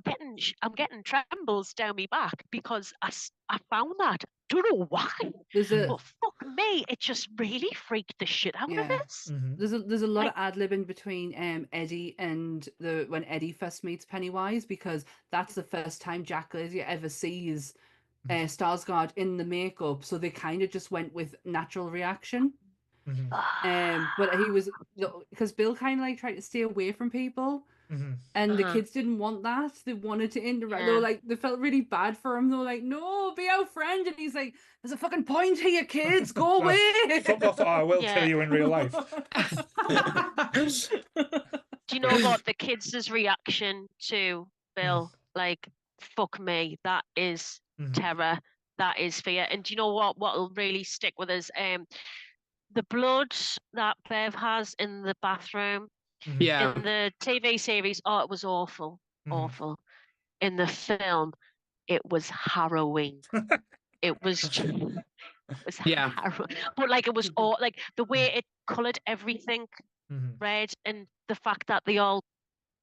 getting trembles down my back because I found that. Don't know why. But fuck me, it just really freaked the shit out of us. There's a lot of ad-libbing between Eddie and when Eddie first meets Pennywise, because that's the first time Jack Glazier ever sees Skarsgård in the makeup, so they kind of just went with natural reaction. But he was, because Bill kind of like tried to stay away from people, And the kids didn't want that. They wanted to interact. They were like, they felt really bad for him. They were like, no, be our friend. And he's like, there's a fucking point here, kids. Go away. Fuck off, or I will kill you in real life. Do you know what? The kids' reaction to Bill, like, fuck me, that is terror. That is fear. And do you know what? What'll really stick with us? The blood that Bev has in the bathroom. Yeah. In the TV series, it was awful. Awful. In the film, it was harrowing. It was harrowing. But like, it was all like the way it coloured everything red, and the fact that they all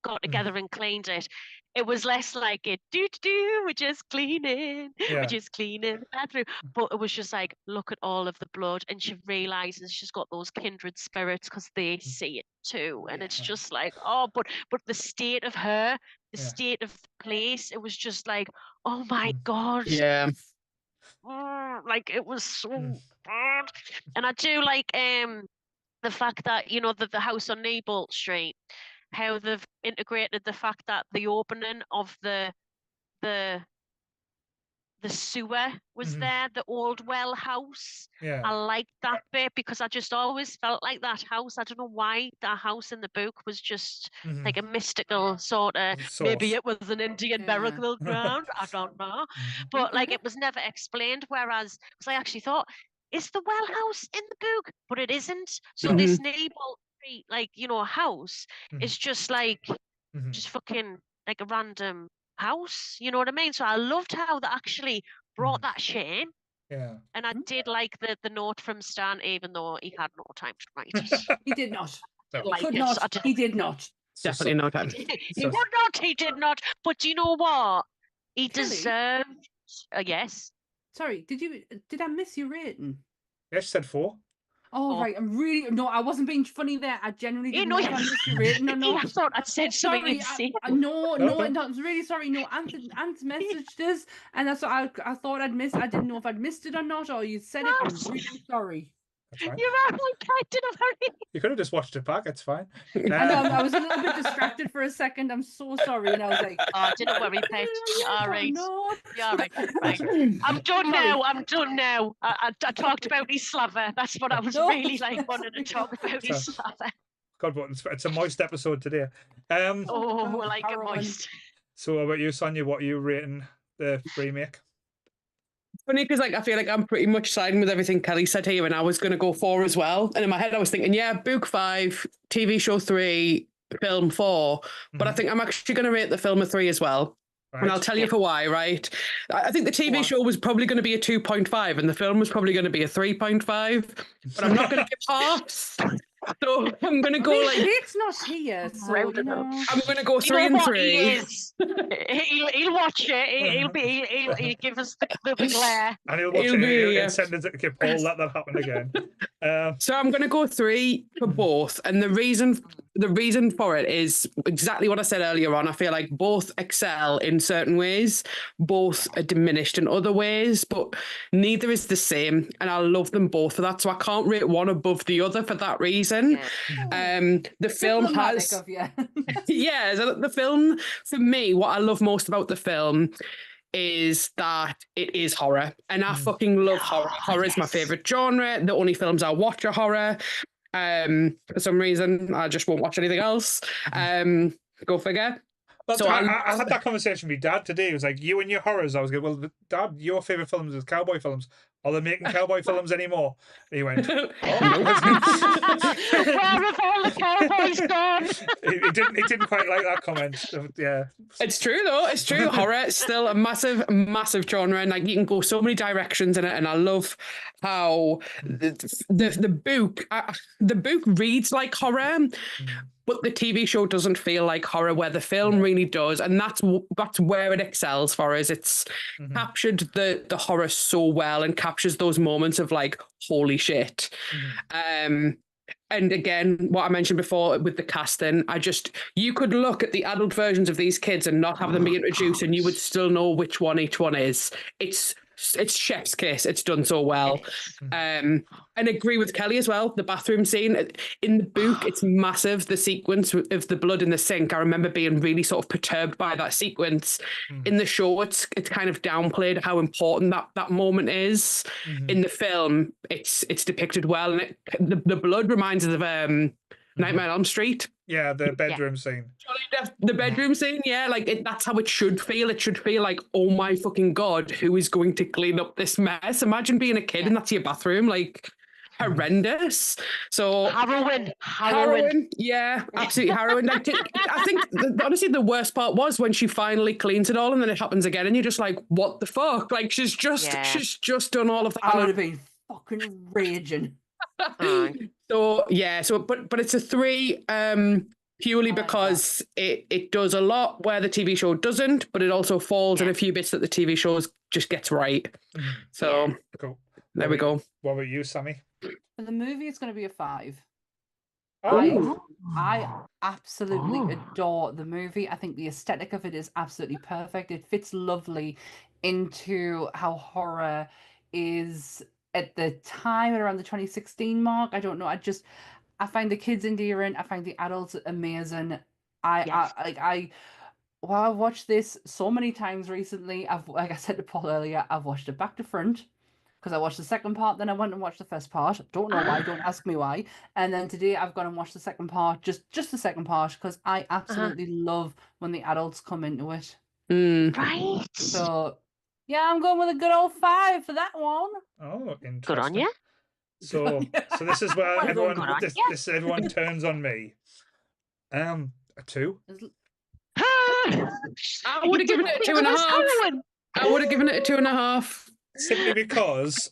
got together and cleaned it. It was less like it we're just cleaning the bathroom. But it was just like, look at all of the blood, and she realizes she's got those kindred spirits because they see it too. And it's just like, but the state of her, the state of the place, it was just like, oh my God. Yeah. Like, it was so bad. And I do like the fact that, you know, the house on Newbolt Street, how they've integrated the fact that the opening of the sewer was there, the old well house. I liked that bit because I just always felt like that house, I don't know why, that house in the book was just like a mystical sort of, maybe it was an Indian burial ground, I don't know. But like, it was never explained, whereas, because I actually thought, is the well house in the book? But it isn't. So this Newbolt Street, like, you know, house is just like, just fucking like a random house, you know what I mean? So I loved how they actually brought that shit in. Yeah. And I did like the note from Stan, even though he had no time to write it. He did not. He did not. Definitely no time. He would not. He did not. But do you know what? He deserved. Yes. Sorry, did I miss your rating? Yes, you said 4. Oh, right. I wasn't being funny there. I genuinely didn't know if I missed your rating or not. I thought I'd said something. No, I'm really sorry. No, Ant messaged us, and that's what I thought I'd missed. I didn't know if I'd missed it or not, or you said it. I'm really sorry. You're right. I didn't hurry. You could have just watched it back. It's fine. I know, I was a little bit distracted for a second. I'm so sorry, and I was like, "Oh, didn't worry, Pet. You're all right. You're all right. Right. I'm done now. I talked about his slaver. That's what I was really like wanting to talk about. His slaver. God, but it's a moist episode today. I like it moist. So, about you, Sonia? What are you rating the remake? Funny because like I feel like I'm pretty much siding with everything Kelly said here, and I was going to go 4 as well. And in my head, I was thinking, book 5, TV show 3, film 4. But I think I'm actually going to rate the film a 3 as well. Right. And I'll tell you for why. Right? I think the TV show was probably going to be a 2.5, and the film was probably going to be a 3.5. But I'm not going to give halves. So I'm going to go it's not here. So, I'm going to go 3 and 3. He'll watch it. He'll give us the glare. And he'll watch it and send it to Paul. Let that happen again. So I'm going to go 3 for both, and the reason for it is exactly what I said earlier on. I feel like both excel in certain ways, both are diminished in other ways, but neither is the same, and I love them both for that. So I can't rate one above the other for that reason. The film has the film, for me, what I love most about the film is that it is horror, and I fucking love horror. Horror is my favorite genre. The only films I watch are horror. For some reason I just won't watch anything else. Go figure. But so I had that conversation with Dad today. It was like, you and your horrors. I was going, well, Dad, your favorite films is cowboy films. Are they making cowboy films anymore? And he went, oh, no. Where have all the cowboys gone? He didn't quite like that comment. Yeah. It's true though. It's true. Horror is still a massive genre, and like you can go so many directions in it. And I love how the book reads like horror. But the TV show doesn't feel like horror, where the film really does, and that's where it excels for us. It's captured the horror so well, and captures those moments of like, holy shit. And again, what I mentioned before with the casting, you could look at the adult versions of these kids and not have them be introduced, and you would still know which one each one is. It's it's chef's kiss. It's done so well. It is. And agree with Kelly as well. The bathroom scene in the book, it's massive. The sequence of the blood in the sink, I remember being really sort of perturbed by that sequence. In the show, it's kind of downplayed how important that moment is. In the film, it's depicted well, and the blood reminds us of Nightmare on Elm Street. Yeah, the bedroom scene. The bedroom scene, yeah, like that's how it should feel. It should feel like, oh my fucking God, who is going to clean up this mess? Imagine being a kid and that's your bathroom, like horrendous. So harrowing. Yeah, absolutely harrowing. Like, I think honestly the worst part was when she finally cleans it all and then it happens again and you're just like, what the fuck? Like she's just done all of that. I would have been fucking raging. But it's a 3 purely because it does a lot where the TV show doesn't, but it also falls in a few bits that the TV shows just gets right. So cool. There we go. What about you, Sammy? For the movie, it's going to be a 5. I absolutely adore the movie. I think the aesthetic of it is absolutely perfect. It fits lovely into how horror is at the time, at around the 2016 mark. I don't know. I find the kids endearing. I find the adults amazing. I've watched this so many times recently. Like I said to Paul earlier, I've watched it back to front because I watched the second part, then I went and watched the first part. Don't know why, don't ask me why. And then today I've gone and watched the second part, just the second part, because I absolutely love when the adults come into it. Right. So yeah, I'm going with a good old 5 for that one. Oh, interesting. Good on you. So this is where everyone turns on me. A 2. I would have given it a 2.5. I would have given it a 2.5. Simply because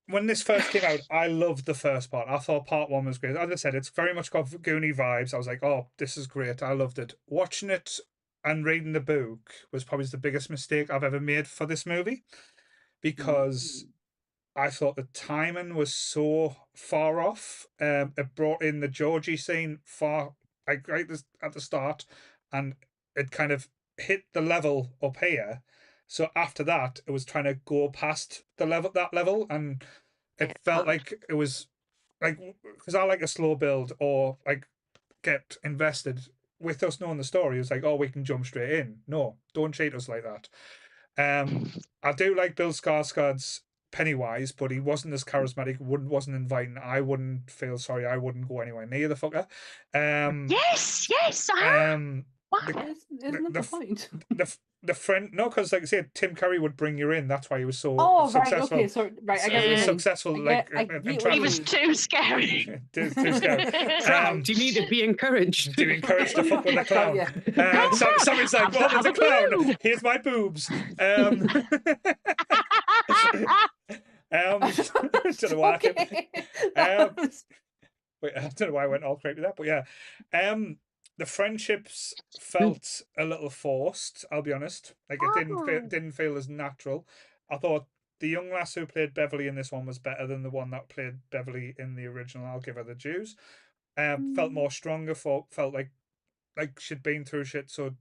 when this first came out, I loved the first part. I thought part 1 was great. As I said, it's very much got Goonie vibes. I was like, oh, this is great. I loved it. Watching it and reading the book was probably the biggest mistake I've ever made for this movie, because I thought the timing was so far off. It brought in the Georgie scene right at the start, and it kind of hit the level up here. So after that, it was trying to go past that level, and it felt like it was like, because I like a slow build or like get invested. With us knowing the story, it's like, oh, we can jump straight in. No, don't cheat us like that. I do like Bill Skarsgård's Pennywise, but he wasn't as charismatic, wasn't inviting. I wouldn't feel sorry. I wouldn't go anywhere near the fucker. Yes. Isn't the point? The friend, no, because like I said, Tim Curry would bring you in. That's why he was so successful. Right, okay, so right, I get he was it. successful. He was too scary. too scary. Do you need to be encouraged? Do you encourage to fuck with a clown? Someone's like, well, there's a clown. Here's my boobs. I don't know why. Wait, I don't know why I went all crazy with that, but yeah. The friendships felt a little forced, I'll be honest. Like it didn't feel as natural. I thought the young lass who played Beverly in this one was better than the one that played Beverly in the original. I'll give her the dues. Felt more stronger. Felt like she'd been through shit, so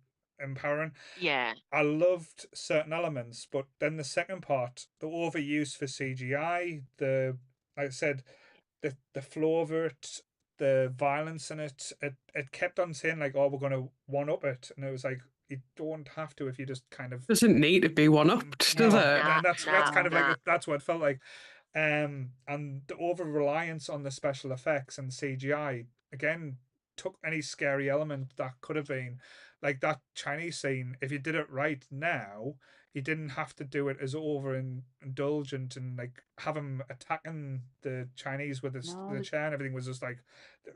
empowering. Yeah. I loved certain elements, but then the second part, the overuse for CGI, like I said, the flow of it, the violence in it kept on saying like, oh, we're going to one up it, and it was like, you don't have to if you just kind of doesn't need to be one upped, does it? And that's kind of like that's what it felt like. And the over reliance on the special effects and CGI again took any scary element that could have been, like that Chinese scene. If you did it right now, you didn't have to do it as over indulgent and like have him attacking the Chinese with the chair and everything was just like,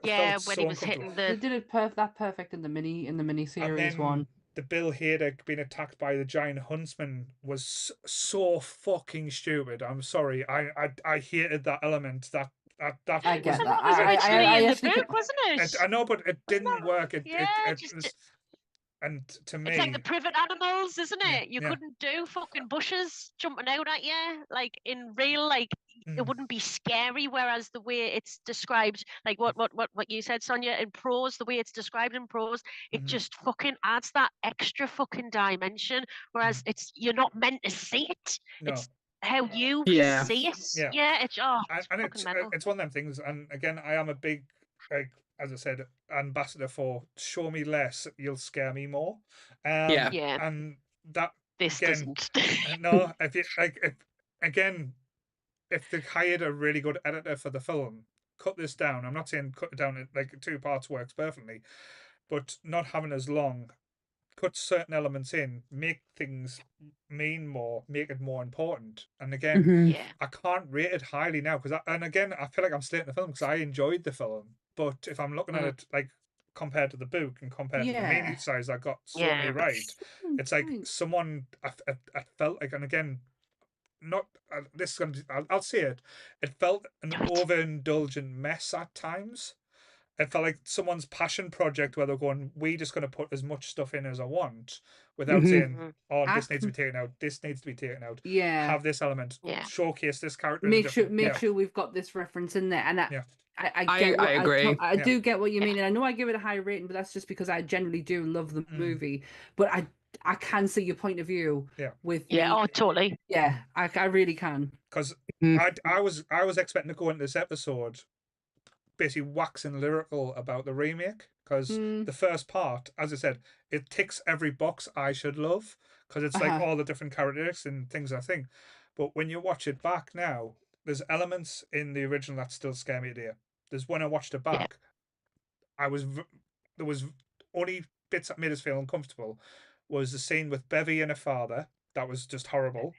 when he was hitting they did it perfect in the mini series one. The Bill Hader being attacked by the giant huntsman was so fucking stupid. I'm sorry, I hated that element. That I get that. Was originally in the book, wasn't it? I know, but it didn't work. And to me, it's like the privet animals, isn't it? You couldn't do fucking bushes jumping out at you. Like in real, like it wouldn't be scary. Whereas the way it's described, like what you said, Sonia, in prose, the way it's described in prose, it just fucking adds that extra fucking dimension. Whereas you're not meant to see it. No. how you Yeah. see it. Yeah. Yeah, it's And fucking mental. it's one of them things. And again, I am a big, like, as I said, ambassador for show me less, you'll scare me more. Yeah. Yeah, And that this again, doesn't. no, if you like, again, if they hired a really good editor for the film, cut this down. I'm not saying cut it down, like 2 parts works perfectly, but not having as long, put certain elements in, make things mean more, make it more important. And again, Mhm. Yeah, I can't rate it highly now because, and again, I feel like I'm slating the film because I enjoyed the film. But if I'm looking at it like compared to the book and compared to the Yeah. mini size that got Yeah. slowly right, it's like someone I felt like, and again, not this is gonna be, I'll say it. It felt an Do it. overindulgent mess at times. It felt like someone's passion project where they're going, we're just going to put as much stuff in as I want without Mhm. saying, Mhm. oh, I this needs to be taken out, this needs to be taken out. Yeah. Have this element, Yeah. showcase this character in a Make different. sure we've got this reference in there. And Yeah. I get I agree. I Yeah. do get what you Yeah. mean, and I know I give it a high rating, but that's just because I generally do love the Mm. movie. But I can see your point of view Yeah. with Yeah, the totally. yeah, I really can. Because Mhm. I was expecting to go into this episode basically waxing lyrical about the remake because Mm. the first part, as I said, it ticks every box I should love because it's like Uh-huh. all the different characteristics and things I think. But when you watch it back now, there's elements in the original that still scare me today. There's when I watched it Yeah. back, there was only bits that made us feel uncomfortable was the scene with Bevy and her father. That was just horrible.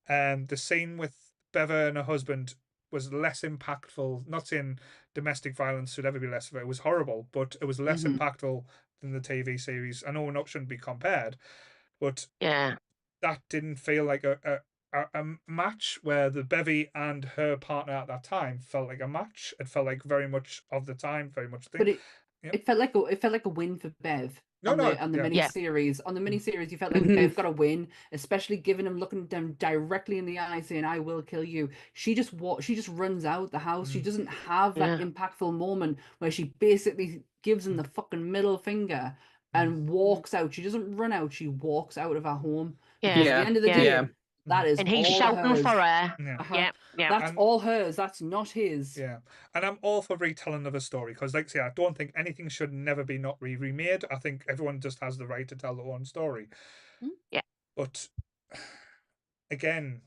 The scene with Beva and her husband was less impactful. Not saying domestic violence should ever be less of it. It was horrible, but it was less Mhm. impactful than the TV series. I know it shouldn't be compared, but Yeah. that didn't feel like a match where the Bevy and her partner at that time felt like a match. It felt like very much of the time, very much thing. But Yep. it felt like a win for Bev No, on no, the yeah. mini Yeah. series. On the mini series, you felt like Mhm. Bev got a win, especially giving him looking them directly in the eye, saying "I will kill you." She just runs out the house. She doesn't have that Yeah. impactful moment where she basically gives him the fucking middle finger and walks out. She doesn't run out. She walks out of her home because at the Yeah. end of the Yeah. day, Yeah. that is And he's all shouting hers. for her. Yeah. Uh-huh. Yeah. Yeah. That's And- all hers. That's not his. Yeah, and I'm all for retelling of a story because, like I say, I don't think anything should never be not remade. I think everyone just has the right to tell their own story. Yeah. But again,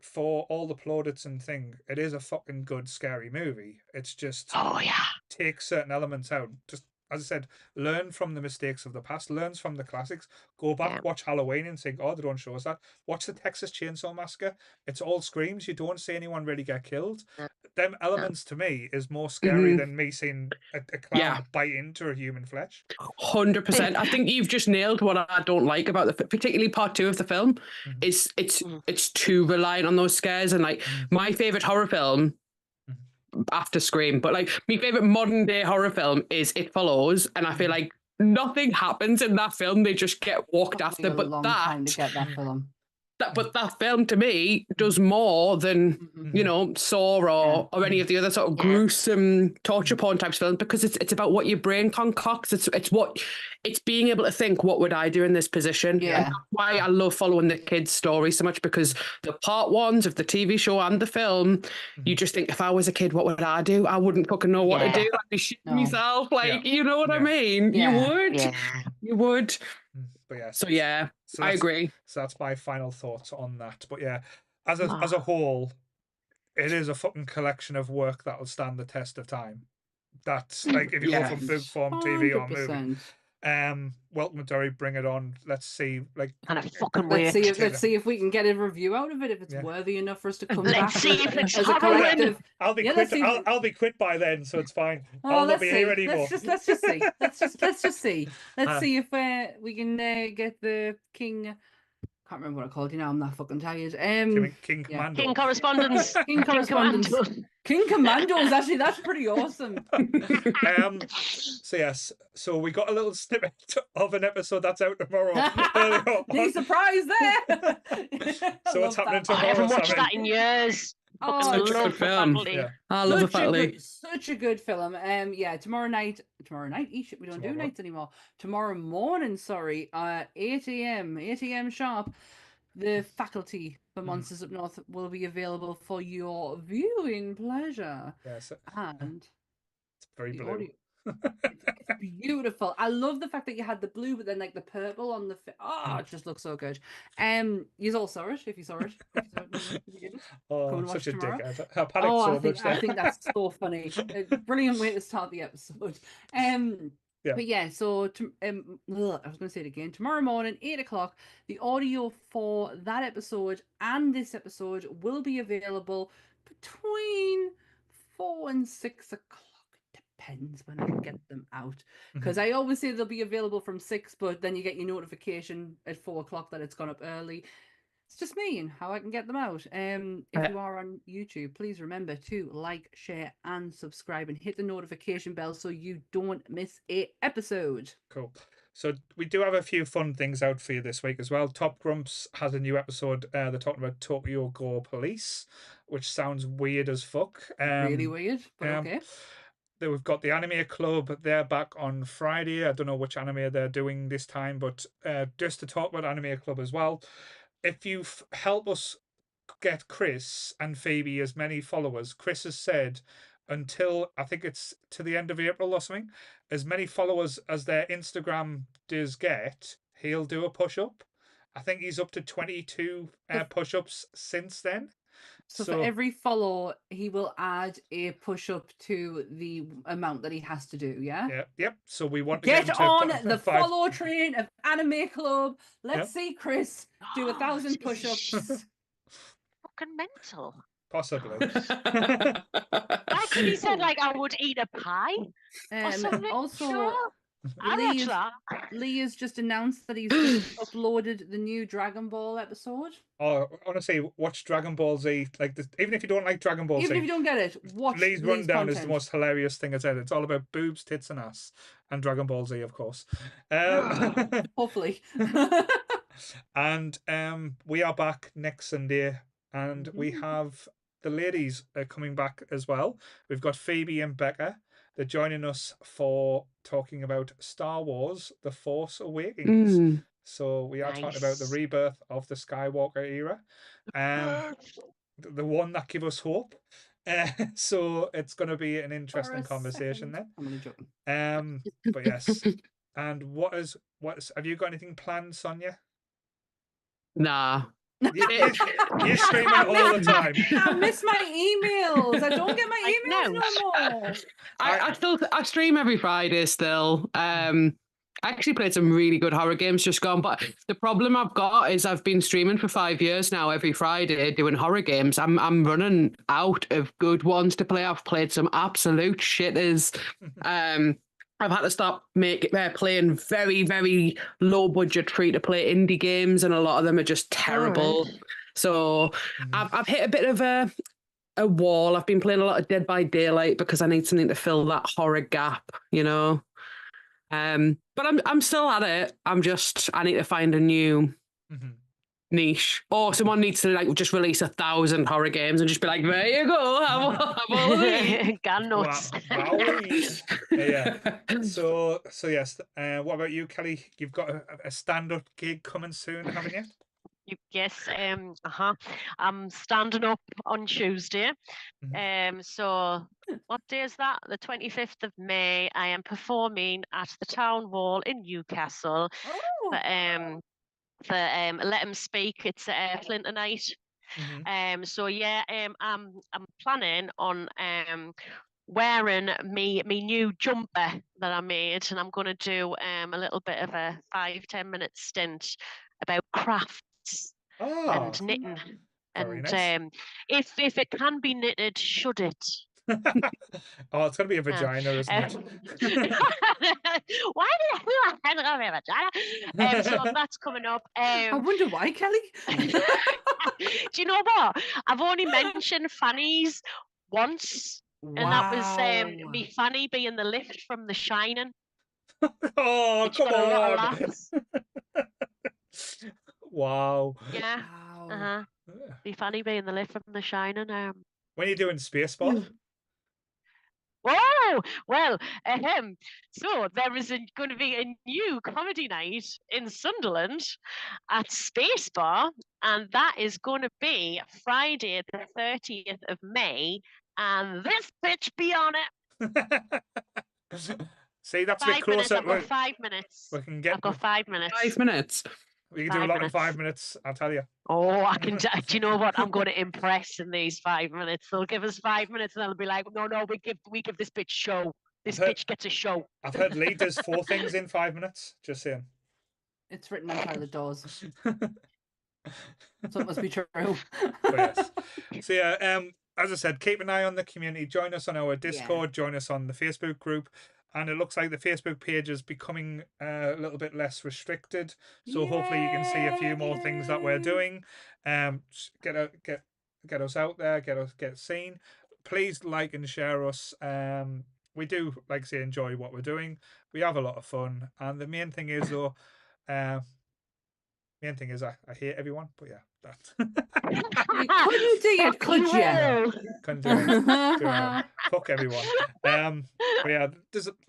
for all the plaudits and thing, it is a fucking good scary movie. It's just Oh yeah. take certain elements out. Just as I said, learn from the mistakes of the past, learns from the classics. Go back, Yeah. watch Halloween and think, oh, they don't show us that. Watch the Texas Chainsaw Massacre. It's all screams. You don't see anyone really get killed. No. Them elements to me is more scary Mhm. than me seeing a clown Yeah. bite into a human flesh. 100%. I think you've just nailed what I don't like about particularly part 2 of the film. Mhm. Is Mhm. it's too reliant on those scares, and like my favorite horror film after Scream, but like my favorite modern day horror film is It Follows, and I feel like nothing happens in that film. They just get walked Took me after. a But long time to get that Mhm. film. that film to me does more than Mhm. Saw or any of the other sort of Yeah. gruesome torture porn types films, because it's about what your brain concocts. It's being able to think, what would I do in this position? Yeah. And that's why I love following the kids' story so much, because the part ones of the TV show and the film, you just think, if I was a kid, what would I do? I wouldn't fucking know what to Yeah. do. I'd be shitting No. myself. Like, you know what I Yeah. mean? Yeah. You would. Yeah. You would. But yes. So yeah, So I that's- agree. So that's my final thoughts on that. But yeah, as a whole, it is a fucking collection of work that'll stand the test of time. That's like if you go from book form, TV or movie. 100%. Welcome to Derry, bring it on. Let's see, like, And I fucking Let's wait. see if we can get a review out of it, if it's Yeah. worthy enough for us to come Let's back see if it's as a harrowing. collective. I'll be Yeah, quit. let's see if- I'll be quit by then, so it's fine. Oh, I'll not let's be see. here anymore. Let's just see. Let's just see. Let's Uh, see if we can get the king. Can't remember what I called you now. I'm not fucking tired. King yeah. Commando. King correspondence. King correspondence. Commando. King Commandos. Actually, that's pretty awesome. So yes, so we got a little snippet of an episode that's out tomorrow. earlier on. No surprise there. So what's happening I tomorrow? haven't watched Sammy? that in years. Oh, Fucking Such a love good the film. family. Yeah. I love the family. Such a good film. Yeah, tomorrow night. Each we don't do Tomorrow. nights anymore. Tomorrow morning, sorry. 8 a.m. 8 a.m. sharp. the faculty for Monsters Up North will be available for your viewing pleasure. Yes. And It's very the blue. audio. It's beautiful. I love the fact that you had the blue, but then like the purple on the. It just looks so good. You all saw it. If you saw it, you didn't. Oh, Come I'm and watch such a tomorrow. dickhead. I panicked so much there. I think that's so funny. A brilliant way to start the episode. Yeah. But yeah, so I was going to say it again. Tomorrow morning, 8 o'clock, the audio for that episode and this episode will be available between 4 and 6 o'clock. It depends when I get them out. Because I always say they'll be available from 6, but then you get your notification at 4 o'clock that it's gone up early. It's just me and how I can get them out. If you are on YouTube, please remember to like, share, and subscribe, and hit the notification bell so you don't miss an episode. Cool. So we do have a few fun things out for you this week as well. Top Grumps has a new episode. They're talking about Tokyo Go Police, which sounds weird as fuck. Really weird, but okay. Then we've got the Anime Club. They're back on Friday. I don't know which anime they're doing this time, but just to talk about Anime Club as well. If you help us get Chris and Phoebe as many followers, Chris has said until I think it's to the end of April or something, as many followers as their Instagram does get, he'll do a push-up. I think he's up to 22 push-ups since then. So for every follow, he will add a push-up to the amount that he has to do, yeah? Yep. So we want to get on the follow train of Anime Club. Let's see Chris do 1,000 push-ups. Fucking mental. Possibly. Like when he said, like, I would eat a pie or something. Also, Lee has just announced that he's just uploaded the new Dragon Ball episode. Oh, honestly, watch Dragon Ball Z. Like, even if you don't like Dragon Ball Z, even if you don't get it, watch Lee's rundown content. is the most hilarious thing I've said. It's all about boobs, tits, and ass, and Dragon Ball Z, of course. Hopefully. And we are back next Sunday, and we have the ladies coming back as well. We've got Phoebe and Becca. They're joining us for talking about Star Wars: The Force Awakens. So we are talking about the rebirth of the Skywalker era, the one that gave us hope. So it's going to be an interesting conversation then. I'm only joking. But yes. And what have you got anything planned, Sonia? Nah. You're streaming all the time. I miss my emails. I don't get my emails no more. I stream every Friday still. I actually played some really good horror games just gone, but the problem I've got is I've been streaming for 5 years now every Friday doing horror games. I'm running out of good ones to play. I've played some absolute shitters. I've had to stop playing very, very low budget free to play indie games, and a lot of them are just terrible. Right. So I've hit a bit of a wall. I've been playing a lot of Dead by Daylight because I need something to fill that horror gap, you know. But I'm still at it. I need to find a new niche, or someone needs to like just release 1,000 horror games and just be like, there you go, have all of these. Got nuts. Yeah. So yes. What about you, Kelly? You've got a stand-up gig coming soon, haven't you? Yes. I'm standing up on Tuesday. So what day is that? The 25th of May. I am performing at the Town Hall in Newcastle. For Let 'Em Speak. It's Flinter night. So yeah, I'm planning on wearing me new jumper that I made, and I'm going to do a little bit of a 5-10 minute stint about crafts and knitting. Very and nice. if it can be knitted, should it? It's going to be a vagina, isn't it? Why did I feel like I'm going to be a vagina? So that's coming up. I wonder why, Kelly. Do you know what? I've only mentioned fannies once, and that was me fanny being the lift from The Shining. Oh, come on! Wow. Yeah. Me fanny being the lift from The Shining. When are you doing Spaceballs? Oh, well, so there is going to be a new comedy night in Sunderland at Space Bar, and that is going to be Friday, the 30th of May, and this bitch be on it. See, that's a bit 5 minutes. closer. I've got 5 minutes. We can get. I've got 5 minutes. 5 minutes. We can do a lot in 5 minutes, I'll tell you. Oh, I can. Do you know what? I'm going to impress in these 5 minutes. They'll give us 5 minutes, and they'll be like, "No, we give this bitch show. This bitch gets a show." I've heard Lee does 4 things in 5 minutes. Just saying. It's written on toilet doors. So it must be true. Yes. So yeah, as I said, keep an eye on the community. Join us on our Discord. Join us on the Facebook group. And it looks like the Facebook page is becoming a little bit less restricted. So hopefully you can see a few more things that we're doing. Get us out there, get seen. Please like and share us. We do, like I say, enjoy what we're doing. We have a lot of fun. And the main thing is though, I hate everyone, but yeah, that's You couldn't do it, could you? Couldn't do it. Fuck everyone. But yeah,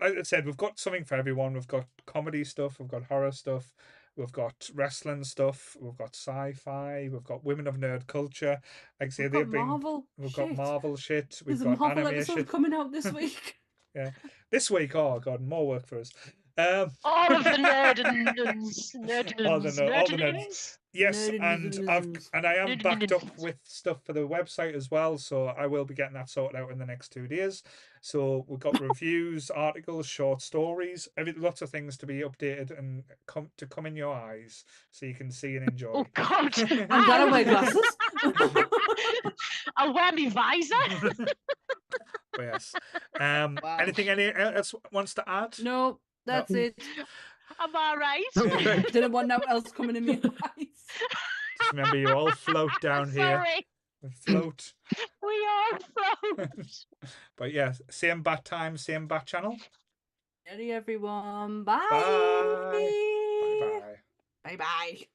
like I said, we've got something for everyone. We've got comedy stuff, we've got horror stuff, we've got wrestling stuff, we've got sci-fi, we've got women of nerd culture. Like I say, We've got Marvel shit. There's We've a got Marvel anime episode shit coming out this week. Yeah, this week. Oh god, more work for us. All of the nerdins. All the nerds. Yes, and I am backed up with stuff for the website as well, so I will be getting that sorted out in the next 2 days. So we've got reviews, articles, short stories, lots of things to be updated and come in your eyes so you can see and enjoy. Oh God! I'm gonna wear glasses. I'll wear my visor. But yes. Anything anyone else wants to add? No, that's it. Am I right? Didn't want no else coming in my eyes. Just remember, you all float down here. Sorry. Float. We all float. But yeah, same bat time, same bat channel. Ready, everyone. Bye. Bye. Bye. Bye. Bye.